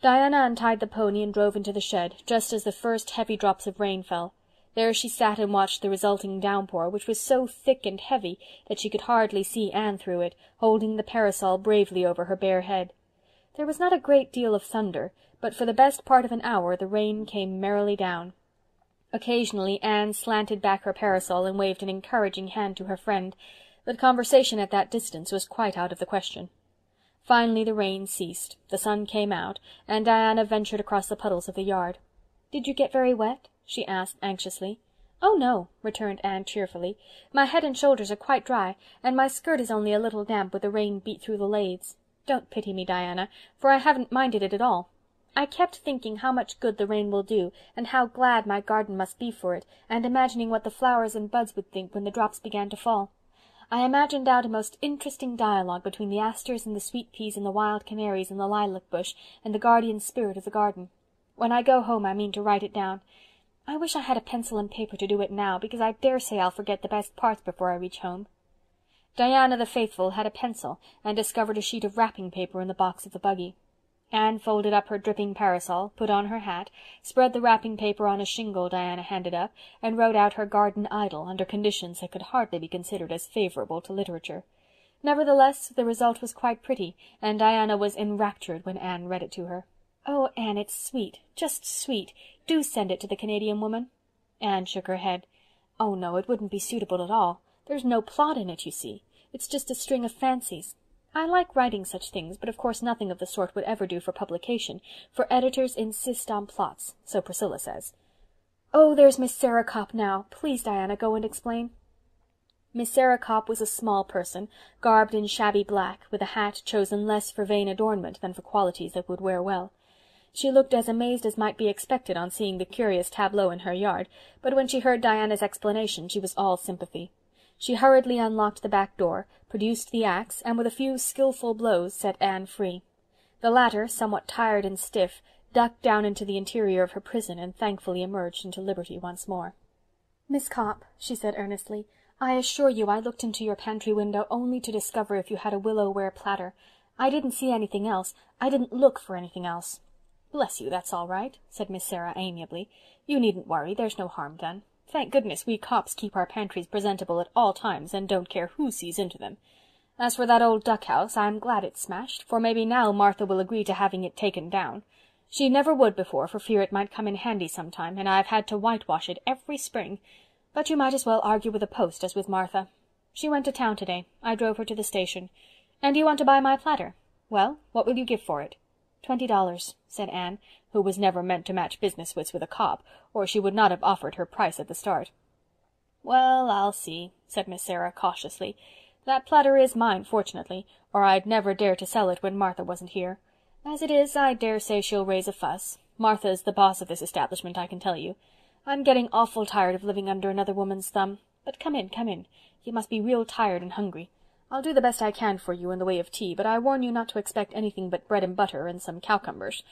Diana untied the pony and drove into the shed, just as the first heavy drops of rain fell. There she sat and watched the resulting downpour, which was so thick and heavy that she could hardly see Anne through it, holding the parasol bravely over her bare head. There was not a great deal of thunder, but for the best part of an hour the rain came merrily down. Occasionally Anne slanted back her parasol and waved an encouraging hand to her friend, but conversation at that distance was quite out of the question. Finally the rain ceased, the sun came out, and Diana ventured across the puddles of the yard. "Did you get very wet?" she asked anxiously. "Oh, no," returned Anne cheerfully. "My head and shoulders are quite dry, and my skirt is only a little damp where the rain beat through the lathes. Don't pity me, Diana, for I haven't minded it at all. I kept thinking how much good the rain will do, and how glad my garden must be for it, and imagining what the flowers and buds would think when the drops began to fall. I imagined out a most interesting dialogue between the asters and the sweet peas and the wild canaries and the lilac bush and the guardian spirit of the garden. When I go home I mean to write it down. I wish I had a pencil and paper to do it now, because I dare say I'll forget the best parts before I reach home." Diana the faithful had a pencil and discovered a sheet of wrapping paper in the box of the buggy. Anne folded up her dripping parasol, put on her hat, spread the wrapping paper on a shingle Diana handed up, and wrote out her garden idyll under conditions that could hardly be considered as favourable to literature. Nevertheless, the result was quite pretty, and Diana was enraptured when Anne read it to her. "Oh, Anne, it's sweet, just sweet. Do send it to the Canadian woman." Anne shook her head. "Oh, no, it wouldn't be suitable at all. There's no plot in it, you see. It's just a string of fancies. I like writing such things, but of course nothing of the sort would ever do for publication, for editors insist on plots, so Priscilla says. Oh, there's Miss Sarah Copp now. Please, Diana, go and explain." Miss Sarah Copp was a small person, garbed in shabby black, with a hat chosen less for vain adornment than for qualities that would wear well. She looked as amazed as might be expected on seeing the curious tableau in her yard, but when she heard Diana's explanation she was all sympathy. She hurriedly unlocked the back door, produced the axe, and with a few skilful blows set Anne free. The latter, somewhat tired and stiff, ducked down into the interior of her prison and thankfully emerged into liberty once more. "Miss Copp," she said earnestly, "I assure you I looked into your pantry window only to discover if you had a willow-ware platter. I didn't see anything else. I didn't look for anything else." "Bless you, that's all right," said Miss Sarah amiably. "You needn't worry, there's no harm done. Thank goodness we Copps keep our pantries presentable at all times and don't care who sees into them. As for that old duck-house, I'm glad it's smashed, for maybe now Martha will agree to having it taken down. She never would before, for fear it might come in handy sometime, and I've had to whitewash it every spring. But you might as well argue with a post as with Martha. She went to town today. I drove her to the station. And you want to buy my platter? Well, what will you give for it?" $20, said Anne, who was never meant to match business wits with a Copp, or she would not have offered her price at the start. "Well, I'll see," said Miss Sarah cautiously. "That platter is mine, fortunately, or I'd never dare to sell it when Martha wasn't here. As it is, I dare say she'll raise a fuss. Martha's the boss of this establishment, I can tell you. I'm getting awful tired of living under another woman's thumb. But come in, come in. You must be real tired and hungry. I'll do the best I can for you in the way of tea, but I warn you not to expect anything but bread and butter and some cowcumbers.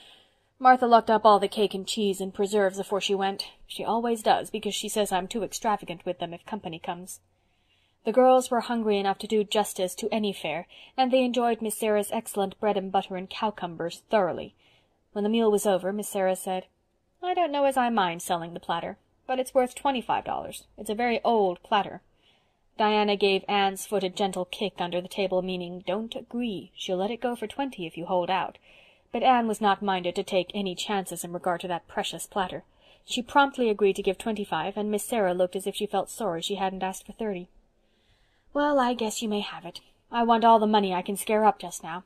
Martha locked up all the cake and cheese and preserves afore she went. She always does, because she says I'm too extravagant with them if company comes." The girls were hungry enough to do justice to any fare, and they enjoyed Miss Sarah's excellent bread and butter and cowcumbers thoroughly. When the meal was over, Miss Sarah said, "I don't know as I mind selling the platter, but it's worth $25. It's a very old platter." Diana gave Anne's foot a gentle kick under the table, meaning, "Don't agree. She'll let it go for 20 if you hold out." But Anne was not minded to take any chances in regard to that precious platter. She promptly agreed to give 25, and Miss Sarah looked as if she felt sorry she hadn't asked for 30. "Well, I guess you may have it. I want all the money I can scare up just now.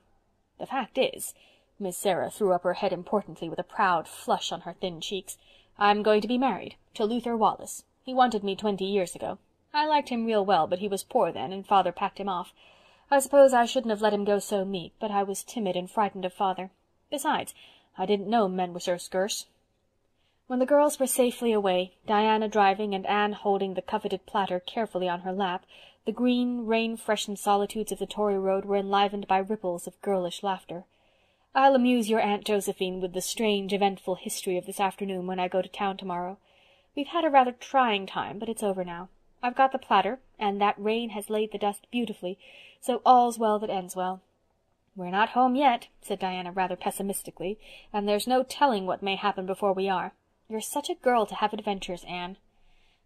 The fact is," Miss Sarah threw up her head importantly with a proud flush on her thin cheeks, "I'm going to be married to Luther Wallace. He wanted me 20 years ago. I liked him real well, but he was poor then, and father packed him off. I suppose I shouldn't have let him go so meek, but I was timid and frightened of father. Besides, I didn't know men were so skurse." When the girls were safely away, Diana driving and Anne holding the coveted platter carefully on her lap, the green, rain-freshened solitudes of the Tory road were enlivened by ripples of girlish laughter. "I'll amuse your Aunt Josephine with the strange, eventful history of this afternoon when I go to town tomorrow. We've had a rather trying time, but it's over now. I've got the platter, and that rain has laid the dust beautifully, so all's well that ends well." "We're not home yet," said Diana rather pessimistically, "and there's no telling what may happen before we are. You're such a girl to have adventures, Anne."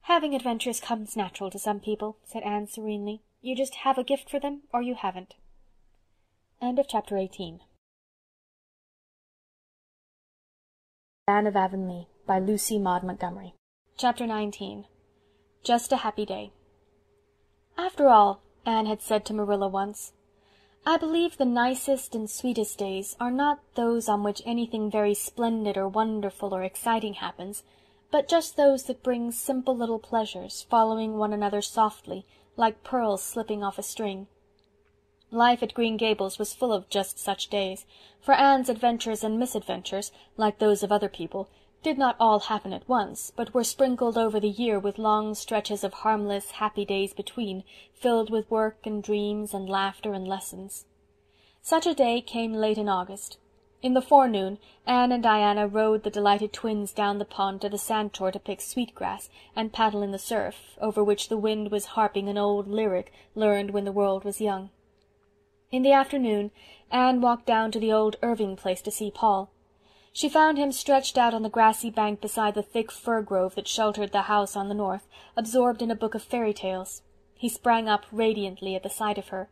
"Having adventures comes natural to some people," said Anne serenely. "You just have a gift for them, or you haven't." End of chapter 18. Anne of Avonlea by Lucy Maud Montgomery. Chapter 19. Just a Happy Day. "After all," Anne had said to Marilla once, "I believe the nicest and sweetest days are not those on which anything very splendid or wonderful or exciting happens, but just those that bring simple little pleasures, following one another softly, like pearls slipping off a string." Life at Green Gables was full of just such days, for Anne's adventures and misadventures, like those of other people, did not all happen at once, but were sprinkled over the year with long stretches of harmless, happy days between, filled with work and dreams and laughter and lessons. Such a day came late in August. In the forenoon Anne and Diana rowed the delighted twins down the pond to the sandshore to pick sweetgrass and paddle in the surf, over which the wind was harping an old lyric learned when the world was young. In the afternoon Anne walked down to the old Irving place to see Paul. She found him stretched out on the grassy bank beside the thick fir grove that sheltered the house on the north, absorbed in a book of fairy tales. He sprang up radiantly at the sight of her.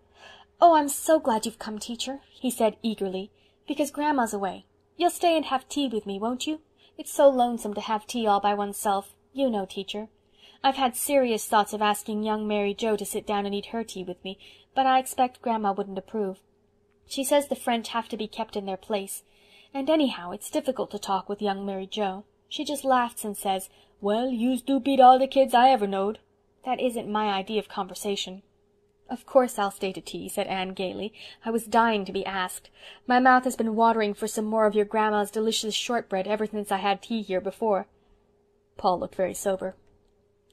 "Oh, I'm so glad you've come, teacher," he said eagerly, "because Grandma's away. You'll stay and have tea with me, won't you? It's so lonesome to have tea all by oneself, you know, teacher. I've had serious thoughts of asking young Mary Joe to sit down and eat her tea with me, but I expect Grandma wouldn't approve. She says the French have to be kept in their place. And anyhow, it's difficult to talk with young Mary Joe. She just laughs and says, 'Well, yous do beat all the kids I ever knowed.' That isn't my idea of conversation." "Of course I'll stay to tea," said Anne gaily. "I was dying to be asked. My mouth has been watering for some more of your Grandma's delicious shortbread ever since I had tea here before." Paul looked very sober.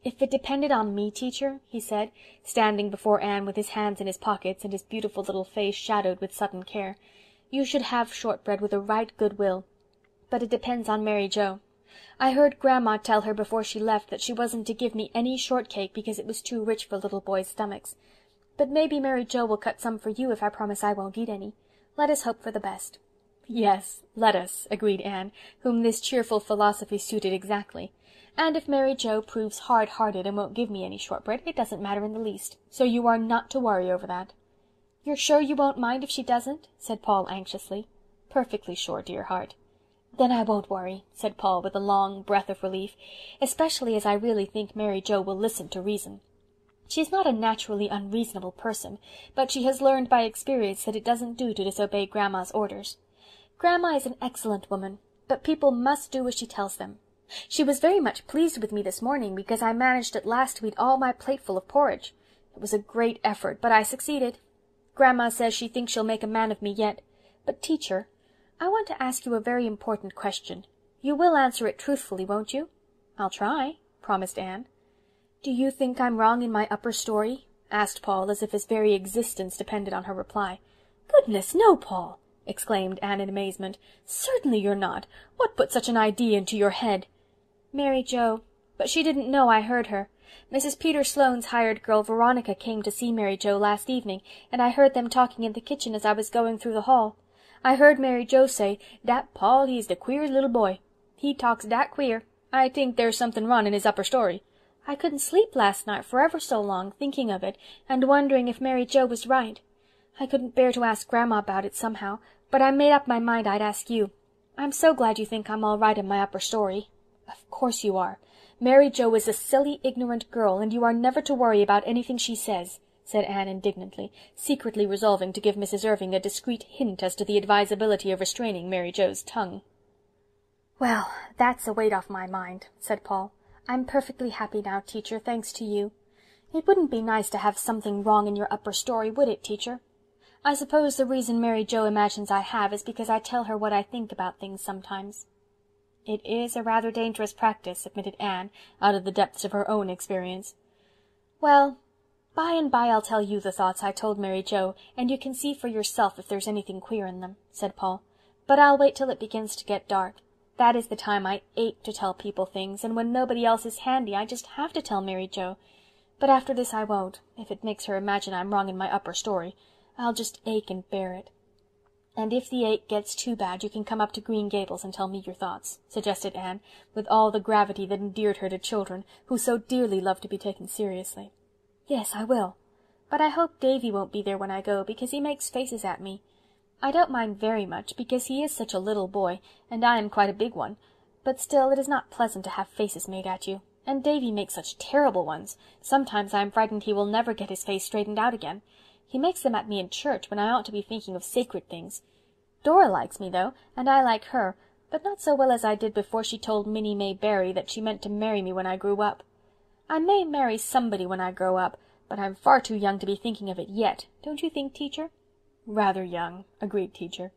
"If it depended on me, teacher," he said, standing before Anne with his hands in his pockets and his beautiful little face shadowed with sudden care, "you should have shortbread with a right good will. But it depends on Mary Joe. I heard Grandma tell her before she left that she wasn't to give me any shortcake because it was too rich for little boys' stomachs. But maybe Mary Joe will cut some for you if I promise I won't eat any. Let us hope for the best." "Yes, let us," agreed Anne, whom this cheerful philosophy suited exactly. "And if Mary Joe proves hard-hearted and won't give me any shortbread, it doesn't matter in the least, so you are not to worry over that." "You're sure you won't mind if she doesn't?" said Paul anxiously. "Perfectly sure, dear heart." "Then I won't worry," said Paul with a long breath of relief, "especially as I really think Mary Joe will listen to reason. She's not a naturally unreasonable person, but she has learned by experience that it doesn't do to disobey Grandma's orders. Grandma is an excellent woman, but people must do as she tells them. She was very much pleased with me this morning because I managed at last to eat all my plateful of porridge. It was a great effort, but I succeeded. Grandma says she thinks she'll make a man of me yet. But, teacher, I want to ask you a very important question. You will answer it truthfully, won't you?" "I'll try," promised Anne. "Do you think I'm wrong in my upper story?" asked Paul, as if his very existence depended on her reply. "Goodness, no, Paul!" exclaimed Anne in amazement. "Certainly you're not. What put such an idea into your head?" "Mary Joe. But she didn't know I heard her. Mrs. Peter Sloane's hired girl Veronica came to see Mary Joe last evening, and I heard them talking in the kitchen as I was going through the hall. I heard Mary Joe say, 'Dat Paul, he's the queerest little boy. He talks dat queer. I think there's something wrong in his upper story.' I couldn't sleep last night for ever so long, thinking of it, and wondering if Mary Joe was right. I couldn't bear to ask Grandma about it somehow, but I made up my mind I'd ask you. I'm so glad you think I'm all right in my upper story." "Of course you are. Mary Joe is a silly, ignorant girl, and you are never to worry about anything she says," said Anne indignantly, secretly resolving to give Mrs. Irving a discreet hint as to the advisability of restraining Mary Joe's tongue. "Well, that's a weight off my mind," said Paul. "I'm perfectly happy now, teacher, thanks to you. It wouldn't be nice to have something wrong in your upper story, would it, teacher? I suppose the reason Mary Joe imagines I have is because I tell her what I think about things sometimes." "It is a rather dangerous practice," admitted Anne, out of the depths of her own experience. "Well, by and by I'll tell you the thoughts I told Mary Joe, and you can see for yourself if there's anything queer in them," said Paul. "But I'll wait till it begins to get dark. That is the time I ache to tell people things, and when nobody else is handy I just have to tell Mary Joe. But after this I won't, if it makes her imagine I'm wrong in my upper story. I'll just ache and bear it." "And if the ache gets too bad you can come up to Green Gables and tell me your thoughts," suggested Anne, with all the gravity that endeared her to children, who so dearly loved to be taken seriously. "Yes, I will. But I hope Davy won't be there when I go, because he makes faces at me. I don't mind very much, because he is such a little boy, and I am quite a big one, but still it is not pleasant to have faces made at you, and Davy makes such terrible ones. Sometimes I am frightened he will never get his face straightened out again. He makes them at me in church, when I ought to be thinking of sacred things. Dora likes me, though, and I like her, but not so well as I did before she told Minnie May Barry that she meant to marry me when I grew up. I may marry somebody when I grow up, but I'm far too young to be thinking of it yet, don't you think, Teacher?" "Rather young," agreed Teacher.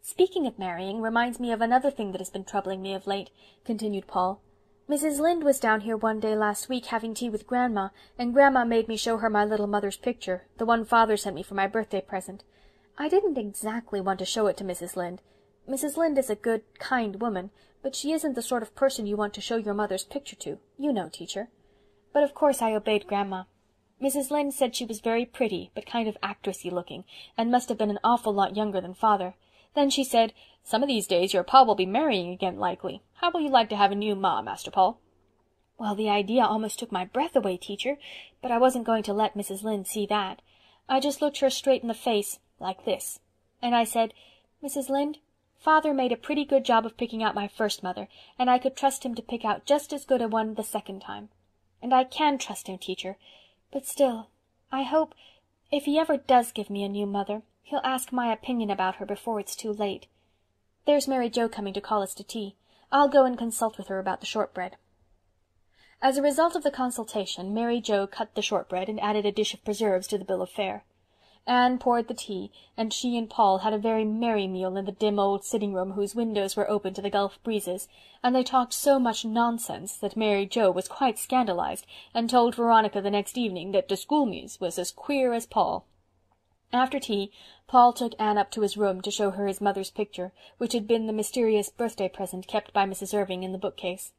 "Speaking of marrying reminds me of another thing that has been troubling me of late," continued Paul. "Mrs. Lynde was down here one day last week having tea with Grandma, and Grandma made me show her my little mother's picture, the one Father sent me for my birthday present. I didn't exactly want to show it to Mrs. Lynde. Mrs. Lynde is a good, kind woman, but she isn't the sort of person you want to show your mother's picture to, you know, Teacher. But of course I obeyed Grandma. Mrs. Lynde said she was very pretty, but kind of actressy looking, and must have been an awful lot younger than Father. Then she said, 'Some of these days your pa will be marrying again likely. How will you like to have a new ma, Master Paul?' Well, the idea almost took my breath away, Teacher, but I wasn't going to let Mrs. Lynde see that. I just looked her straight in the face, like this, and I said, 'Mrs. Lynde, Father made a pretty good job of picking out my first mother, and I could trust him to pick out just as good a one the second time. And I can trust him, Teacher. But still, I hope, if he ever does give me a new mother, he'll ask my opinion about her before it's too late. There's Mary Joe coming to call us to tea. I'll go and consult with her about the shortbread." As a result of the consultation, Mary Joe cut the shortbread and added a dish of preserves to the bill of fare. Anne poured the tea, and she and Paul had a very merry meal in the dim old sitting-room whose windows were open to the Gulf breezes, and they talked so much nonsense that Mary Joe was quite scandalized, and told Veronica the next evening that de schoolme's was as queer as Paul. After tea, Paul took Anne up to his room to show her his mother's picture, which had been the mysterious birthday present kept by Mrs. Irving in the bookcase.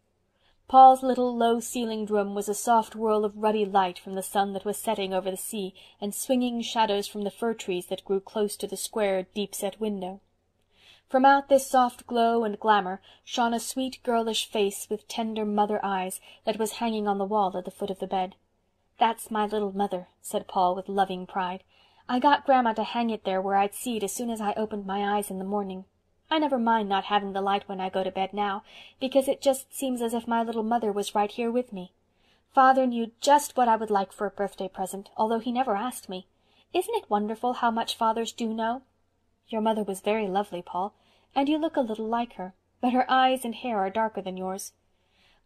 Paul's little low-ceilinged room was a soft whirl of ruddy light from the sun that was setting over the sea, and swinging shadows from the fir trees that grew close to the square, deep-set window. From out this soft glow and glamour shone a sweet girlish face with tender mother eyes that was hanging on the wall at the foot of the bed. "That's my little mother," said Paul with loving pride. "I got Grandma to hang it there where I'd see it as soon as I opened my eyes in the morning. I never mind not having the light when I go to bed now, because it just seems as if my little mother was right here with me. Father knew just what I would like for a birthday present, although he never asked me. Isn't it wonderful how much fathers do know? Your mother was very lovely, Paul, and you look a little like her, but her eyes and hair are darker than yours."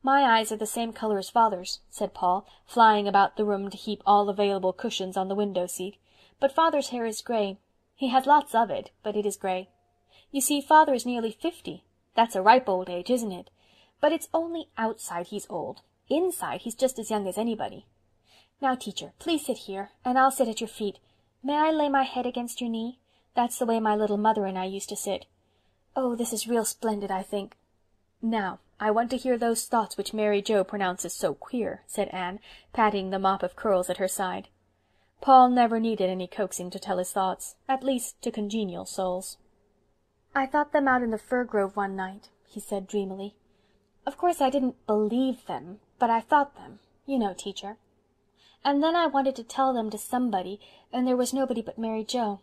"My eyes are the same color as Father's," said Paul, flying about the room to heap all available cushions on the window-seat. "But Father's hair is gray. He has lots of it, but it is gray. You see, Father is nearly 50. That's a ripe old age, isn't it? But it's only outside he's old. Inside he's just as young as anybody. Now, Teacher, please sit here, and I'll sit at your feet. May I lay my head against your knee? That's the way my little mother and I used to sit. Oh, this is real splendid, I think." "Now, I want to hear those thoughts which Mary Joe pronounces so queer," said Anne, patting the mop of curls at her side. Paul never needed any coaxing to tell his thoughts, at least to congenial souls. "I thought them out in the fir grove one night," he said dreamily. "Of course I didn't believe them, but I thought them, you know, Teacher. And then I wanted to tell them to somebody, and there was nobody but Mary Joe.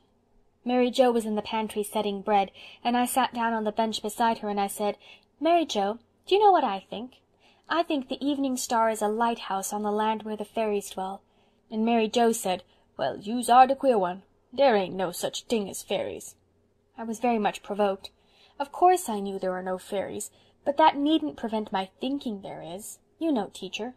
Mary Joe was in the pantry setting bread, and I sat down on the bench beside her and I said, 'Mary Joe, do you know what I think? I think the evening star is a lighthouse on the land where the fairies dwell.' And Mary Joe said, 'Well, yous are the queer one. There ain't no such ting as fairies.' I was very much provoked. Of course I knew there are no fairies, but that needn't prevent my thinking there is. You know, Teacher.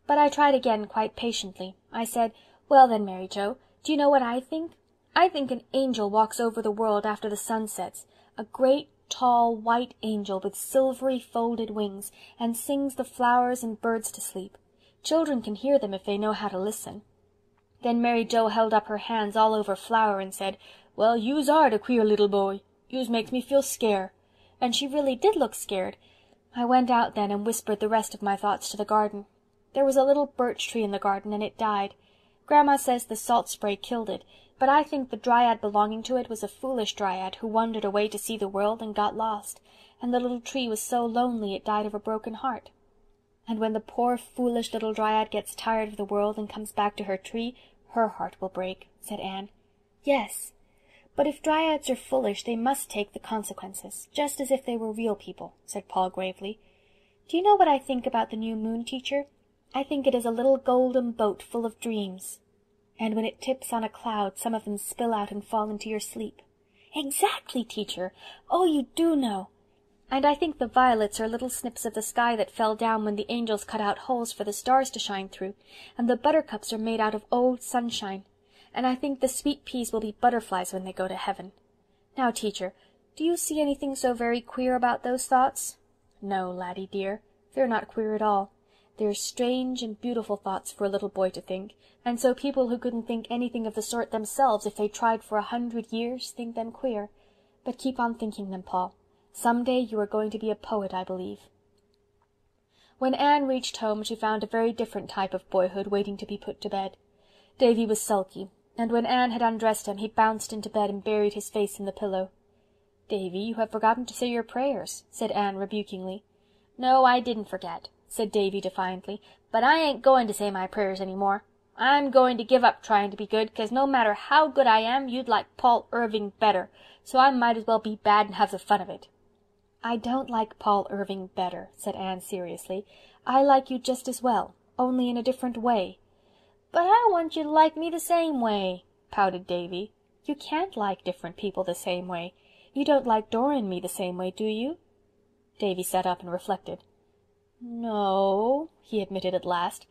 But I tried again quite patiently. I said, 'Well then, Mary Joe, do you know what I think? I think an angel walks over the world after the sun sets, a great, tall, white angel with silvery folded wings, and sings the flowers and birds to sleep. Children can hear them if they know how to listen." Then Mary Joe held up her hands all over Flower and said, "Well, yous are de queer little boy. Yous makes me feel scare." And she really did look scared. I went out then and whispered the rest of my thoughts to the garden. There was a little birch tree in the garden, and it died. Grandma says the salt spray killed it, but I think the dryad belonging to it was a foolish dryad who wandered away to see the world and got lost, and the little tree was so lonely it died of a broken heart. And when the poor foolish little dryad gets tired of the world and comes back to her tree, her heart will break," said Anne. "Yes, but if dryads are foolish they must take the consequences, just as if they were real people," said Paul gravely. "Do you know what I think about the new moon, teacher? I think it is a little golden boat full of dreams. And when it tips on a cloud, some of them spill out and fall into your sleep." "Exactly, teacher. Oh, you do know. And I think the violets are little snips of the sky that fell down when the angels cut out holes for the stars to shine through, and the buttercups are made out of old sunshine, and I think the sweet peas will be butterflies when they go to heaven. Now, teacher, do you see anything so very queer about those thoughts?" "No, laddie dear, they're not queer at all. They're strange and beautiful thoughts for a little boy to think, and so people who couldn't think anything of the sort themselves if they tried for 100 years think them queer. But keep on thinking them, Paul. Some day you are going to be a poet, I believe." When Anne reached home she found a very different type of boyhood waiting to be put to bed. Davy was sulky, and when Anne had undressed him he bounced into bed and buried his face in the pillow. "Davy, you have forgotten to say your prayers," said Anne rebukingly. "No, I didn't forget," said Davy defiantly, "but I ain't going to say my prayers any more. I'm going to give up trying to be good, 'cause no matter how good I am, you'd like Paul Irving better, so I might as well be bad and have the fun of it." "I don't like Paul Irving better," said Anne seriously. "I like you just as well, only in a different way." "But I want you to like me the same way," pouted Davy. "You can't like different people the same way. You don't like Dora and me the same way, do you?" Davy sat up and reflected. "No," he admitted at last.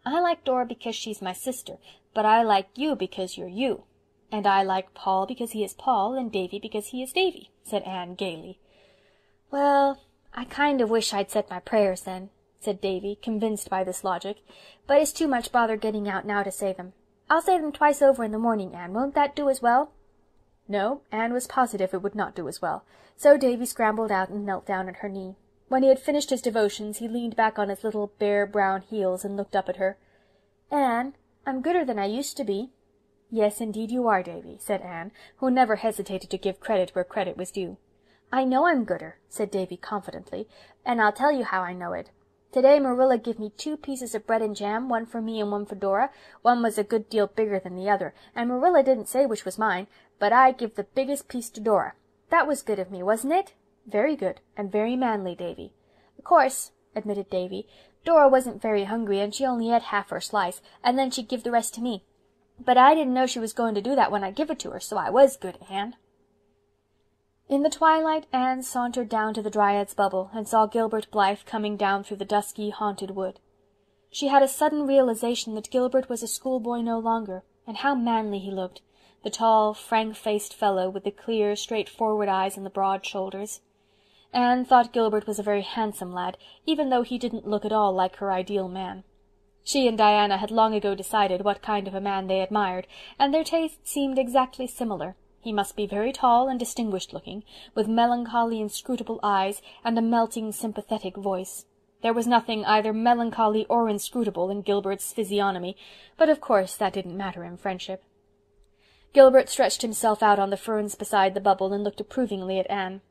"I like Dora because she's my sister, but I like you because you're you. And I like Paul because he is Paul, and Davy because he is Davy," said Anne gaily. "Well, I kind of wish I'd said my prayers then," said Davy, convinced by this logic, "but it's too much bother getting out now to say them. I'll say them twice over in the morning, Anne. Won't that do as well?" No, Anne was positive it would not do as well, so Davy scrambled out and knelt down at her knee. When he had finished his devotions he leaned back on his little bare brown heels and looked up at her. "Anne, I'm gooder than I used to be." "Yes, indeed you are, Davy," said Anne, who never hesitated to give credit where credit was due. "I know I'm gooder," said Davy confidently, "and I'll tell you how I know it. Today Marilla give me 2 pieces of bread and jam, one for me and one for Dora. One was a good deal bigger than the other, and Marilla didn't say which was mine, but I give the biggest piece to Dora. That was good of me, wasn't it?" "Very good, and very manly, Davy." "Of course," admitted Davy, "Dora wasn't very hungry, and she only ate half her slice, and then she'd give the rest to me. But I didn't know she was going to do that when I give it to her, so I was good, Anne." In the twilight Anne sauntered down to the Dryad's Bubble and saw Gilbert Blythe coming down through the dusky, haunted wood. She had a sudden realization that Gilbert was a schoolboy no longer, and how manly he looked, the tall, frank-faced fellow with the clear, straightforward eyes and the broad shoulders. Anne thought Gilbert was a very handsome lad, even though he didn't look at all like her ideal man. She and Diana had long ago decided what kind of a man they admired, and their tastes seemed exactly similar. He must be very tall and distinguished-looking, with melancholy, inscrutable eyes, and a melting, sympathetic voice. There was nothing either melancholy or inscrutable in Gilbert's physiognomy, but of course that didn't matter in friendship. Gilbert stretched himself out on the ferns beside the bubble and looked approvingly at Anne.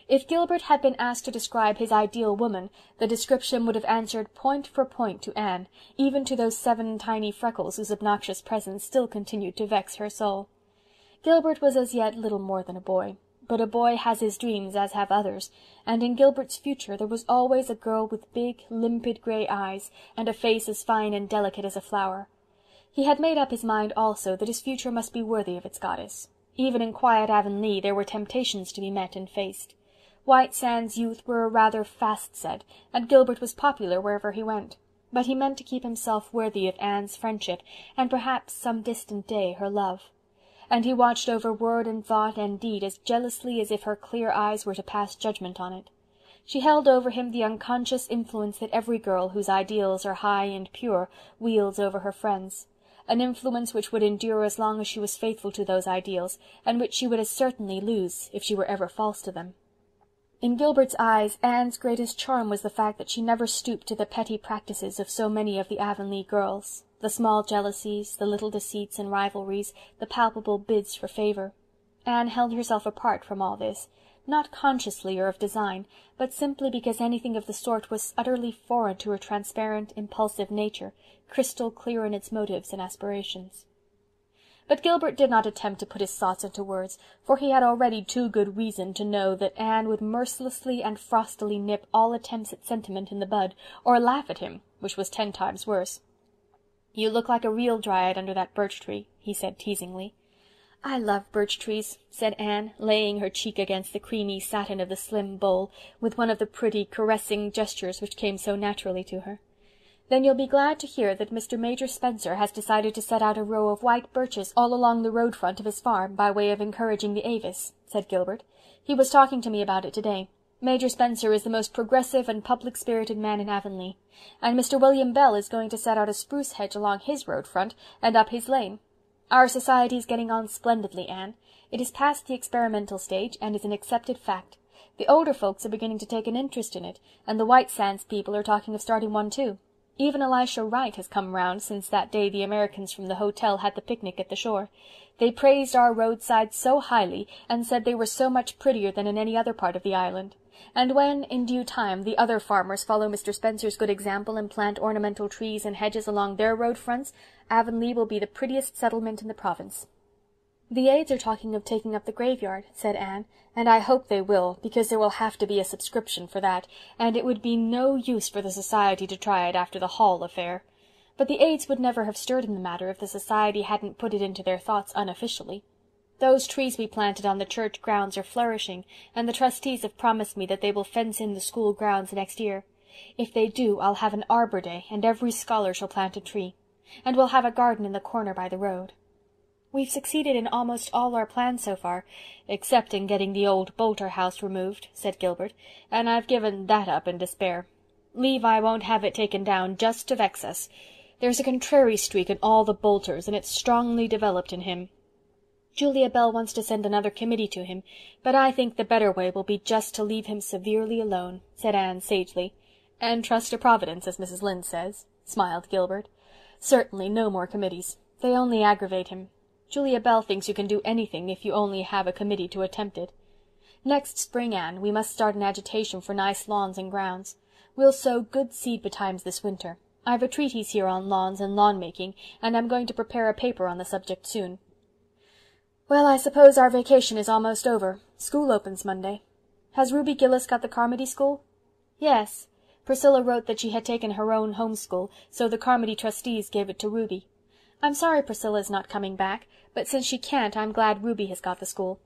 If Gilbert had been asked to describe his ideal woman, the description would have answered point for point to Anne, even to those 7 tiny freckles whose obnoxious presence still continued to vex her soul. Gilbert was as yet little more than a boy, but a boy has his dreams as have others, and in Gilbert's future there was always a girl with big, limpid grey eyes, and a face as fine and delicate as a flower. He had made up his mind also that his future must be worthy of its goddess. Even in quiet Avonlea there were temptations to be met and faced. White Sands youth were rather fast set, and Gilbert was popular wherever he went, but he meant to keep himself worthy of Anne's friendship, and perhaps some distant day her love. and he watched over word and thought and deed as jealously as if her clear eyes were to pass judgment on it. She held over him the unconscious influence that every girl whose ideals are high and pure wields over her friends, an influence which would endure as long as she was faithful to those ideals, and which she would as certainly lose if she were ever false to them. In Gilbert's eyes Anne's greatest charm was the fact that she never stooped to the petty practices of so many of the Avonlea girls, the small jealousies, the little deceits and rivalries, the palpable bids for favour. Anne held herself apart from all this, not consciously or of design, but simply because anything of the sort was utterly foreign to her transparent, impulsive nature, crystal clear in its motives and aspirations. But Gilbert did not attempt to put his thoughts into words, for he had already too good reason to know that Anne would mercilessly and frostily nip all attempts at sentiment in the bud, or laugh at him, which was 10 times worse. "You look like a real dryad under that birch-tree," he said teasingly. "I love birch-trees," said Anne, laying her cheek against the creamy satin of the slim bole, with one of the pretty, caressing gestures which came so naturally to her. "Then you'll be glad to hear that Mr. Major Spencer has decided to set out a row of white birches all along the road front of his farm, by way of encouraging the avis," said Gilbert. "He was talking to me about it today. Major Spencer is the most progressive and public-spirited man in Avonlea, and Mr. William Bell is going to set out a spruce hedge along his road front, and up his lane. Our society is getting on splendidly, Anne. It is past the experimental stage, and is an accepted fact. The older folks are beginning to take an interest in it, and the White Sands people are talking of starting one too. Even Elisha Wright has come round since that day the Americans from the hotel had the picnic at the shore. They praised our roadsides so highly, and said they were so much prettier than in any other part of the island. And when, in due time, the other farmers follow Mr. Spencer's good example and plant ornamental trees and hedges along their road fronts, Avonlea will be the prettiest settlement in the province." "The aides are talking of taking up the graveyard," said Anne, "and I hope they will, because there will have to be a subscription for that, and it would be no use for the society to try it after the Hall affair. But the aides would never have stirred in the matter if the society hadn't put it into their thoughts unofficially. Those trees we planted on the church grounds are flourishing, and the trustees have promised me that they will fence in the school grounds next year. If they do, I'll have an arbor day, and every scholar shall plant a tree. And we'll have a garden in the corner by the road." "We've succeeded in almost all our plans so far, except in getting the old Boulter house removed," said Gilbert, "and I've given that up in despair. Levi won't have it taken down just to vex us. There's a contrary streak in all the Boulters, and it's strongly developed in him. Julia Bell wants to send another committee to him, but I think the better way will be just to leave him severely alone," said Anne sagely. "And trust to Providence, as Mrs. Lynde says," smiled Gilbert. "Certainly no more committees. They only aggravate him. Julia Bell thinks you can do anything if you only have a committee to attempt it. Next spring, Anne, we must start an agitation for nice lawns and grounds. We'll sow good seed betimes this winter. I've a treatise here on lawns and lawn-making, and I'm going to prepare a paper on the subject soon. Well, I suppose our vacation is almost over. School opens Monday. Has Ruby Gillis got the Carmody school?" "Yes. Priscilla wrote that she had taken her own home school, so the Carmody trustees gave it to Ruby. I'm sorry Priscilla is not coming back, but since she can't, I'm glad Ruby has got the school.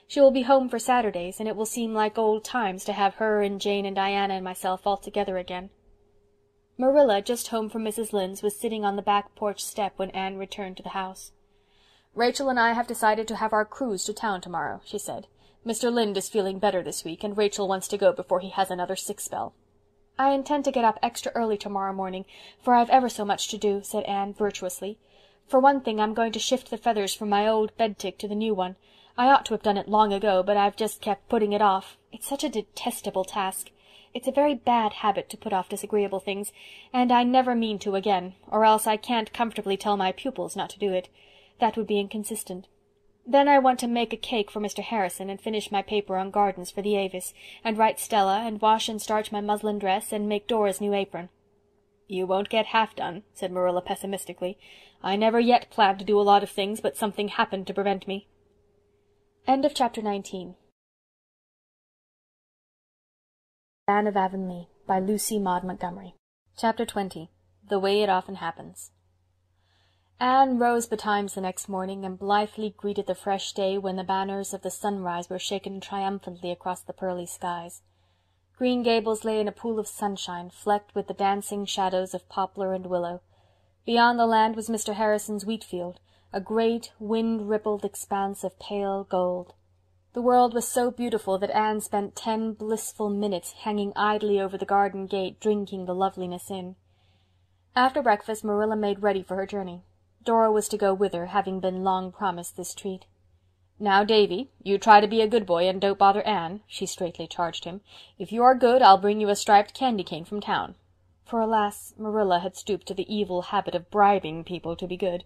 She will be home for Saturdays, and it will seem like old times to have her and Jane and Diana and myself all together again." Marilla, just home from Mrs. Lynde's, was sitting on the back porch step when Anne returned to the house. "Rachel and I have decided to have our cruise to town tomorrow," she said. "Mr. Lynde is feeling better this week, and Rachel wants to go before he has another sick spell." "I intend to get up extra early tomorrow morning, for I've ever so much to do," said Anne virtuously. "For one thing, I'm going to shift the feathers from my old bed-tick to the new one. I ought to have done it long ago, but I've just kept putting it off. It's such a detestable task. It's a very bad habit to put off disagreeable things, and I never mean to again, or else I can't comfortably tell my pupils not to do it. That would be inconsistent. Then I want to make a cake for Mr. Harrison, and finish my paper on gardens for the Avis, and write Stella, and wash and starch my muslin dress, and make Dora's new apron." "You won't get half done," said Marilla pessimistically. "I never yet planned to do a lot of things, but something happened to prevent me." End of Chapter 19. Anne of Avonlea by Lucy Maud Montgomery. Chapter 20. The Way It Often Happens. Anne rose betimes the next morning and blithely greeted the fresh day when the banners of the sunrise were shaken triumphantly across the pearly skies. Green Gables lay in a pool of sunshine, flecked with the dancing shadows of poplar and willow. Beyond the land was Mr. Harrison's wheat field, a great wind-rippled expanse of pale gold. The world was so beautiful that Anne spent 10 blissful minutes hanging idly over the garden gate, drinking the loveliness in. After breakfast Marilla made ready for her journey. Dora was to go with her, having been long promised this treat. "Now, Davy, you try to be a good boy and don't bother Anne," she straitly charged him. "If you are good, I'll bring you a striped candy cane from town." For alas, Marilla had stooped to the evil habit of bribing people to be good.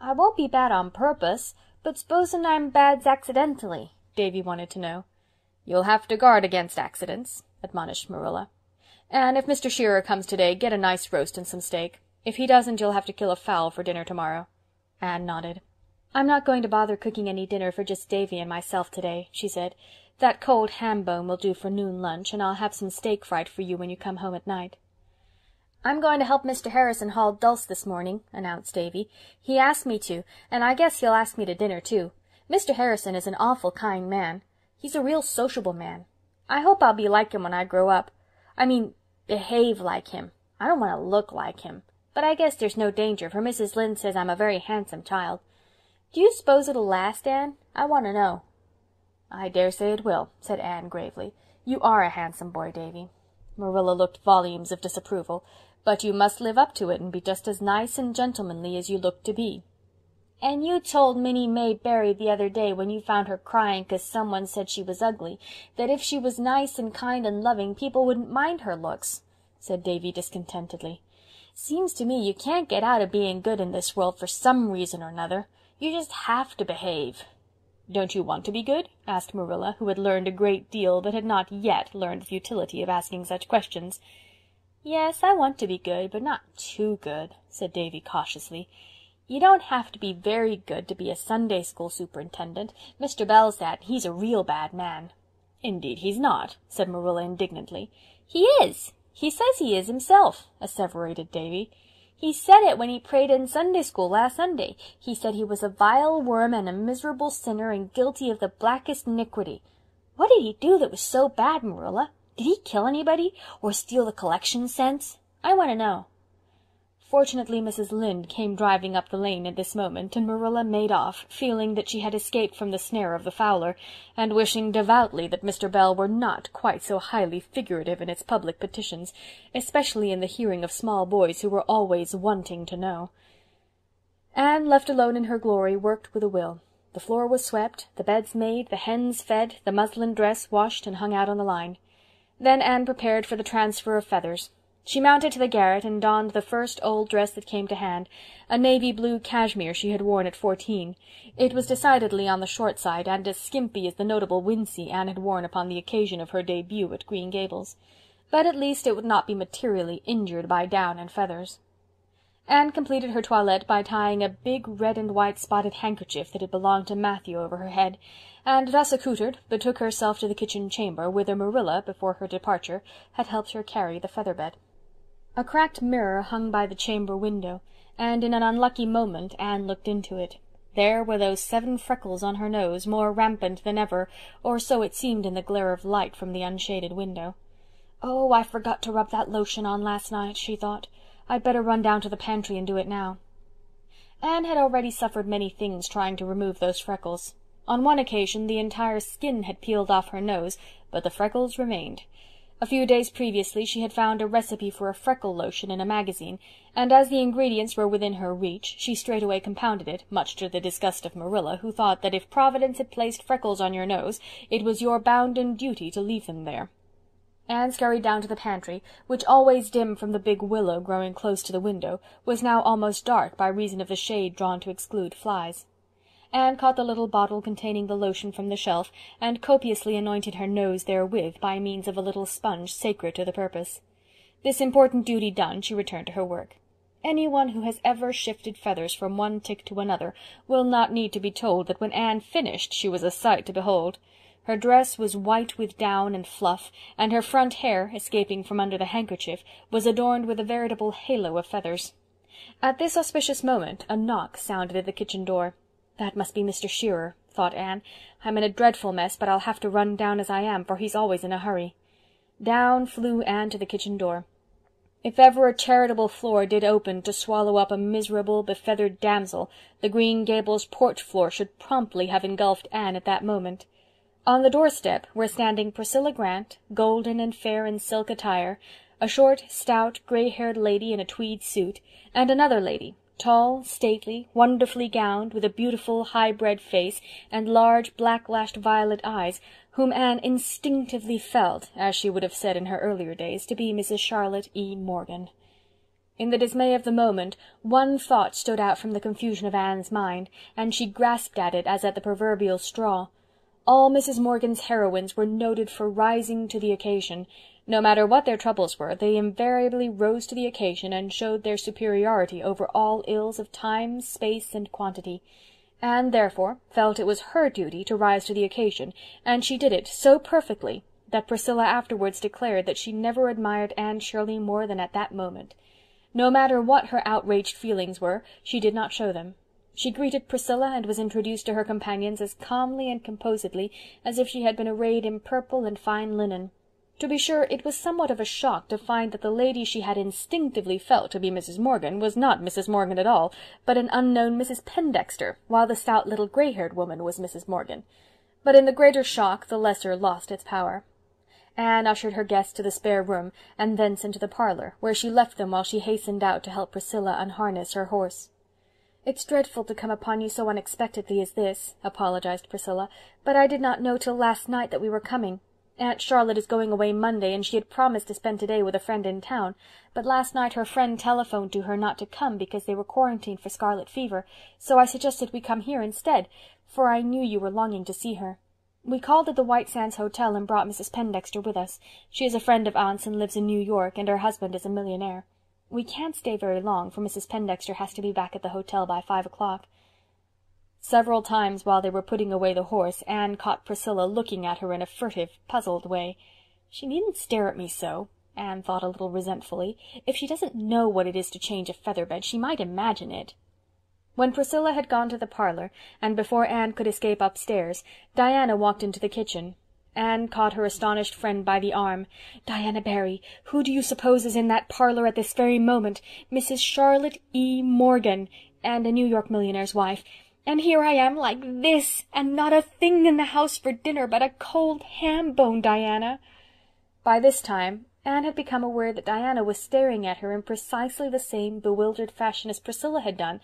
"I won't be bad on purpose, but s'posen I'm bad accidentally?" Davy wanted to know. "You'll have to guard against accidents," admonished Marilla. "And if Mr. Shearer comes today, get a nice roast and some steak. If he doesn't, you'll have to kill a fowl for dinner tomorrow." Anne nodded. "I'm not going to bother cooking any dinner for just Davy and myself today," she said. "That cold ham bone will do for noon lunch, and I'll have some steak fried for you when you come home at night." "I'm going to help Mr. Harrison haul dulse this morning," announced Davy. "He asked me to, and I guess he'll ask me to dinner, too. Mr. Harrison is an awful kind man. He's a real sociable man. I hope I'll be like him when I grow up. I mean, behave like him. I don't want to look like him. But I guess there's no danger, for Mrs. Lynde says I'm a very handsome child. Do you suppose it'll last, Anne? I want to know." "I dare say it will," said Anne gravely. "You are a handsome boy, Davy." Marilla looked volumes of disapproval. "But you must live up to it and be just as nice and gentlemanly as you look to be." "And you told Minnie May Barry the other day, when you found her crying 'cause someone said she was ugly, that if she was nice and kind and loving, people wouldn't mind her looks," said Davy discontentedly. "Seems to me you can't get out of being good in this world for some reason or another. You just have to behave." "Don't you want to be good?" asked Marilla, who had learned a great deal but had not yet learned the futility of asking such questions. "Yes, I want to be good, but not too good," said Davy cautiously. "You don't have to be very good to be a Sunday school superintendent. Mr. Bell's that. He's a real bad man." "Indeed he's not," said Marilla indignantly. "He is. He says he is himself," asseverated Davy. "He said it when he prayed in Sunday school last Sunday. He said he was a vile worm and a miserable sinner and guilty of the blackest iniquity. What did he do that was so bad, Marilla? Did he kill anybody? Or steal the collection cents? I want to know." Fortunately Mrs. Lynde came driving up the lane at this moment, and Marilla made off, feeling that she had escaped from the snare of the fowler, and wishing devoutly that Mr. Bell were not quite so highly figurative in its public petitions, especially in the hearing of small boys who were always wanting to know. Anne, left alone in her glory, worked with a will. The floor was swept, the beds made, the hens fed, the muslin dress washed and hung out on the line. Then Anne prepared for the transfer of feathers. She mounted to the garret and donned the first old dress that came to hand, a navy-blue cashmere she had worn at 14. It was decidedly on the short side, and as skimpy as the notable wincey Anne had worn upon the occasion of her debut at Green Gables. But at least it would not be materially injured by down and feathers. Anne completed her toilette by tying a big red and white spotted handkerchief that had belonged to Matthew over her head, and thus accoutred betook herself to the kitchen chamber, whither Marilla, before her departure, had helped her carry the feather-bed. A cracked mirror hung by the chamber window, and in an unlucky moment Anne looked into it. There were those 7 freckles on her nose, more rampant than ever, or so it seemed in the glare of light from the unshaded window. "Oh, I forgot to rub that lotion on last night," she thought. "I'd better run down to the pantry and do it now." Anne had already suffered many things trying to remove those freckles. On one occasion the entire skin had peeled off her nose, but the freckles remained. A few days previously she had found a recipe for a freckle lotion in a magazine, and as the ingredients were within her reach, she straightway compounded it, much to the disgust of Marilla, who thought that if Providence had placed freckles on your nose, it was your bounden duty to leave them there. Anne scurried down to the pantry, which, always dim from the big willow growing close to the window, was now almost dark by reason of the shade drawn to exclude flies. Anne caught the little bottle containing the lotion from the shelf, and copiously anointed her nose therewith by means of a little sponge sacred to the purpose. This important duty done, she returned to her work. Anyone who has ever shifted feathers from one tick to another will not need to be told that when Anne finished she was a sight to behold. Her dress was white with down and fluff, and her front hair, escaping from under the handkerchief, was adorned with a veritable halo of feathers. At this auspicious moment a knock sounded at the kitchen door. "That must be Mr. Shearer," thought Anne. "I'm in a dreadful mess, but I'll have to run down as I am, for he's always in a hurry." Down flew Anne to the kitchen door. If ever a charitable floor did open to swallow up a miserable, befeathered damsel, the Green Gables porch floor should promptly have engulfed Anne at that moment. On the doorstep were standing Priscilla Grant, golden and fair in silk attire, a short, stout, grey-haired lady in a tweed suit, and another lady, tall, stately, wonderfully gowned, with a beautiful, high-bred face and large, black-lashed violet eyes, whom Anne instinctively felt, as she would have said in her earlier days, to be Mrs. Charlotte E. Morgan. In the dismay of the moment, one thought stood out from the confusion of Anne's mind, and she grasped at it as at the proverbial straw. All Mrs. Morgan's heroines were noted for rising to the occasion. No matter what their troubles were, they invariably rose to the occasion and showed their superiority over all ills of time, space, and quantity. Anne, therefore, felt it was her duty to rise to the occasion, and she did it so perfectly that Priscilla afterwards declared that she never admired Anne Shirley more than at that moment. No matter what her outraged feelings were, she did not show them. She greeted Priscilla and was introduced to her companions as calmly and composedly as if she had been arrayed in purple and fine linen. To be sure, it was somewhat of a shock to find that the lady she had instinctively felt to be Mrs. Morgan was not Mrs. Morgan at all, but an unknown Mrs. Pendexter, while the stout little grey-haired woman was Mrs. Morgan. But in the greater shock the lesser lost its power. Anne ushered her guests to the spare room, and thence into the parlour, where she left them while she hastened out to help Priscilla unharness her horse. "It's dreadful to come upon you so unexpectedly as this," apologized Priscilla, "but I did not know till last night that we were coming. Aunt Charlotte is going away Monday, and she had promised to spend today with a friend in town, but last night her friend telephoned to her not to come because they were quarantined for scarlet fever, so I suggested we come here instead, for I knew you were longing to see her. We called at the White Sands Hotel and brought Mrs. Pendexter with us. She is a friend of Aunt's and lives in New York, and her husband is a millionaire. We can't stay very long, for Mrs. Pendexter has to be back at the hotel by 5 o'clock. Several times while they were putting away the horse, Anne caught Priscilla looking at her in a furtive, puzzled way. "She needn't stare at me so," Anne thought a little resentfully. "If she doesn't know what it is to change a feather-bed, she might imagine it." When Priscilla had gone to the parlour, and before Anne could escape upstairs, Diana walked into the kitchen. Anne caught her astonished friend by the arm. "Diana Barry, who do you suppose is in that parlour at this very moment? Mrs. Charlotte E. Morgan, and a New York millionaire's wife. And here I am like this, and not a thing in the house for dinner but a cold ham bone, Diana." By this time Anne had become aware that Diana was staring at her in precisely the same bewildered fashion as Priscilla had done.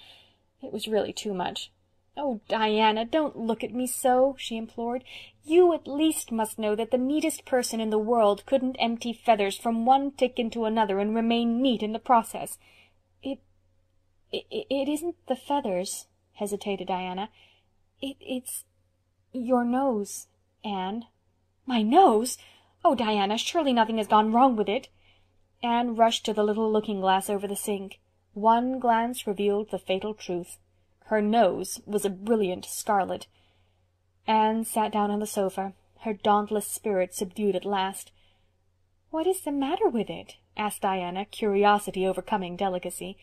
It was really too much. "Oh, Diana, don't look at me so," she implored. "You at least must know that the neatest person in the world couldn't empty feathers from one tick into another and remain neat in the process." It isn't the feathers," hesitated Diana. It's your nose, Anne." "My nose? Oh, Diana, surely nothing has gone wrong with it." Anne rushed to the little looking-glass over the sink. One glance revealed the fatal truth. Her nose was a brilliant scarlet. Anne sat down on the sofa, her dauntless spirit subdued at last. "What is the matter with it?" asked Diana, curiosity overcoming delicacy.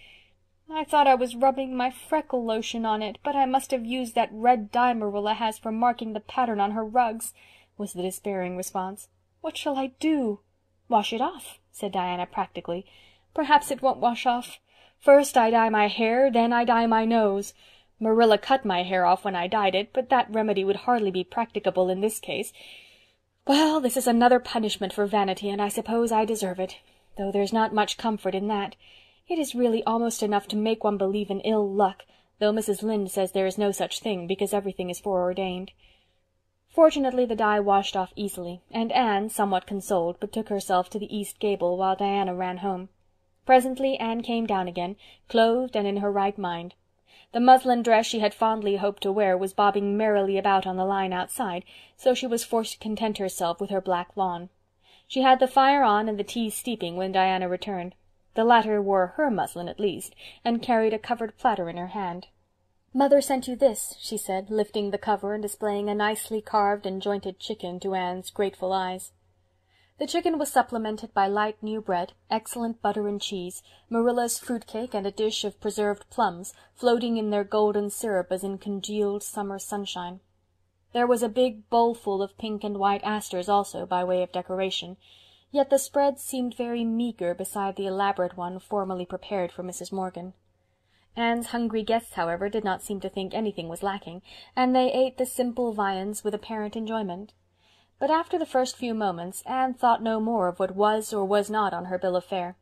"I thought I was rubbing my freckle lotion on it, but I must have used that red dye Marilla has for marking the pattern on her rugs," was the despairing response. "What shall I do?" "Wash it off," said Diana practically. "Perhaps it won't wash off. First I dye my hair, then I dye my nose. Marilla cut my hair off when I dyed it, but that remedy would hardly be practicable in this case. Well, this is another punishment for vanity, and I suppose I deserve it, though there's not much comfort in that. It is really almost enough to make one believe in ill luck, though Mrs. Lynde says there is no such thing, because everything is foreordained." Fortunately the dye washed off easily, and Anne, somewhat consoled, betook herself to the east gable while Diana ran home. Presently Anne came down again, clothed and in her right mind. The muslin dress she had fondly hoped to wear was bobbing merrily about on the line outside, so she was forced to content herself with her black lawn. She had the fire on and the tea steeping when Diana returned. The latter wore her muslin at least, and carried a covered platter in her hand. "Mother sent you this," she said, lifting the cover and displaying a nicely carved and jointed chicken to Anne's grateful eyes. The chicken was supplemented by light new bread, excellent butter and cheese, Marilla's fruit cake, and a dish of preserved plums, floating in their golden syrup as in congealed summer sunshine. There was a big bowlful of pink and white asters also, by way of decoration. yet the spread seemed very meagre beside the elaborate one formerly prepared for Mrs. Morgan. Anne's hungry guests, however, did not seem to think anything was lacking, and they ate the simple viands with apparent enjoyment. But after the first few moments Anne thought no more of what was or was not on her bill of fare.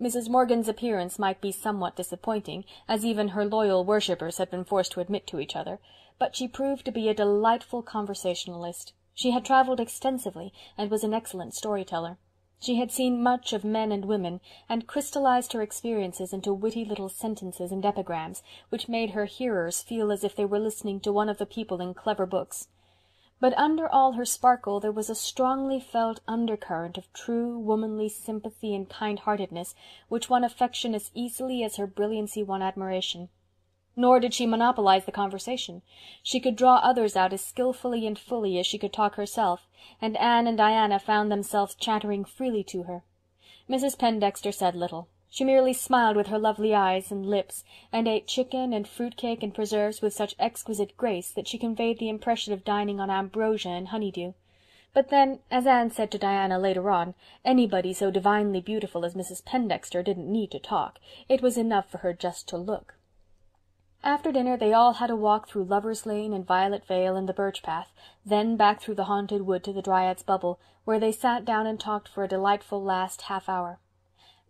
Mrs. Morgan's appearance might be somewhat disappointing, as even her loyal worshippers had been forced to admit to each other, but she proved to be a delightful conversationalist. She had travelled extensively, and was an excellent story-teller. She had seen much of men and women, and crystallized her experiences into witty little sentences and epigrams, which made her hearers feel as if they were listening to one of the people in clever books. But under all her sparkle there was a strongly felt undercurrent of true womanly sympathy and kind-heartedness, which won affection as easily as her brilliancy won admiration. Nor did she monopolize the conversation. She could draw others out as skilfully and fully as she could talk herself, and Anne and Diana found themselves chattering freely to her. Mrs. Pendexter said little. She merely smiled with her lovely eyes and lips, and ate chicken and fruit-cake and preserves with such exquisite grace that she conveyed the impression of dining on ambrosia and honey-dew. But then, as Anne said to Diana later on, anybody so divinely beautiful as Mrs. Pendexter didn't need to talk. It was enough for her just to look. After dinner they all had a walk through Lover's Lane and Violet Vale and the Birch Path, then back through the haunted wood to the Dryad's Bubble, where they sat down and talked for a delightful last half-hour.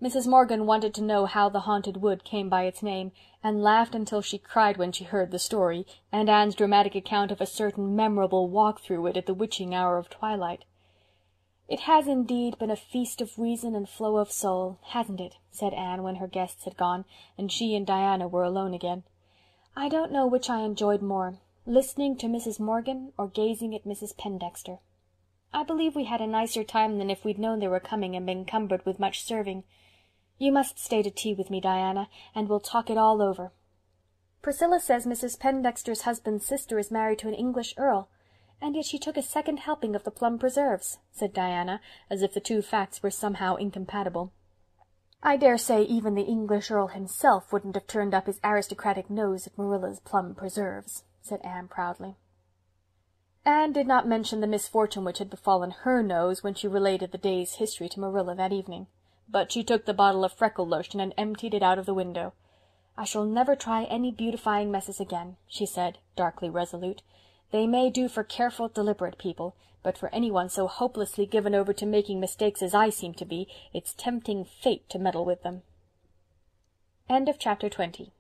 Mrs. Morgan wanted to know how the haunted wood came by its name, and laughed until she cried when she heard the story, and Anne's dramatic account of a certain memorable walk through it at the witching hour of twilight. "It has indeed been a feast of reason and flow of soul, hasn't it?" said Anne, when her guests had gone, and she and Diana were alone again. "I don't know which I enjoyed more, listening to Mrs. Morgan or gazing at Mrs. Pendexter. I believe we had a nicer time than if we'd known they were coming and been cumbered with much serving. You must stay to tea with me, Diana, and we'll talk it all over. Priscilla says Mrs. Pendexter's husband's sister is married to an English earl, and yet she took a second helping of the plum preserves," said Diana, as if the two facts were somehow incompatible. "I dare say even the English earl himself wouldn't have turned up his aristocratic nose at Marilla's plum preserves," said Anne proudly. Anne did not mention the misfortune which had befallen her nose when she related the day's history to Marilla that evening, but she took the bottle of freckle lotion and emptied it out of the window. "I shall never try any beautifying messes again," she said, darkly resolute. "They may do for careful, deliberate people, but for anyone so hopelessly given over to making mistakes as I seem to be, it's tempting fate to meddle with them." Chapter 20